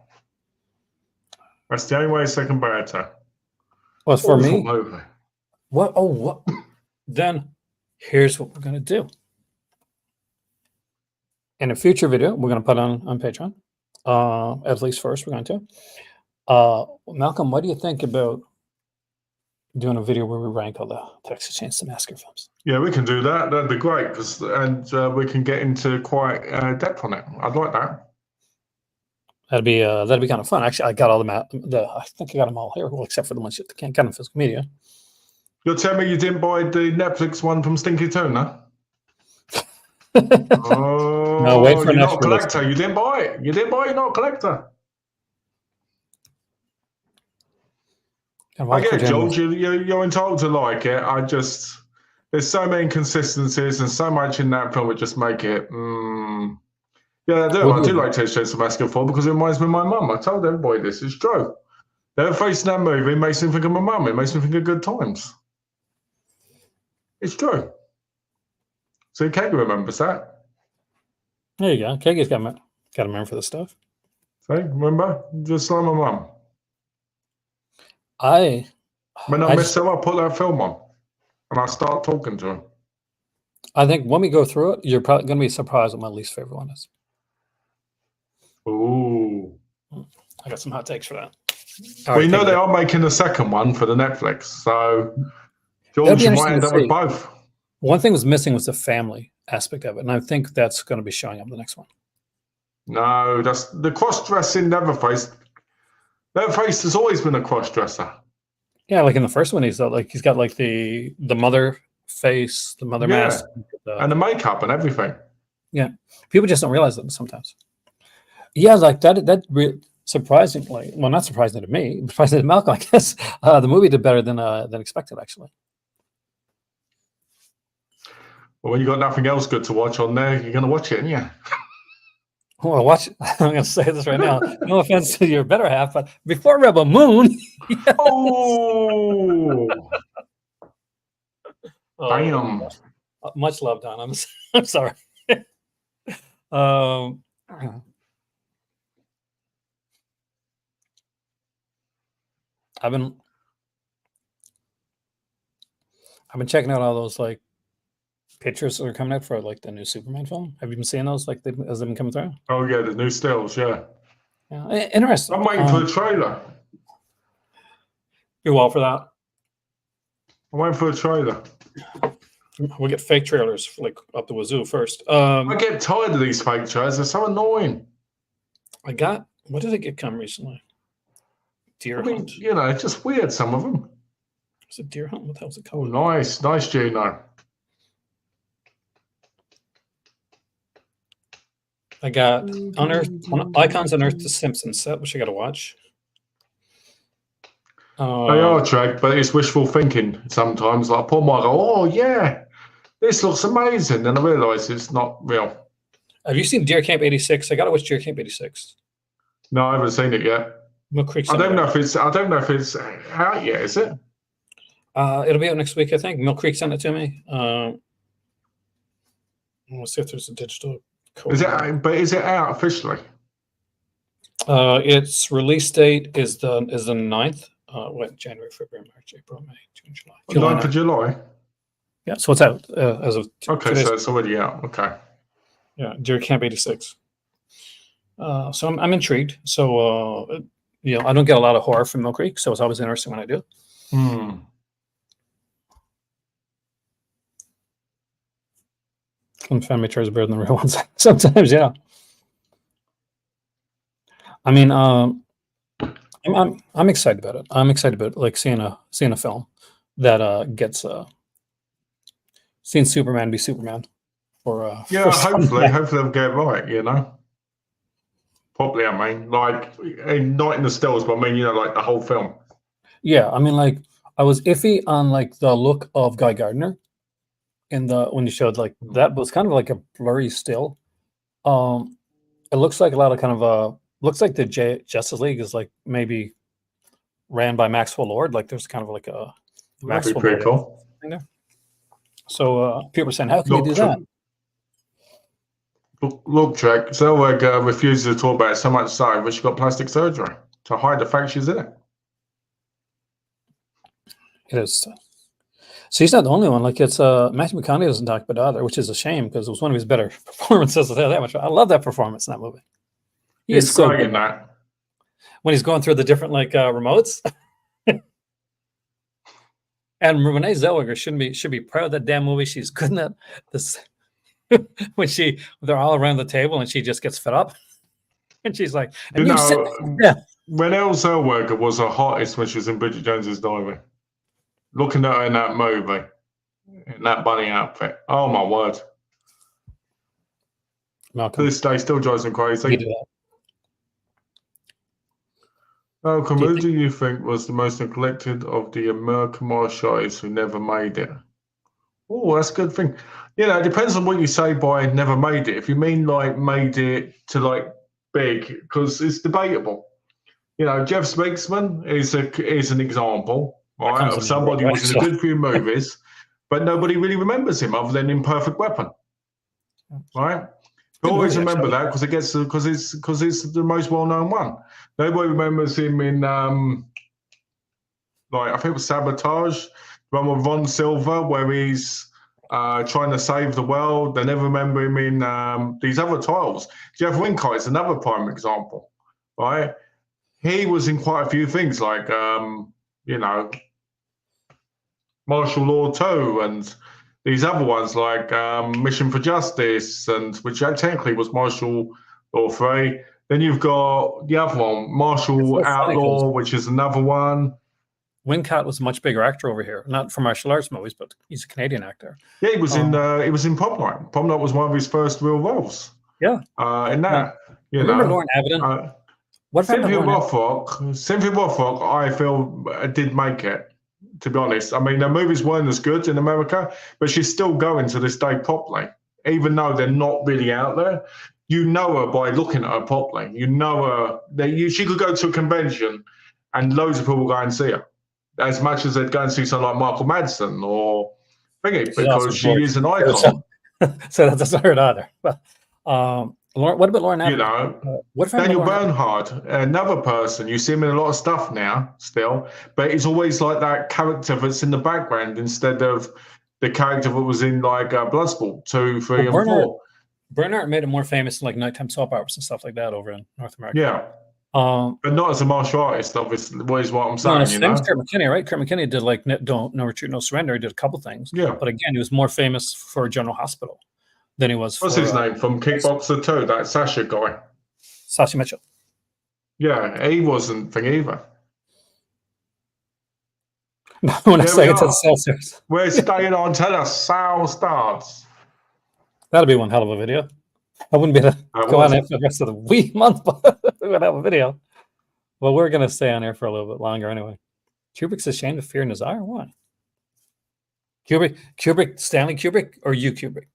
That's the only way it's second bad to. Well, for me. Movie. What? Oh, what? Then here's what we're gonna do. In a future video, we're gonna put on Patreon. At least first, we're going to. Malcolm, what do you think about doing a video where we rank all the Texas Chainsaw Massacre films? Yeah, we can do that. That'd be great, and we can get into quite depth on it. I'd like that. That'd be kind of fun. Actually, I got all I think I got them all here, well, except for the ones that can't get on physical media. You'll tell me you didn't buy the Netflix one from Stinky Tuna? No, wait Oh, for you're not a next release. collector. You didn't buy it. You didn't buy it. You're not a collector. And I Walk for get it, Jim. George. You're entitled to like it. There's so many inconsistencies and so much in that film would just make it. Yeah, I do. Would I do you? like Texas Chainsaw Massacre 4 because it reminds me of my mum. I told everybody this. It's true. Their face in that movie makes me think of my mum. It makes me think of good times. It's true. So Keggy remembers that. There you go. Keggy's got to remember for this stuff. See, remember? Just like my mum. When I miss her, I put that film on and I start talking to her. I think when we go through it, you're probably going to be surprised what my least favorite one is. Ooh. I got some hot takes for that. Well, you know they are making a second one for the Netflix, so That'd George, be you might interesting end to up with see. both. One thing was missing was the family aspect of it, and I think that's going to be showing up in the next one. No, that's the cross-dressing Leatherface. Leatherface has always been a cross-dresser. Yeah, like in the first one, he's got like the mother face, the mother mask, and the makeup and everything. Yeah, people just don't realize that sometimes. Yeah, like that. Surprisingly, well, not surprising to me, surprising to Malcolm, I guess. The movie did better than expected, actually. Well, when you got nothing else good to watch on there, you're going to watch it, aren't you? Well, watch. I'm going to say this right now. No offense to your better half, but before Rebel Moon. Yes. Oh, damn! Much love, Don. I'm sorry. I've been checking out all those like pictures that are coming out for like the new Superman film. Have you been seeing those as they've been coming through? Oh yeah, the new stills, yeah. Yeah, interesting. I'm waiting for the trailer. You're well for that. I'm waiting for the trailer. We get fake trailers like up the wazoo first. I get tired of these fake trailers. They're so annoying. What did I get come recently? Deer Hunt. You know, it's just weird, some of them. Is it Deer Hunt? What the hell's it called? Oh, nice, Gino. I got Icons Unearthed the Simpsons set, which I got to watch. They are tracked, but it's wishful thinking sometimes. Like, Paul might go, oh, yeah, this looks amazing. And I realise it's not real. Have you seen Deer Camp 86? I got to watch Deer Camp 86. No, I haven't seen it yet. Mill Creek. I don't know if it's out yet, is it? It'll be out next week, I think. Mill Creek sent it to me. Let's see if there's a digital code. Is it out officially? Its release date is the 9th. January, February, March, April, May, June, July. 9th of July. Yeah, so it's out as of okay, so it's already out. Okay. Yeah, Deer Camp 86. So I'm intrigued. So I don't get a lot of horror from Mill Creek, so it's always interesting when I do. Some family trails are better than the real ones. Sometimes, yeah. I mean, I'm excited about it. I'm excited about like seeing a film that gets seeing Superman be Superman. Hopefully they'll get it right. You know, probably. I mean, like not in the stills, but I mean, like the whole film. Yeah, I mean, like I was iffy on like the look of Guy Gardner when you showed like that was kind of like a blurry still. It looks like a lot of kind of looks like the Justice League is like maybe ran by Maxwell Lord. Like there's kind of like a Maxwell Lord cool. Thing there. So people are saying, how can you do that? Look, Jack, Zellweger refuses to talk about it so much so that she got plastic surgery to hide the fact she's in it. It is. So he's not the only one. Like it's Matthew McConaughey doesn't talk about it either, which is a shame because it was one of his better performances. I'll tell you that much. I love that performance in that movie. He's so great in that. When he's going through the different like remotes. And Renee Zellweger should be proud of that damn movie. She's good in that. This when they're all around the table and she just gets fed up, and she's like, when Elle Zellweger was her hottest when she was in Bridget Jones's Diary. Looking at her in that movie, in that bunny outfit. Oh my word! To Malcolm. this day, still drives me He crazy. did that. Malcolm, Do you who think- do you think was the most neglected of the American martial artists who never made it? Oh, that's a good thing. You know, it depends on what you say by never made it. If you mean like made it to like big, because it's debatable. You know, Jeff Speaksman is an example, That right, comes of to mind, somebody who right? was in a good few movies, but nobody really remembers him other than Imperfect Weapon, right? Good Always movie, remember actually. that because it's the most well known one. Nobody remembers him in like I think it was Sabotage, the one with Ron Silver, where he's trying to save the world. They never remember him in these other titles. Jeff Winkite is another prime example, right? He was in quite a few things like you know, Martial Law 2 and these other ones like Mission for Justice, and which technically was Martial Law 3. Then you've got the other one, It's Martial so funny 'cause Outlaw, which is another one. Wincott was a much bigger actor over here, not for martial arts movies, but he's a Canadian actor. Yeah, he was in Prom Night. Prom Night was one of his first real roles. Yeah. In that, you Remember know, Lauren Avedon? What happened to Cynthia Lauren? Rothrock, I feel did make it. To be honest, I mean, their movies weren't as good in America, but she's still going to this day properly, even though they're not really out there. You know her by looking at her properly. You know her. She could go to a convention, and loads of people go and see her, as much as they'd go and see someone like Michael Madsen or thingy, She's also because she gorgeous. is an icon. So that doesn't hurt either. But Lauren, what about Lauren Avedon? You know, what if Daniel Lauren Bernhard, another person, you see him in a lot of stuff now still, but it's always like that character that's in the background instead of the character that was in like Bloodsport 2, 3, and 4. Bernhardt made it more famous in like nighttime soap operas and stuff like that over in North America. Yeah. But not as a martial artist, obviously, is what I'm saying. Same as Kurt McKinney, right? Kurt McKinney did like No Retreat, No Surrender. He did a couple things. Yeah. But again, he was more famous for General Hospital than he was What's his name from Kickboxer 2, that Sasha guy? Sashi Mitchell. Yeah, he wasn't thing either. When I say it to the Celsius. We're staying on till the sound starts. That'll be one hell of a video. I wouldn't be able to go on it for the rest of the week, month, but we would have a video. Well, we're going to stay on here for a little bit longer anyway. Kubrick's ashamed of fear and desire? Why? Kubrick, Stanley Kubrick, or you, Kubrick?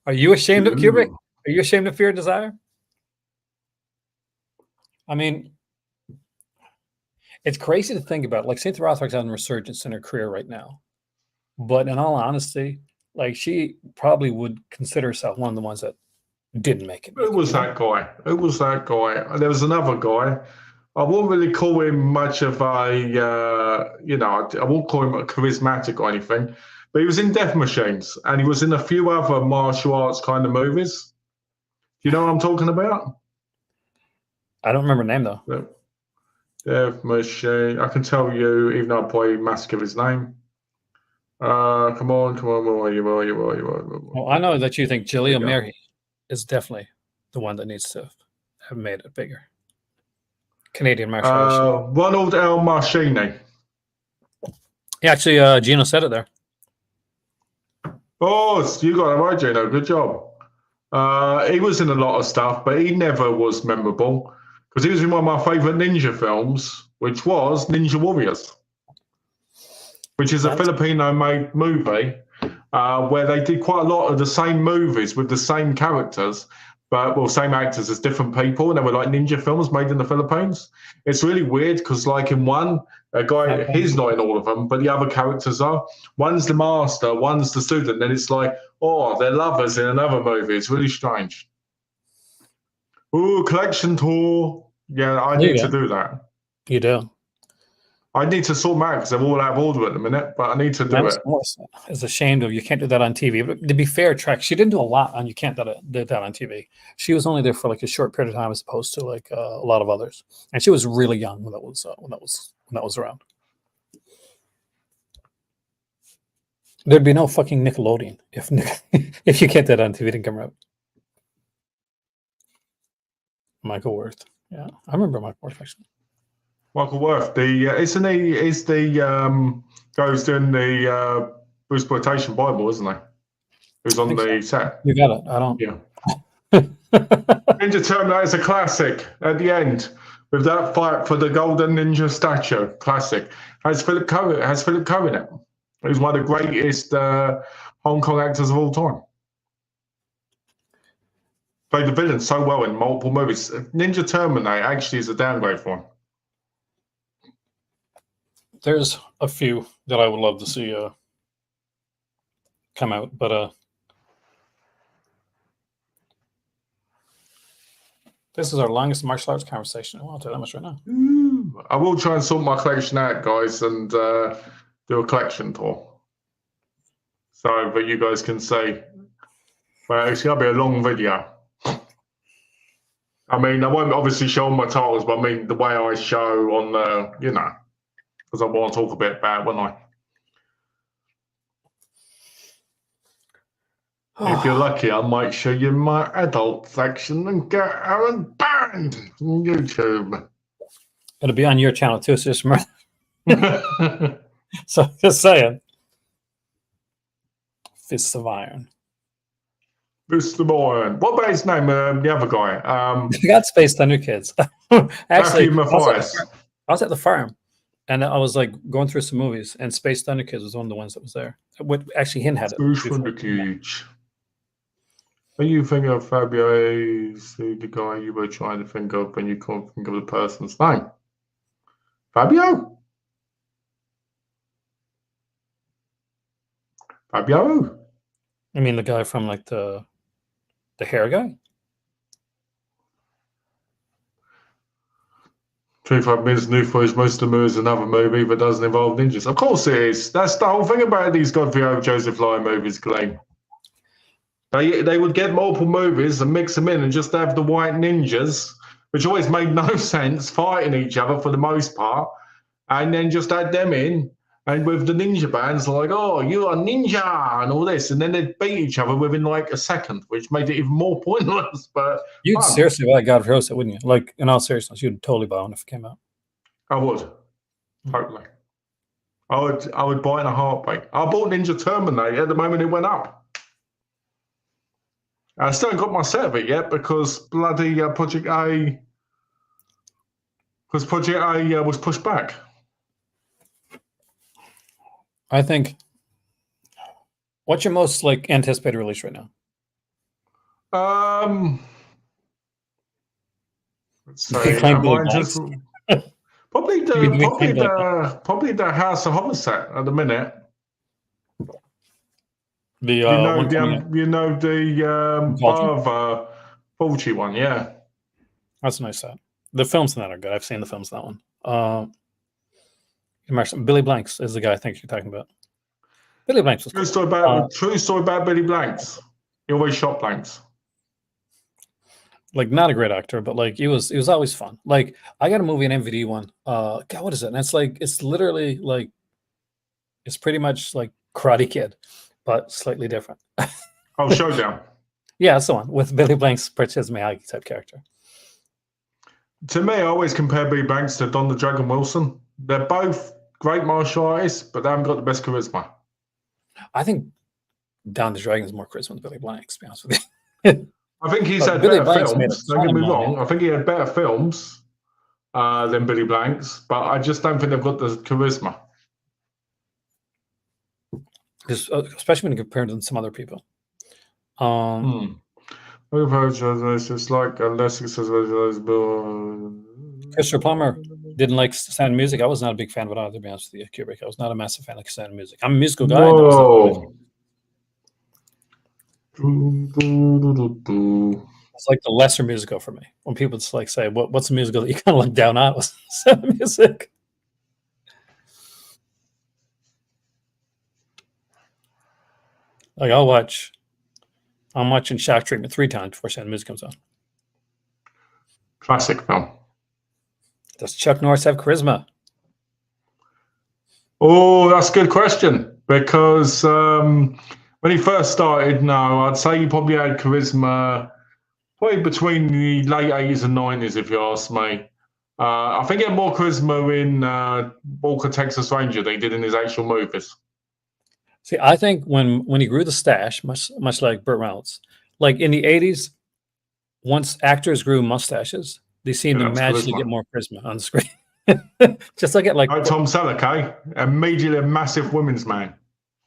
Are you ashamed of Kubrick? Are you ashamed of fear and desire? I mean, it's crazy to think about. Like, Cynthia Rothrock's having a resurgence in her career right now. But in all honesty, like, she probably would consider herself one of the ones that didn't make it. Who was that guy? Who was that guy? There was another guy. I won't really call him much of a, you know, I won't call him charismatic or anything, but he was in Death Machines and he was in a few other martial arts kind of movies. You know what I'm talking about? I don't remember the name, though. Death Machine. I can tell you, even though I probably massacre his name. Come on, where are you? Well, I know that you think Jaleel Mary is definitely the one that needs to have made it bigger. Canadian martial arts. Ronald L. Marchini. Yeah, actually, Gino said it there. Oh, you got it right, Gino. Good job. He was in a lot of stuff, but he never was memorable because he was in one of my favorite ninja films, which was Ninja Warriors, which is a Filipino-made movie where they did quite a lot of the same movies with the same characters, but well, same actors as different people, and they were like ninja films made in the Philippines. It's really weird because, like in one, a guy, he's not in all of them, but the other characters are. One's the master, one's the student. Then it's like, oh, they're lovers in another movie. It's really strange. Ooh, collection tour. Yeah, I need to do that. You do. I need to sort them out because they're all out of order at the minute, but I need to do it. Is ashamed of you can't do that on TV. But to be fair, Trek, she didn't do a lot on you can't do that on TV. She was only there for like a short period of time as opposed to like a lot of others. And she was really young when that was around. There'd be no fucking Nickelodeon if you can't do that on TV didn't come out. Michael Worth. Yeah, I remember Michael Worth actually. Michael Worth, isn't he? Is the goes doing the exploitation Bible, isn't he? Who's on the set? You got it. I don't. Yeah. Ninja Terminator is a classic at the end with that fight for the golden ninja statue. Classic. Has Philip Cohen in it. He's one of the greatest Hong Kong actors of all time. Played the villain so well in multiple movies. Ninja Terminator actually is a downgrade for him. There's a few that I would love to see come out, but this is our longest martial arts conversation. I'll tell you that much right now. I will try and sort my collection out, guys, and do a collection tour. So that you guys can see. Well, it's going to be a long video. I mean, I won't obviously show all my titles, but I mean the way I show on the, because I want to talk a bit about it, won't I? If you're lucky, I might show you my adult section and get Aaron banned from YouTube. It'll be on your channel too, so just remember. So just saying. Fists of Iron. Fists of Iron. What about his name? The other guy. We got Space Thunder Kids. Actually, I was at the farm, and I was like going through some movies, and Space Thunder Kids was one of the ones that was there. Actually, Hin had it. Space Thunder Kids. When you think of Fabio, is the guy you were trying to think of when you can't think of the person's name? Fabio? Fabio? I mean, the guy from like the hair guy? 25 minutes new footage, most of the movies another movie that doesn't involve ninjas. Of course it is. That's the whole thing about these Godfrey Joseph Lyon movies, Glenn. They would get multiple movies and mix them in and just have the white ninjas, which always made no sense, fighting each other for the most part, and then just add them in. And with the ninja bands, like, oh, you're a ninja and all this. And then they'd beat each other within like a second, which made it even more pointless. But you'd seriously buy God of Joseph, wouldn't you? Like, in all seriousness, you'd totally buy one if it came out. I would. Totally. I would buy in a heartbeat. I bought Ninja Terminator at the moment it went up. I still haven't got my set of it yet because bloody Project A was pushed back. I think. What's your most like anticipated release right now? Let's say probably the House of Homicide at the minute. The Barva Fulci one, yeah. That's a nice set. The films in that are good. I've seen the films in that one. Billy Blanks is the guy I think you're talking about. Billy Blanks was true story about Billy Blanks. He always shot blanks. Like not a great actor, but like he was always fun. Like I got a movie, an MVD one. God, what is it? And it's literally like it's pretty much like Karate Kid, but slightly different. Oh, Showdown. Yeah, that's the one with Billy Blanks, Princess Miyagi type character. To me, I always compare Billy Blanks to Don the Dragon Wilson. They're both great martial artists, but they haven't got the best charisma. I think Don the Dragon is more charisma than Billy Blanks, to be honest with you. I think he's had better films. Don't get me wrong. I think he had better films than Billy Blanks, but I just don't think they've got the charisma. Especially when compared to some other people. It's just like less successful. Christopher Plummer didn't like Sound of Music. I was not a big fan of it either, to be honest with you, Kubrick. I was not a massive fan of Sound of Music. I'm a musical guy. Whoa. It's like the lesser musical for me. When people just like say, "What's a musical that you kind of look down on?" It was Sound of Music. Like I'm watching Shock Treatment 3 times before Sound of Music comes on. Classic film. Does Chuck Norris have charisma? Oh, that's a good question. Because when he first started, no, I'd say he probably had charisma probably between the late 80s and 90s, if you ask me. I think he had more charisma in Walker, Texas Ranger than he did in his actual movies. See, I think when he grew the stash, much like Burt Reynolds, like in the 80s, once actors grew mustaches, they seemed to That's magically get charisma. more charisma on the screen. Just like it, like Like Tom Selleck, eh? Immediately a massive women's man.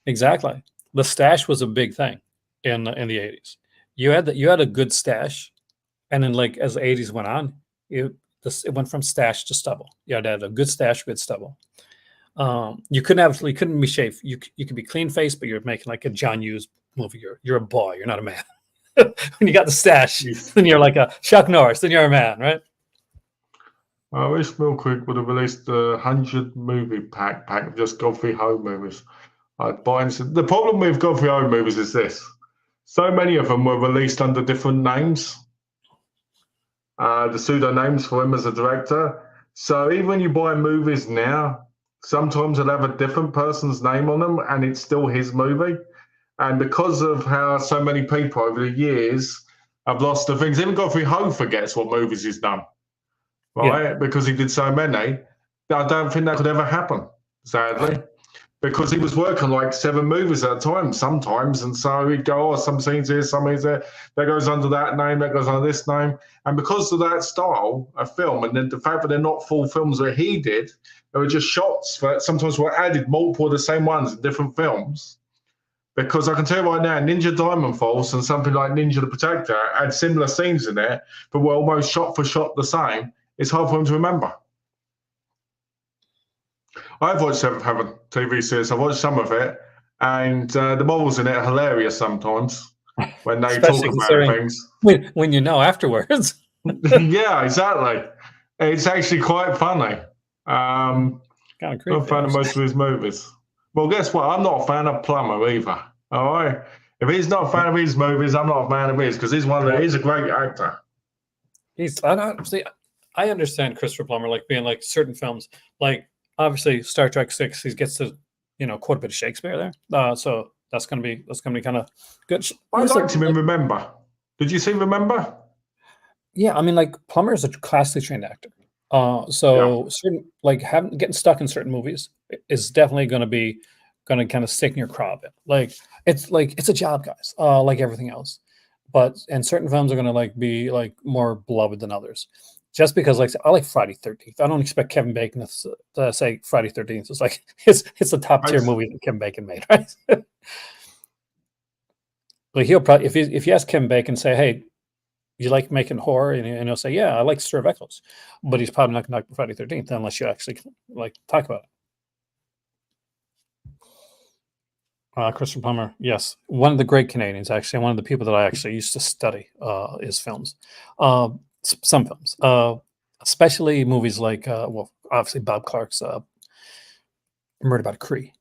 exactly. The stash was a big thing in the 80s. You had a good stash, and then like as the 80s went on, it went from stash to stubble. You had to have a good stash, good stubble. You couldn't be shaved. You could be clean faced, but you're making like a John Hughes movie. You're a boy. You're not a man. When you got the stash, then you're like a Chuck Norris. Then you're a man, right? I wish Milkwood would have released the 100 movie pack of just Godfrey Ho movies. I'd buy into. The problem with Godfrey Ho movies is this: so many of them were released under different names, the pseudo names for him as a director. So even when you buy movies now, sometimes they'll have a different person's name on them, and it's still his movie. And because of how so many people over the years have lost the things, even Godfrey Ho forgets what movies he's done, right? Yeah. Because he did so many. I don't think that could ever happen, sadly, because he was working like 7 movies at a time sometimes. And so he'd go, oh, some scenes here, some scenes there. That goes under that name, that goes under this name. And because of that style of film, and then the fact that they're not full films that he did, they were just shots that sometimes were added multiple of the same ones in different films. Because I can tell you right now, Ninja Diamond Force and something like Ninja the Protector had similar scenes in there, but were almost shot for shot the same. It's hard for him to remember. I've watched Seventh Heaven TV series. I've watched some of it, and the morals in it are hilarious sometimes when they talk Especially about considering things. when you know afterwards. Yeah, exactly. It's actually quite funny. Kind of creepy. I'm a fan of most of his movies. Well, guess what? I'm not a fan of Plummer either. All right. If he's not a fan of his movies, I'm not a fan of his because he's a great actor. I understand Christopher Plummer like being like certain films, like obviously Star Trek 6. He gets to quote a bit of Shakespeare there, so that's gonna be kind of good. I liked him in Remember. Did you see Remember? Yeah, I mean, like Plummer is a classically trained actor. So certain like getting stuck in certain movies is definitely going to kind of stick in your craw a bit. Like it's a job, guys. Like everything else, and certain films are going to like be like more beloved than others. Just because, like, I like Friday 13th. I don't expect Kevin Bacon to say Friday 13th. It's like it's a top tier movie that Kevin Bacon made, right? Like he'll probably if you ask Kevin Bacon, say, hey, you like making horror, and he'll say, yeah, I like Stir of Echoes, but he's probably not going to like Friday 13th unless you actually like talk about it. Christopher Plummer, yes, one of the great Canadians, actually, one of the people that I actually used to study his films, some films, especially movies like, well, obviously Bob Clark's Murder by Decree,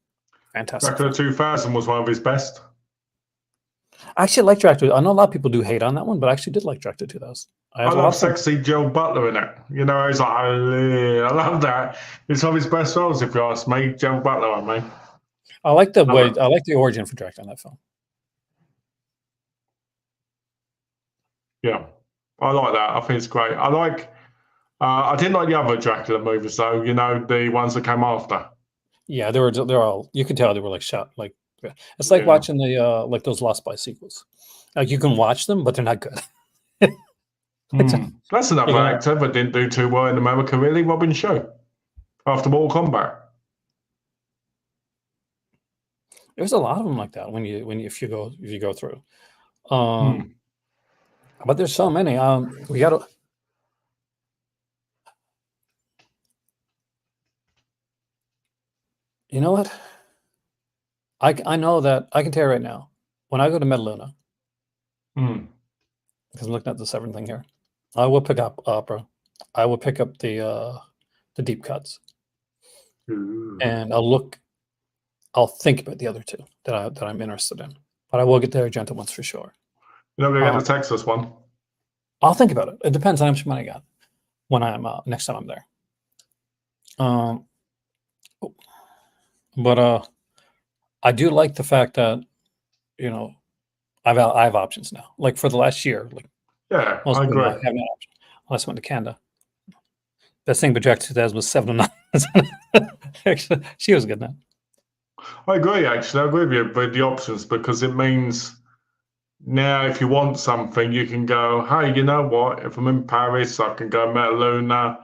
fantastic. Dracula 2000 was one of his best. I actually like Dracula. I know a lot of people do hate on that one, but I actually did like Dracula 2000. I love sexy Joe Butler in it. You know, he's like, I love that. It's one of his best roles, if you ask me. Joe Butler, I mean. I like the origin for Dracula in that film. Yeah, I like that. I think it's great. I didn't like the other Dracula movies though. You know, the ones that came after. Yeah, they're all. You could tell they were like shot like. It's like watching the like those Lost Boys sequels. Like you can watch them, but they're not good. That's another actor that didn't do too well in America, really. Robin Shaw after Mortal Kombat. There's a lot of them like that if you go through. But there's so many. We got to. You know what? I know that I can tell you right now. When I go to Metaluna, because I'm looking at the Severin thing here, I will pick up opera. I will pick up the deep cuts, and I'll think about the other two that I'm interested in. But I will get the Argento ones for sure. You're not going to get the Texas one? I'll think about it. It depends on how much money I got when I'm next time I'm there. But I do like the fact that I have options now. Like for the last year, like I agree. I have no option unless I went to Canada. Best thing about Jack 2000 was 7 of 9. Actually, she was good now. I agree. Actually, I agree with you with the options because it means Now, if you want something, you can go, hey, you know what? If I'm in Paris, I can go Metaluna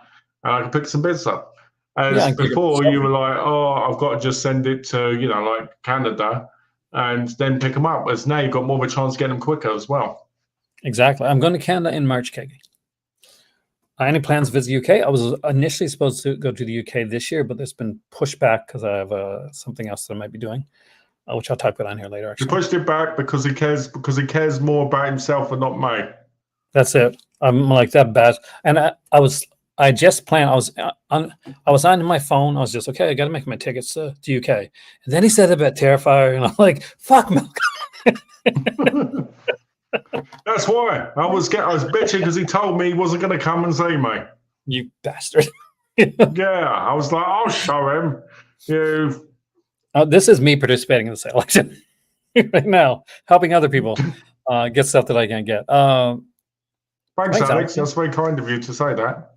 and I can pick some bits up. Yeah, As and pick up before, you Severin. were like, oh, I've got to just send it to, like Canada and then pick them up. As now you've got more of a chance to get them quicker as well. Exactly. I'm going to Canada in March, Keggy. Any plans to visit UK? I was initially supposed to go to the UK this year, but there's been pushed back because I have something else that I might be doing, which I'll type it on here later. He Actually, pushed it back because he cares more about himself and not me. that's it. I'm like that bad, and I just planned. I was on my phone. I was just okay. I got to make my tickets to UK, and then he said about Terrifier, and I'm like, fuck, Malcolm. That's why I was bitching because he told me he wasn't going to come and see me. You bastard. Yeah, I was like, I'll show him. You. This is me participating in the selection right now, helping other people get stuff that I can't get. Thanks, Alex. That's very kind of you to say that.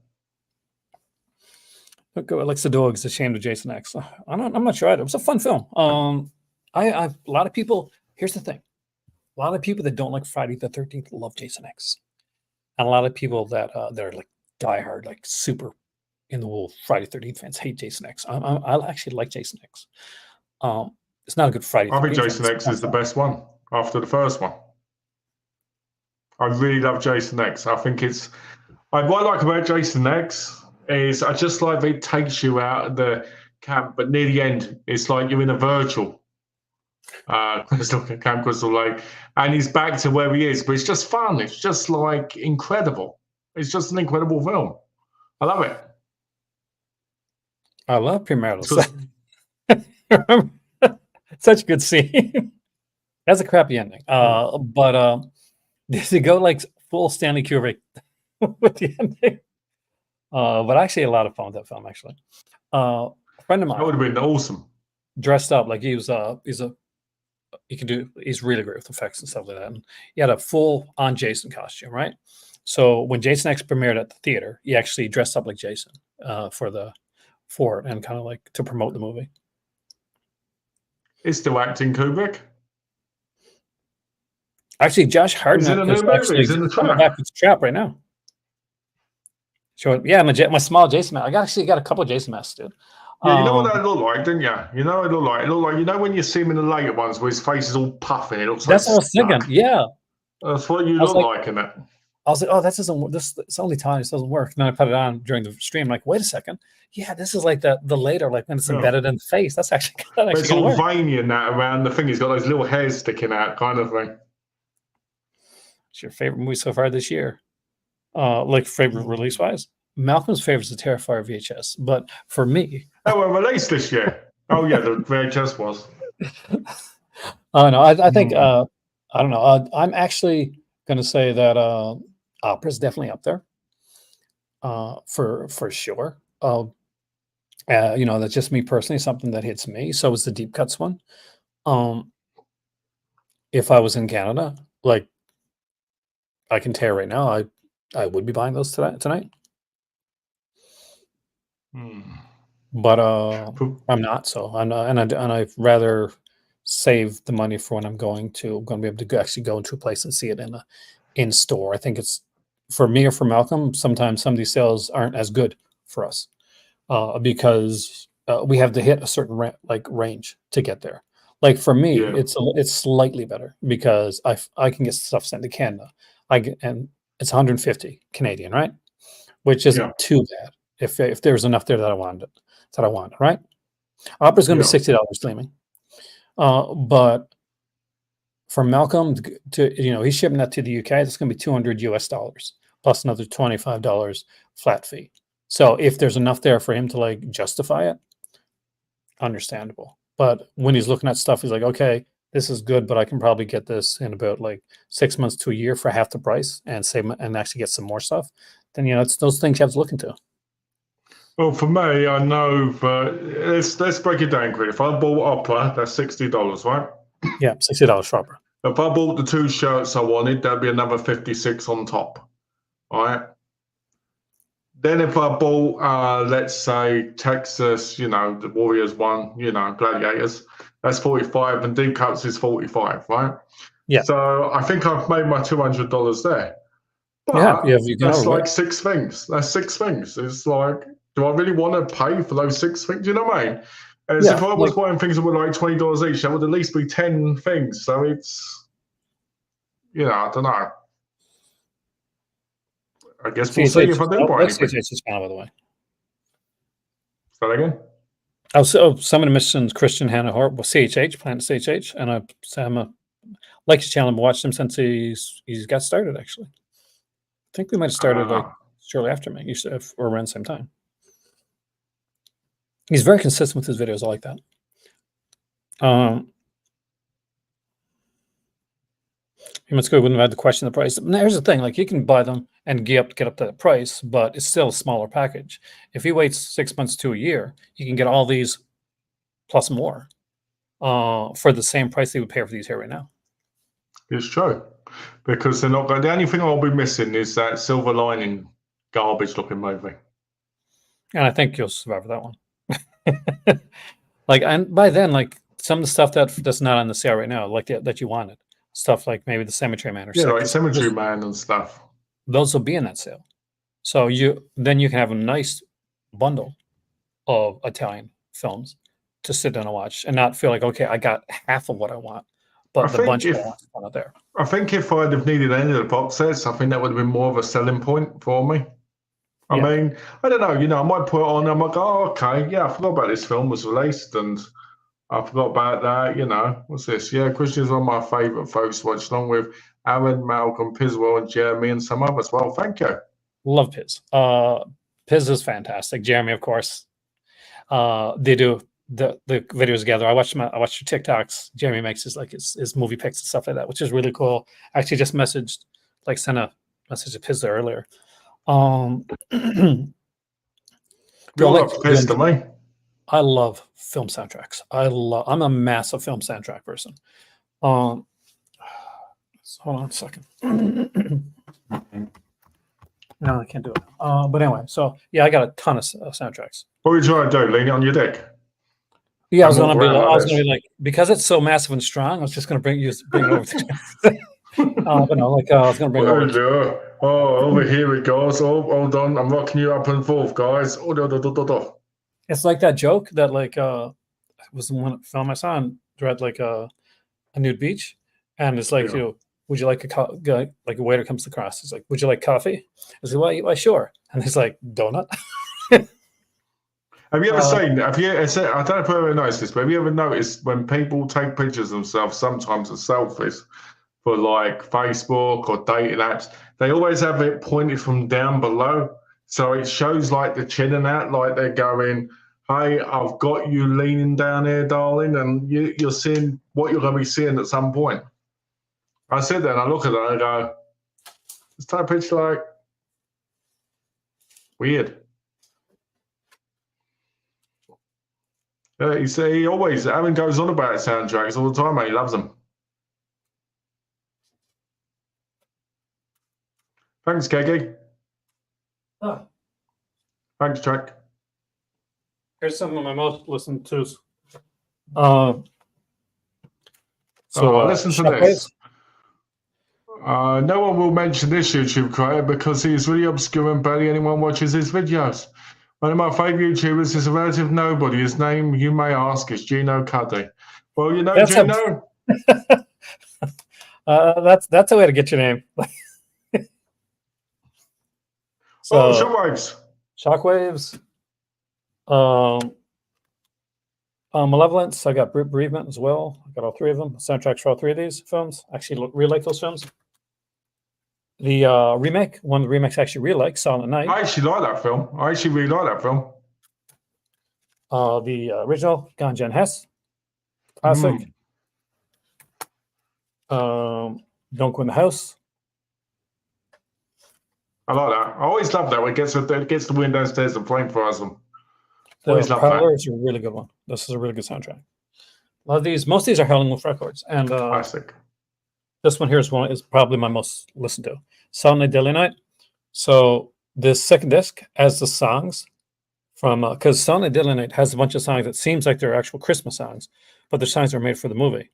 Alex the Dog's ashamed of Jason X. I'm not sure either. It was a fun film. A lot of people. Here's the thing: a lot of people that don't like Friday the 13th love Jason X, and a lot of people that are like diehard, like super in the wool Friday 13th fans hate Jason X. I actually like Jason X. It's not a good Friday. I think Jason X is the best one after the first one. I really love Jason X. I think it's what I like about Jason X is I just like that it takes you out of the camp, but near the end, it's like you're in a virtual Camp Crystal Lake, and he's back to where he is. But it's just fun. It's just like incredible. It's just an incredible film. I love it. I love premarital sex. Such a good scene. That's a crappy ending. But does it go like full Stanley Kubrick with the ending? But actually, a lot of fun with that film. Actually, a friend of mine that would have been awesome. Dressed up like he's really great with effects and stuff like that. And he had a full on Jason costume, right? So when Jason X premiered at the theater, he actually dressed up like Jason for it and kind of like to promote the movie. Is still acting Kubrick? Actually, Josh Hartnett is in the coming back with Trap right now. Sure. Yeah, my small Jason mask. I got a couple of Jason masks, dude. Yeah, you know what that looked like, didn't you? You know what it looked like? It looked like, you know when you see him in the later ones where his face is all puffing, it looks like that's what I was thinking. Yeah. That's what you look like in it. I was like, oh, that doesn't work. It's only time. This doesn't work. And then I put it on during the stream. I'm like, wait a second. Yeah, this is like the later, like when it's embedded in the face. That's actually it's all veiny and that around the thing. He's got those little hairs sticking out, kind of thing. What's your favorite movie so far this year? Like favorite release wise? Malcolm's favorite is the Terrifier VHS, but for me, released this year. Oh yeah, the VHS was. Oh no, I think I don't know. I'm actually going to say that Opera's definitely up there. For sure. That's just me personally, something that hits me. So is the deep cuts one. If I was in Canada, like I can tell you right now, I would be buying those tonight. But I'm not. So I'm not, and I'd rather save the money for when I'm going to be able to actually go into a place and see it in store. I think it's for me or for Malcolm. Sometimes some of these sales aren't as good for us because we have to hit a certain range to get there. Like for me, it's slightly better because I can get stuff sent to Canada. And it's 150 Canadian, right? Which isn't too bad if there's enough there that I want, right? Opera's going to be $60 streaming. But for Malcolm he's shipping that to the UK, it's going to be $200 US plus another $25 flat fee. So if there's enough there for him to like justify it, understandable. But when he's looking at stuff, he's like, okay, this is good, but I can probably get this in about like 6 months to a year for half the price and actually get some more stuff. Then it's those things you have to look into. Well, for me, I know, but let's break it down quick. If I bought Opera, that's $60, right? Yeah, $60 for Opera. If I bought the 2 shirts I wanted, that'd be another 56 on top. All right. Then if I bought, let's say, Texas, the Warriors one, Gladiators, that's 45, and deep cuts is 45, right? Yeah. So I think I've made my $200 there. Yeah, But you can that's overweight. like 6 things. That's 6 things. It's like, do I really want to pay for those 6 things? Do you know what I mean? As Yeah, if I was like buying things that were like $20 each, that would at least be 10 things. So it's, I don't know. I guess we'll see CHH. if I do Oh, buy like anything. CHH is channel, by the way. Say that again? Someone mentioned Christian Hannah Hart was CHH, Planet CHH, and I like his channel. I've watched him since he's got started. Actually, I think we might have started like shortly after me, or around the same time. He's very consistent with his videos. I like that. Let's go. Wouldn't have had to question the price. Now, here's the thing: like you can buy them and get up to that price, but it's still a smaller package. If he waits 6 months to a year, you can get all these plus more for the same price they would pay for these here right now. It's true. Because they're not going. The only thing I'll be missing is that Silver Lining garbage looking movie. And I think you'll survive that one. Like, and by then, like some of the stuff that's not on the sale right now, like that you wanted, stuff like maybe the Cemetery Man or Yeah, like Sector, Cemetery Man and stuff. those will be in that sale. So then you can have a nice bundle of Italian films to sit down and watch, and not feel like, okay, I got half of what I want, I but the think bunch that I if want is not there. I think if I'd have needed any of the box sets, I think that would have been more of a selling point for me. I Yeah, mean, I don't know, I might put it on, I'm like, oh, okay, yeah, I forgot about this film was released, and I forgot about that, what's this? Yeah, Christian's one of my favourite folks to watch, along with Aaron, Malcolm, Piswell, and Jeremy, and some others. Well, thank you. love Piz. Piz is fantastic. Jeremy, of course. They do the videos together. I watch your TikToks. Jeremy makes his movie picks and stuff like that, which is really cool. I actually just sent a message to Piz there earlier. You're like pissed at me. I love film soundtracks. I'm a massive film soundtrack person. Hold on a second. No, I can't do it. But anyway, so yeah, I got a ton of soundtracks. What were you trying to do? Lean it on your dick? Yeah, I was And walk gonna be around like, like this? because it's so massive and strong, I was just gonna bring it over. But no, I was gonna bring it over. Hello. Oh, over here it goes. Oh, hold on. I'm rocking you up and forth, guys. Oh, It's like that joke that was the one film I saw, and they're at a nude beach, and it's like, Yeah. would you like like a waiter comes across, he's like, would you like coffee? I said, why sure. And he's like, donut. Have you ever seen? I don't know if you ever noticed this, but have you ever noticed when people take pictures of themselves, sometimes as selfies, for like Facebook or dating apps, they always have it pointed from down below, so it shows like the chin and that, like they're going, "Hey, I've got you leaning down here, darling," and you're seeing what you're going to be seeing at some point. I sit there and I look at that and I go, "This type of picture, like weird." He always, Aaron goes on about soundtracks all the time, mate. He loves them. Thanks, Kegi. Oh, Thanks, Track. here's some of my most listened to. Listen to this. No one will mention this YouTube creator because he is really obscure and barely anyone watches his videos. One of my favourite YouTubers is a relative nobody. His name, you may ask, is Gino Cuddy. Well, That's Gino. That's a way to get your name. Shockwaves. Shockwaves. Malevolence. I got Bereavement as well. I got all three of them. Soundtracks for all three of these films. Actually, really like those films. The remake, one of the remakes I actually really like, Silent Night. I actually like that film. I actually really like that film. The original, Gone Jen Hess. Classic. Don't Go in the House. I like that. I always love that when it gets the wind downstairs and flamethrowers them. The Prowler is a really good one. This is a really good soundtrack. A lot of these, most of these are Howling Wolf Records, and classic. This one here is probably my most listened to. Silent Night, Deadly Night. So this second disc has the songs from because Silent Night, Deadly Night has a bunch of songs that seems like they're actual Christmas songs, but they're songs that are made for the movie.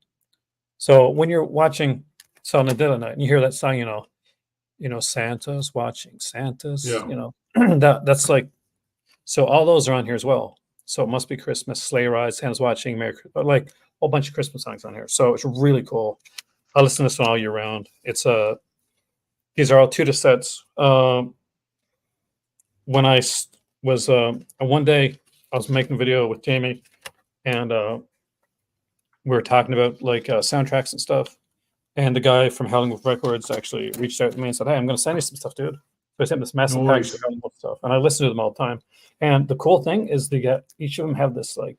So when you're watching So on the dead of night, and you hear that song, Santa's watching, Santa's, Yeah. that's like, so all those are on here as well. So it must be Christmas, sleigh ride, Santa's watching, like a whole bunch of Christmas songs on here. So it's really cool. I listen to this one all year round. It's these are all 2 sets. When I was one day I was making a video with Jamie, and we were talking about like soundtracks and stuff. And the guy from Howling Wolf Records actually reached out to me and said, "Hey, I'm going to send you some stuff, dude." So I sent this massive package of Howling Wolf stuff, and I listen to them all the time. And the cool thing is they get each of them have this like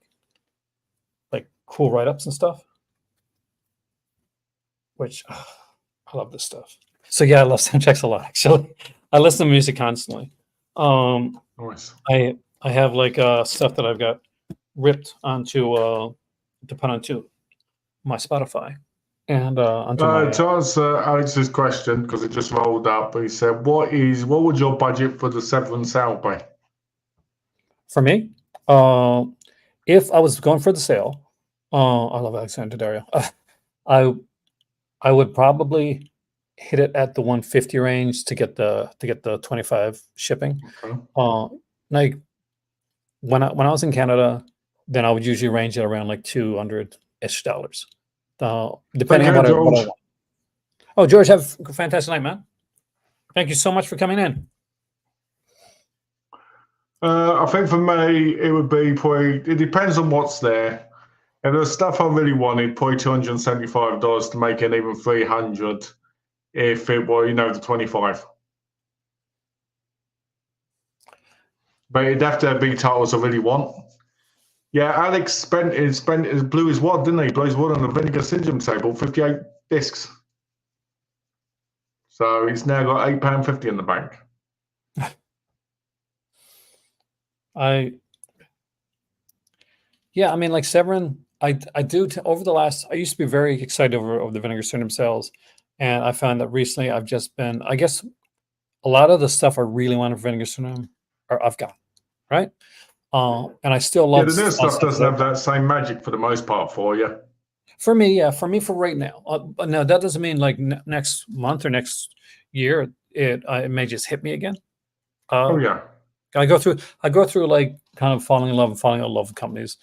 cool write-ups and stuff, which I love this stuff. So yeah, I love soundtracks a lot. Actually, I listen to music constantly. Nice. I have like stuff that I've got ripped onto to put onto my Spotify and onto my. To answer Alex's question, because it just rolled up, he said, "What would your budget for the Severin sale be?" For me, if I was going for the sale, I love Alexander Daddario. I would probably hit it at the 150 range to get the 25 shipping. Okay. Like when I was in Canada, then I would usually range it around like $200-ish. Depending on what I want. Oh, George, have a fantastic night, man. Thank you so much for coming in. I think for me, it would be probably, it depends on what's there. If there's stuff I really wanted, probably $275 to make it even $300 if it were, the 25. But it'd have to have big titles I really want. Yeah, Alex blew his wad, didn't he? Blew his wad on the Vinegar Syndrome table, 58 discs. So he's now got £8.50 in the bank. I mean, like Severin, I do over the last. I used to be very excited over the Vinegar Syndrome sales, and I found that recently I've just been. I guess a lot of the stuff I really wanted for Vinegar Syndrome, I've got, right? And I still love. Yeah, the new stuff doesn't have that same magic for the most part for you. For me, yeah, for right now. No, that doesn't mean like next month or next year it may just hit me again. Oh yeah. I go through like kind of falling in love with companies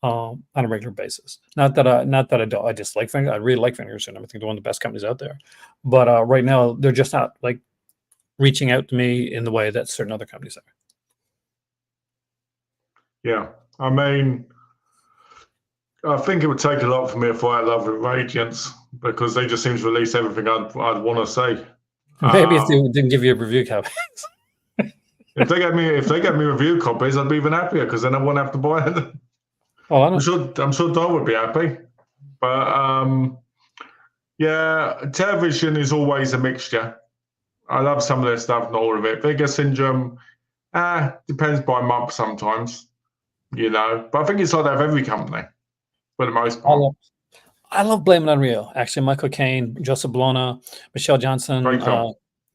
on a regular basis. Not that I dislike Vinegar. I really like Vinegar Syndrome. I think they're one of the best companies out there. But right now they're just not like reaching out to me in the way that certain other companies are. Yeah, I mean, I think it would take a lot for me to fall out of love with Radiance because they just seem to release everything I'd want to see. Maybe if they didn't give you a review copy. If they get me review copies, I'd be even happier because then I won't have to buy them. Oh, I know. I'm sure Don would be happy, but yeah, television is always a mixture. I love some of their stuff, not all of it. Vinegar Syndrome, depends by month sometimes, But I think it's like that with every company for the most part. I love Blame It on Rio. Actually, Michael Caine, Joseph Bologna, Michelle Johnson.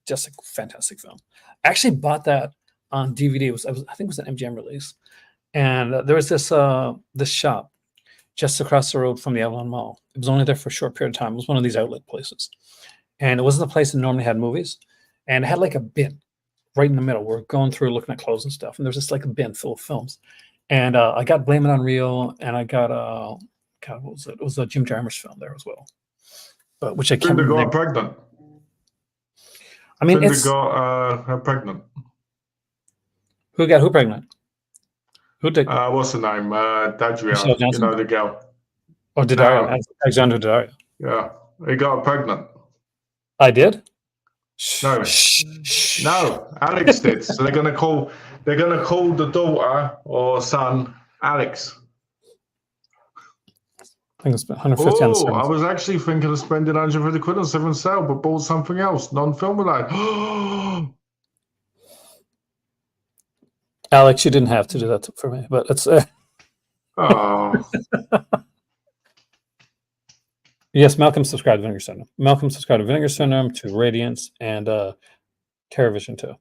Just a fantastic film. I actually bought that on DVD. I think it was an MGM release, and there was this shop just across the road from the Avalon Mall. It was only there for a short period of time. It was one of these outlet places, and it wasn't a place that normally had movies, and it had like a bin right in the middle. We're going through looking at clothes and stuff, and there's just like a bin full of films. And I got Blame It on Rio, and I got God, what was it? It was a Jim Jarmusch film there as well, but which I can't remember. Got pregnant. I mean, got her pregnant. Who got who pregnant? Who did? What's the name? Daddario. The girl. Oh, Daddario. Alexander Daddario. Yeah, he got her pregnant. I did. No, no, Alex did. So they're gonna call the daughter or son Alex. I think it's 150 on the I was actually thinking of spending 150 quid on Severin sale, but bought something else, non-film related. Alex, you didn't have to do that for me, but it's. Oh. Yes, Malcolm subscribed to Vinegar Syndrome. Malcolm subscribed to Vinegar Syndrome, to Radiance, and TerraVision too.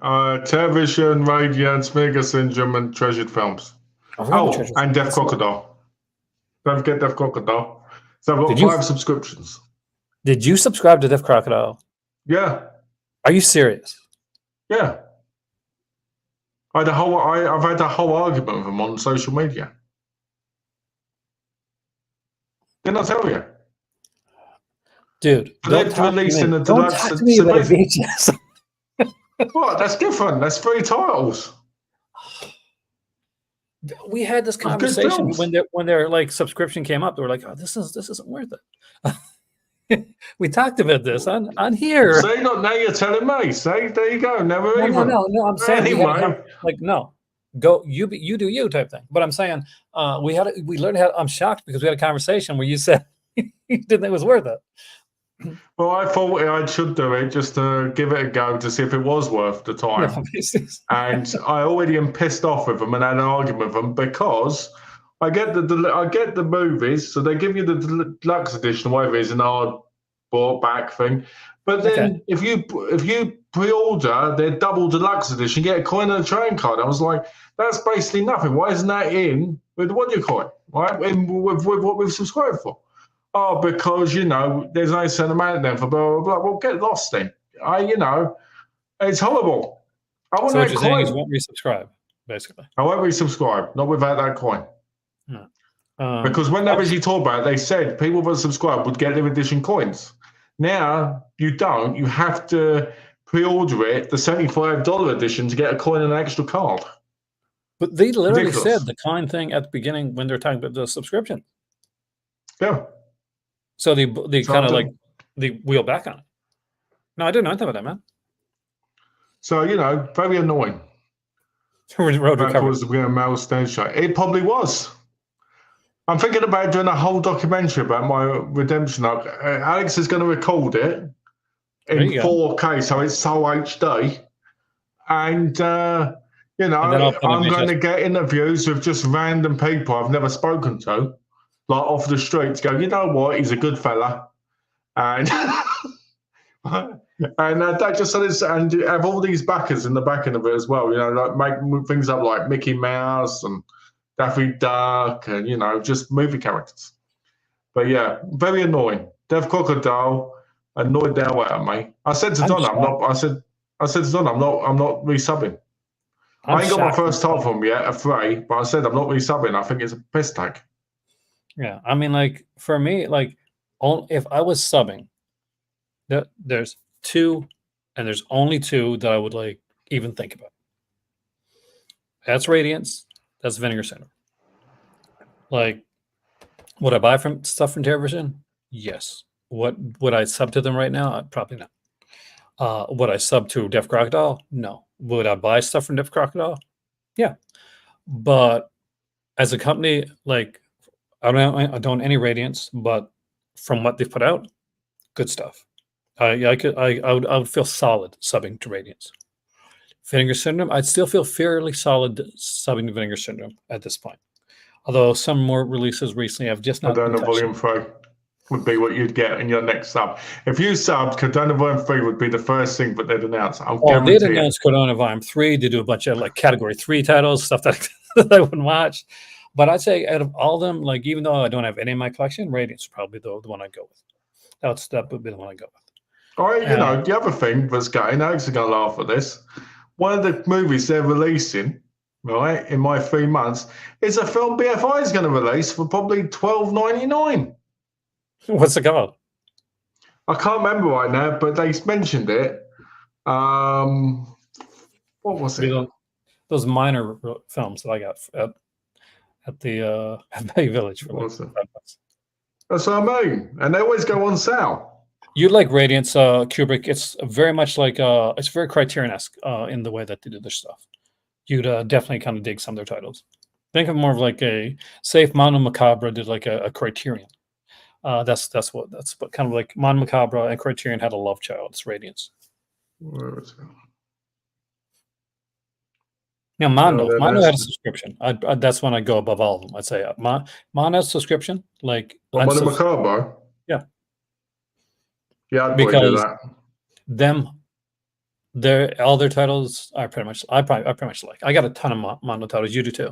TerraVision, Radiance, Vinegar Syndrome, and Treasured Films. And Deaf Crocodile. Don't forget Deaf Crocodile. So I've got 5 subscriptions. Did you subscribe to Deaf Crocodile? Yeah, Are you serious? yeah. I've had a whole argument with them on social media. Didn't I tell you? Dude, So don't they've talk to released in me. the Don't deluxe. talk to me So about a basically, VHS. what? That's different. That's 3 titles We had this of good conversation films. when their like subscription came up. They were like, "Oh, this isn't worth it." We talked about this on here. See, look, now you're telling me. See, there you go. Never even. No. I'm saying we had a Anyway, like no, go you do you type thing. But I'm saying we learned how. I'm shocked because we had a conversation where you said you didn't think it was worth it. well, I thought I should do it just to give it a go to see if it was worth the time. No, it's- And I already am pissed off with them and had an argument with them because I get the movies, so they give you the deluxe edition, whatever it is, an hard bought back thing. But okay. then if you pre-order their double deluxe edition, you get a coin and a train card. I was like, that's basically nothing. Why isn't that in with what do you call it? Right, with what we've subscribed for? Oh, because there's no certain amount of them for blah blah blah. Well, get lost then. It's horrible. I want So what that you're saying is you coin. won't resubscribe, basically. I won't resubscribe, not without that coin. Yeah. Because when they originally talked about it, they said people that subscribe would get limited edition coins. Now you don't. You have to pre-order it, the $75 edition, to get a coin and an extra card. But they literally Ridiculous. said the kind thing at the beginning when they're talking about the subscription. Yeah. So they So kind of I like don't- they wheel back on it. No, I didn't know anything about that, man. So very annoying. Road That recovery. was the Mel stage show. It probably was. I'm thinking about doing a whole documentary about my redemption arc. Alex is going to record it There in you go. 4K, so it's so HD. And, And then I'll put I'm in going VHS. to get interviews with just random people I've never spoken to, like off the street, to go, you know what, he's a good fella. And and that just and have all these backers in the back end of it as well, like make things up like Mickey Mouse and Daffy Duck and, just movie characters. But yeah, very annoying. Dev Crocodile annoyed the hell out of me. I said to I'm Donna, shocked. I said to Donna, I'm not resubbing. I ain't got my shocked. first title from yet, a 3, but I said I'm not resubbing. I think it's a piss tag. Yeah, I mean, like for me, like if I was subbing, there's 2, and there's only 2 that I would like even think about. That's Radiance. That's Vinegar Syndrome. Like, would I buy stuff from television? Yes. What would I sub to them right now? Probably not. Would I sub to Deaf Crocodile? No. Would I buy stuff from Deaf Crocodile? Yeah. But as a company, like I don't own any Radiance, but from what they've put out, good stuff. I would feel solid subbing to Radiance. Vinegar Syndrome, I'd still feel fairly solid subbing to Vinegar Syndrome at this point. Although some more releases recently have just not been Cardona touched. Volume 3 would be what you'd get in your next sub. If you subbed, Cardona Volume 3 would be the first thing that they'd announce. I'll guarantee They'd announce Cardona Volume 3. They do a bunch of like Category 3 titles, stuff that I wouldn't watch. But I'd say out of all of them, like even though I don't have any in my collection, Radiance is probably the one I'd go with. That would be the one I'd go with. All right, the other thing that's going, Alex is going to laugh at this. One of the movies they're releasing, right, in my 3 months, is a film BFI is going to release for probably $12.99. What's it called? I can't remember right now, but they mentioned it. What was it? Those minor films that I got at the at Bay Village for like $5. That's what I mean. And they always go on sale. You'd like Radiance, Kubrick. It's very much like it's very Criterion-esque in the way that they do their stuff. You'd definitely kind of dig some of their titles. Think of more of like if Mono Macabre did like a Criterion. That's what kind of like Mono Macabre and Criterion had a love child. It's Radiance. Where is it? Now Mono had a subscription. That's when I go above all of them. I'd say Mono's subscription, like Mono Macabre. Yeah. Yeah, I'd probably do that. All their titles I pretty much like. I got a ton of Mono titles. You do too,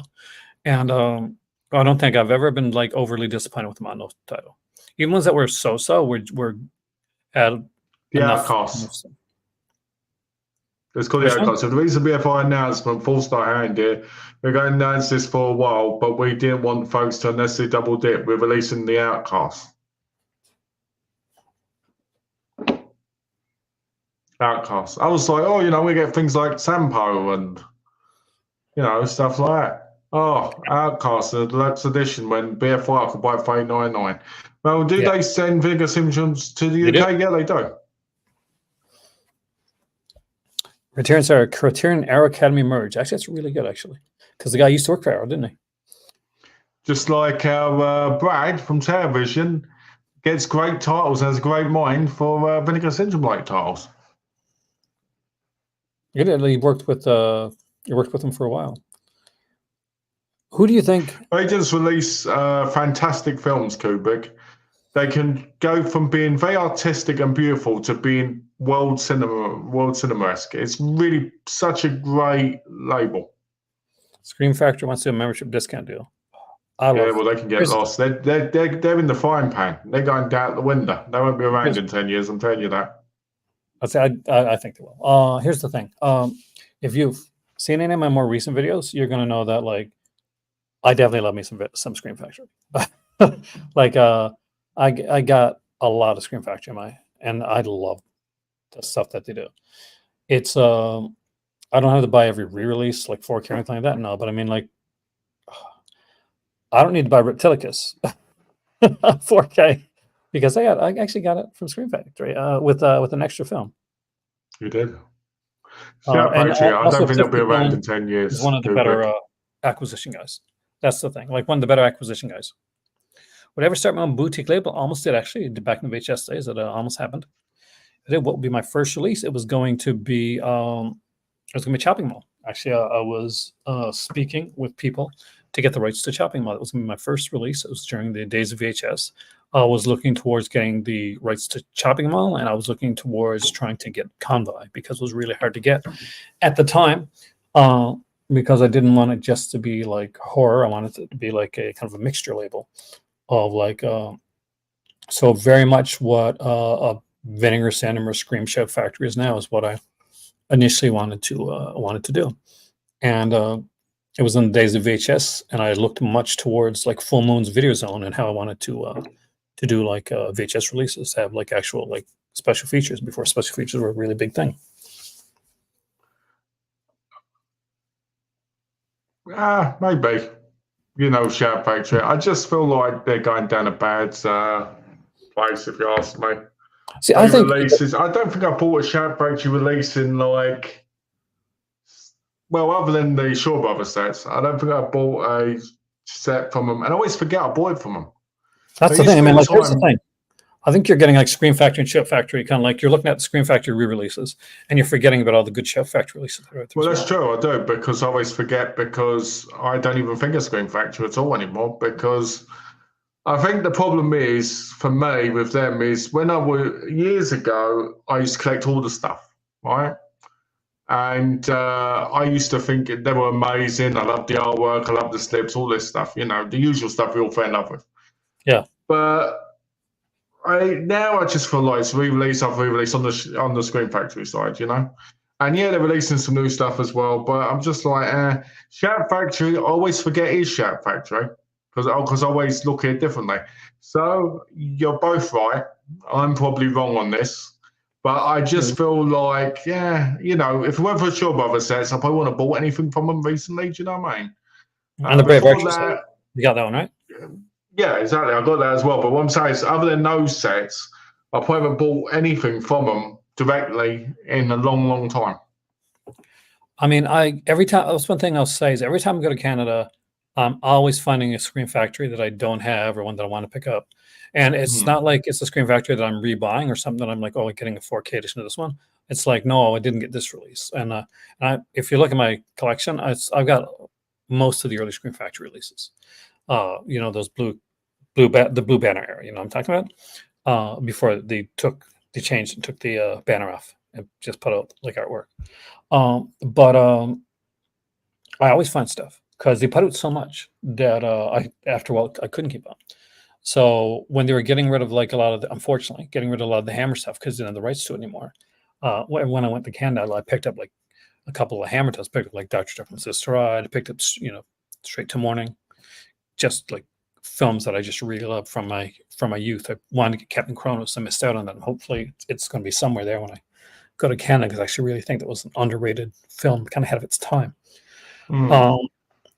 and I don't think I've ever been like overly disappointed with the Mono title. Even ones that were so-so were had The enough. Outcast. It's called the Which one? Outcast. So the reason BFI announcement, full start hand here, we're going to announce this for a while, but we didn't want folks to unnecessarily double dip. We're releasing the Outcast. Outcast. I was like, oh, we get things like Sampo and stuff like that. Oh, Outcast, the deluxe edition when BFI could buy it for $8.99. Well, do Yeah. they send Vigor Simpsons to the They do. UK? Yeah, they do. Criterion Arrow Academy merge. Actually, that's really good, actually, because the guy used to work for Arrow, didn't he? Just like our Brad from Television gets great titles, has a great mind for Vinegar Syndrome like titles. He did. He worked with him for a while. Who do you think? They just release fantastic films, Kubrick. They can go from being very artistic and beautiful to being world cinema-esque. It's really such a great label. Scream Factory wants to do a membership discount deal. Yeah, well, they can get lost. They're in the frying pan. They're going down the window. They won't be around in 10 years. I'm telling you that. I think they will. Here's the thing. If you've seen any of my more recent videos, you're gonna know that like I definitely love me some Scream Factory. Like I got a lot of Scream Factory and I love the stuff that they do. It's I don't have to buy every re-release like 4K or anything like that. No, but I mean like I don't need to buy Reptilicus 4K because I actually got it from Scream Factory with an extra film. You did. Yeah, Factory. I don't think they'll be around in 10 years. He's one of the better acquisition guys. That's the thing. Like one of the better acquisition guys. Would I ever start my own boutique label? Almost did actually. Back in the VHS days, it almost happened. What would be my first release? It was going to be Chopping Mall. Actually, I was speaking with people to get the rights to Chopping Mall. It was going to be my first release. It was during the days of VHS. I was looking towards getting the rights to Chopping Mall, and I was looking towards trying to get Convoy because it was really hard to get at the time. Because I didn't want it just to be like horror. I wanted it to be like a kind of a mixture label of like so very much what a Vinegar Syndrome or Scream Shout Factory is now is what I initially wanted to do. And it was in the days of VHS, and I looked much towards like Full Moon's Video Zone and how I wanted to do like VHS releases, have like actual like special features before special features were a really big thing. Maybe. Shout Factory. I just feel like they're going down a bad place, if you ask me. See, I don't think I bought a Shout Factory release in like, well, other than the Shaw Brothers sets, I don't think I bought a set from them. And I always forget I bought it from them. That's the thing. I mean, like, here's the thing. I think you're getting like Scream Factory and Shout Factory, kind of like you're looking at the Scream Factory re-releases and you're forgetting about all the good Shout Factory releases. Well, that's true. I do, because I always forget, because I don't even think of Scream Factory at all anymore, because I think the problem is, for me, with them, is when years ago, I used to collect all the stuff, right? And I used to think they were amazing. I loved the artwork, I loved the slips, all this stuff, the usual stuff we all fell in love with. Yeah. But now I just feel like it's re-release after re-release on the Scream Factory side, And yeah, they're releasing some new stuff as well, but I'm just like, Shout Factory, I always forget is Shout Factory, because I always look at it differently. So you're both right. I'm probably wrong on this, but I just feel like, if it weren't for Shaw Brothers sets, I probably wouldn't have bought anything from them recently. Do you know what I mean? And the Brave Archers set, you got that one, right? Yeah, exactly. I got that as well. But what I'm saying is, other than those sets, I probably haven't bought anything from them directly in a long, long time. I mean, every time, that's one thing I'll say is every time I go to Canada, I'm always finding a Scream Factory that I don't have or one that I want to pick up. And it's not like it's a Scream Factory that I'm rebuying or something that I'm like, oh, I'm getting a 4K edition of this one. It's like, no, I didn't get this release. And if you look at my collection, I've got most of the early Scream Factory releases. Those the blue banner era, I'm talking about, before they changed and took the banner off and just put out like artwork. But I always find stuff because they put out so much that after a while I couldn't keep up. So when they were getting rid of like a lot of unfortunately getting rid of a lot of the Hammer stuff because they didn't have the rights to it anymore. When I went to Canada, I picked up like a couple of Hammer titles. Picked up like Doctor Jekyll and Sister Hyde. I picked up Straight to Morning, just like films that I just really love from my youth. I wanted to get Captain Kronos. I missed out on that. And hopefully, it's going to be somewhere there when I go to Canada because I actually really think that was an underrated film, kind of ahead of its time.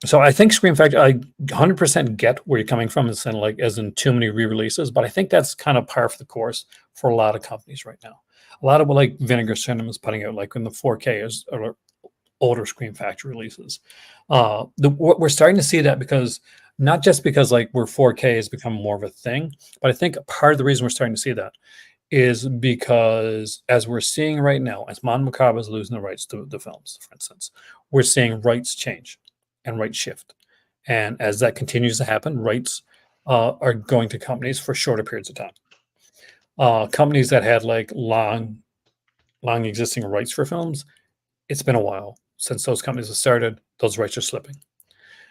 So I think Scream Factory, I 100% get where you're coming from, as in too many re-releases, but I think that's kind of par for the course for a lot of companies right now. A lot of like Vinegar Cinema is putting out like in the 4K or older Scream Factory releases. We're starting to see that because not just because like where 4K has become more of a thing, but I think part of the reason we're starting to see that is because as we're seeing right now, as Mon Macabre is losing the rights to the films, for instance, we're seeing rights change and rights shift. And as that continues to happen, rights are going to companies for shorter periods of time. Companies that had like long existing rights for films, it's been a while since those companies have started. Those rights are slipping.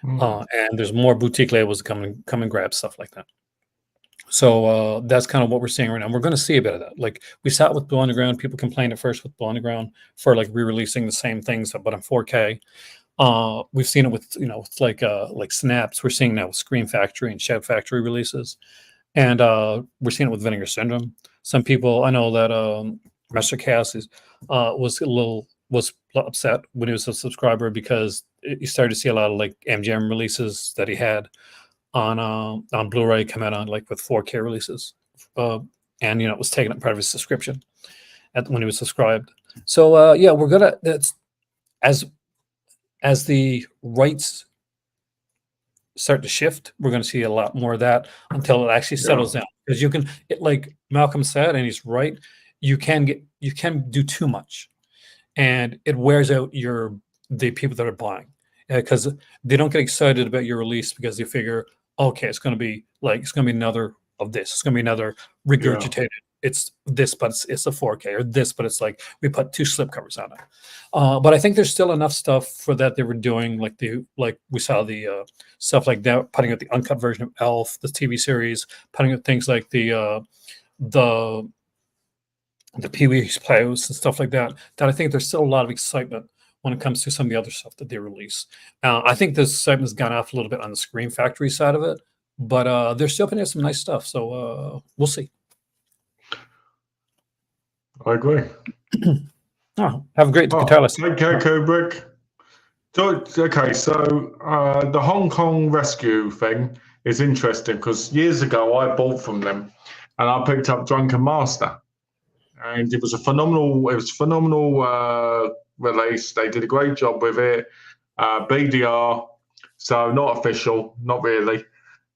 And there's more boutique labels come and grab stuff like that. So that's kind of what we're seeing right now. We're going to see a bit of that. Like we saw it with Blue Underground. People complained at first with Blue Underground for like re-releasing the same things, but on 4K. We've seen it with with like Snaps. We're seeing now with Scream Factory and Shout Factory releases, and we're seeing it with Vinegar Syndrome. Some people I know that Master Cass was upset when he was a subscriber because he started to see a lot of like MGM releases that he had on Blu-ray come out on like with 4K releases, and it was taking up part of his subscription when he was subscribed. So yeah, we're gonna that's as the rights start to shift, we're going to see a lot more of that until it actually settles down. Because like Malcolm said, and he's right, you can do too much, and it wears out the people that are buying because they don't get excited about your release because they figure, okay, it's going to be another of this. It's going to be another regurgitated. It's this, but it's a 4K, or this, but it's like we put 2 slipcovers on it. But I think there's still enough stuff for that they were doing, like we saw the stuff like that, putting out the uncut version of Elf, the TV series, putting out things like the Pee-wee's Playhouse and stuff like that. That I think there's still a lot of excitement when it comes to some of the other stuff that they release. I think this excitement has gone off a little bit on the Scream Factory side of it, but they're still putting out some nice stuff. So we'll see. I agree. Oh, have a great guitar lesson. Take care, Kubrick. So, okay, so the Hong Kong rescue thing is interesting because years ago I bought from them, and I picked up Drunken Master, and it was a phenomenal release. They did a great job with it. BDR, so not official, not really,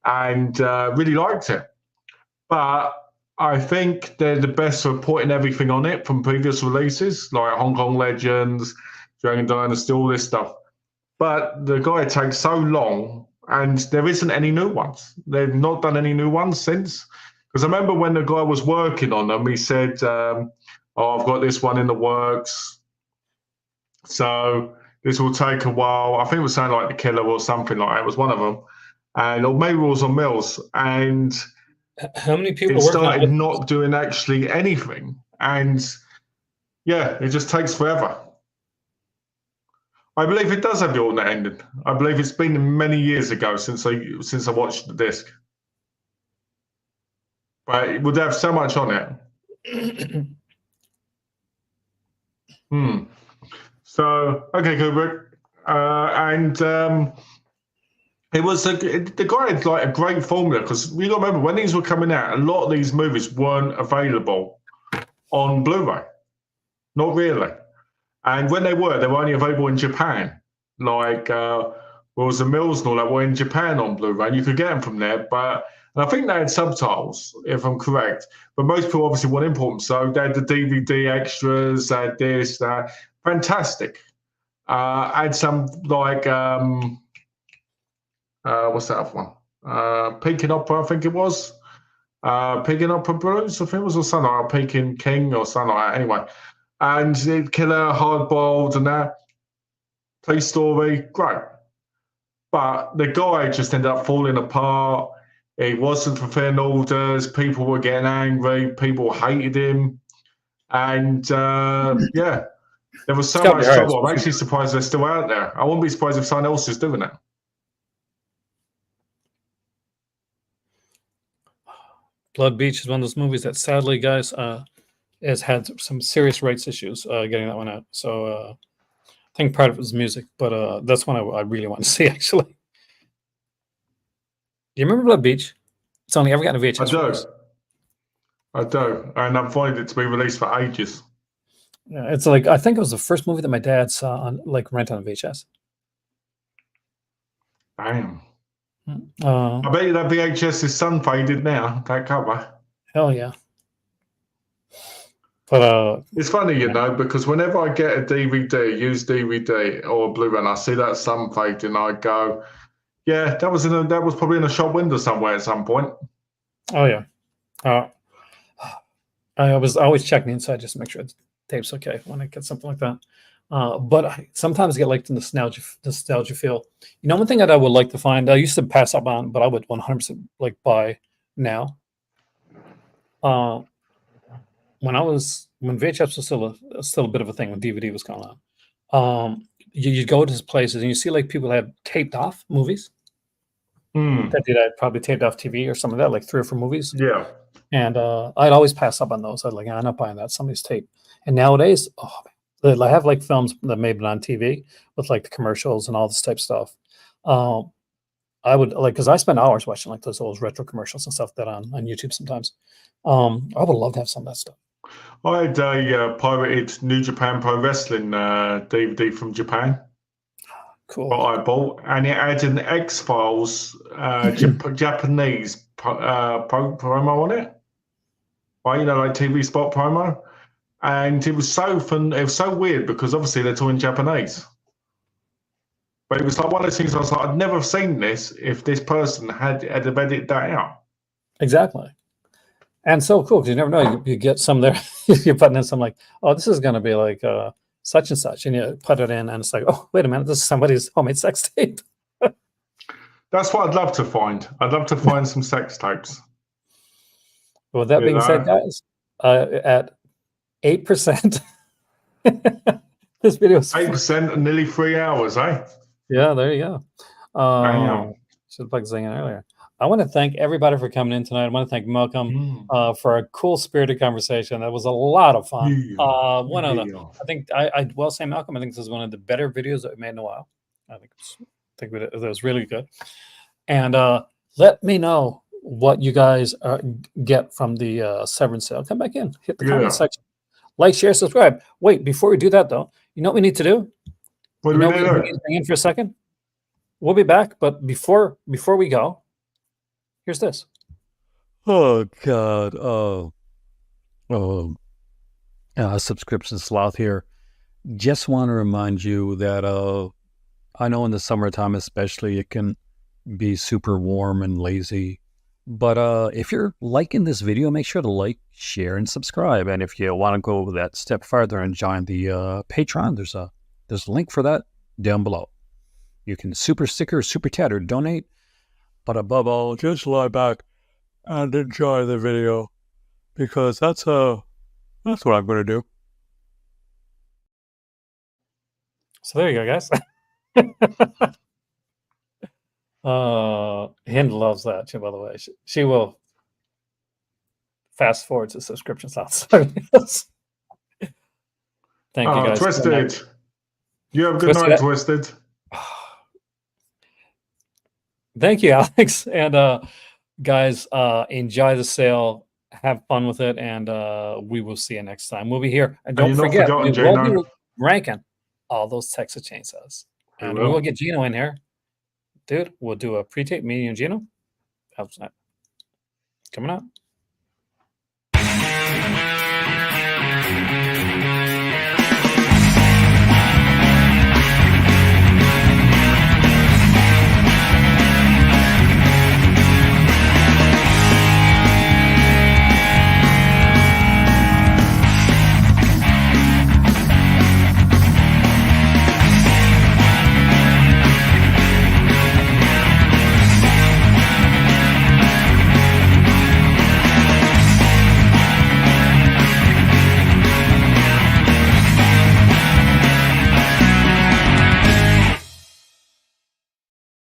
and really liked it. But I think they're the best for putting everything on it from previous releases, like Hong Kong Legends, Dragon Dynasty, all this stuff. But the guy takes so long, and there isn't any new ones. They've not done any new ones since. Because I remember when the guy was working on them, he said, "Oh, I've got this one in the works, so this will take a while." I think it was something like The Killer or something like that. It was one of them, or maybe it was on Mills, and how many people started not doing actually anything, and yeah, it just takes forever. I believe it does have the alternate ending. I believe it's been many years ago since I watched the disc, but it would have so much on it. So okay, Kubrick, and it was the guy had like a great formula because you got to remember when these were coming out, a lot of these movies weren't available on Blu-ray, not really, and when they were only available in Japan. Like was the Mills and all that were in Japan on Blu-ray, and you could get them from there. But and I think they had subtitles, if I'm correct. But most people obviously want import them, so they had the DVD extras, they had this, that, fantastic. Had some like. What's that other one? Peking Opera, I think it was. Peking Opera Blues, I think it was, or something like Peking King or something like that. Anyway, and Killer, Hardboiled, and that. Police Story, great. But the guy just ended up falling apart. He wasn't fulfilling orders. People were getting angry. People hated him. And yeah, there was It's so got to be much hard. trouble. I'm actually surprised they're still out there. I wouldn't be surprised if someone else is doing it. Blood Beach is one of those movies that sadly, guys, has had some serious rights issues getting that one out. So I think part of it was music, but that's one I really want to see, actually. Do you remember Blood Beach? It's only ever gotten a I VHS release. do. I do. And I'm finding it to be released for ages. Yeah, it's like, I think it was the first movie that my dad saw on like rent on VHS. Damn. Uh, I bet you that VHS is sun faded now, that cover. hell yeah. But It's funny, you know, because whenever I get a DVD, used DVD or a Blu-ray, and I see that sun fading, I go, yeah, that was probably in a shop window somewhere at some point. oh yeah. I was always checking the inside just to make sure the tape's okay when I get something like that. But I sometimes get like the nostalgia feel. You know, one thing that I would like to find, I used to pass up on, but I would 100% like buy now. When VHS was still a bit of a thing, when DVD was going on, you go to these places and you see like people have taped off movies that they'd probably taped off TV or something like that, like 3 or 4 movies. Yeah. And I'd always pass up on those. I'd like, I'm not buying that. Somebody's tape. And nowadays, I have like films that may have been on TV with like the commercials and all this type of stuff. I would like, because I spend hours watching like those old retro commercials and stuff that on YouTube sometimes. I would love to have some of that stuff. I had a pirated New Japan Pro Wrestling DVD from Japan. Cool. What I bought, and it had an X-Files Japanese promo on it. Right, you know, like TV spot promo. And it was so weird because obviously they're talking Japanese. But it was like one of those things I was like, I'd never have seen this if this person had edited that out. Exactly. And so cool because you never know. You get some there, you're putting in some like, oh, this is going to be like such and such. And you put it in and it's like, oh, wait a minute, this is somebody's homemade sex tape. That's what I'd love to find. I'd love to find some sex tapes. With that being said, guys, at 8%, this video is 8% and nearly 3 hours, eh? Yeah, there you go. Should have plugged this thing in earlier. I want to thank everybody for coming in tonight. I want to thank Malcolm for a cool spirited conversation. That was a lot of fun. I think I will say, Malcolm, I think this is one of the better videos that we made in a while. I think it was really good. And let me know what you guys get from the Severin sale. Come back in, hit the comment section, like, share, subscribe. Wait, before we do that though, you know what we need to do? What do we need to do? Hang in for a second. We'll be back, but before we go, here's this. Oh God! Subscription sloth here. Just want to remind you that I know in the summertime especially it can be super warm and lazy. But if you're liking this video, make sure to like, share, and subscribe. And if you want to go that step further and join the Patreon, there's a link for that down below. You can super sticker, super chat, or donate. But above all, just lie back and enjoy the video, because that's what I'm going to do. So there you go, guys. Hind loves that too, by the way. She will fast forward to subscription slots. Thank you, guys. Twisted. You have a good night, Twisted. Thank you, Alex. And guys, enjoy the sale. Have fun with it, and we will see you next time. We'll be here. And don't forget, we will be ranking all those Texas chainsaws. And we will get Gino in here. Dude, we'll do a pre-tape, me and Gino. How's that? Coming up.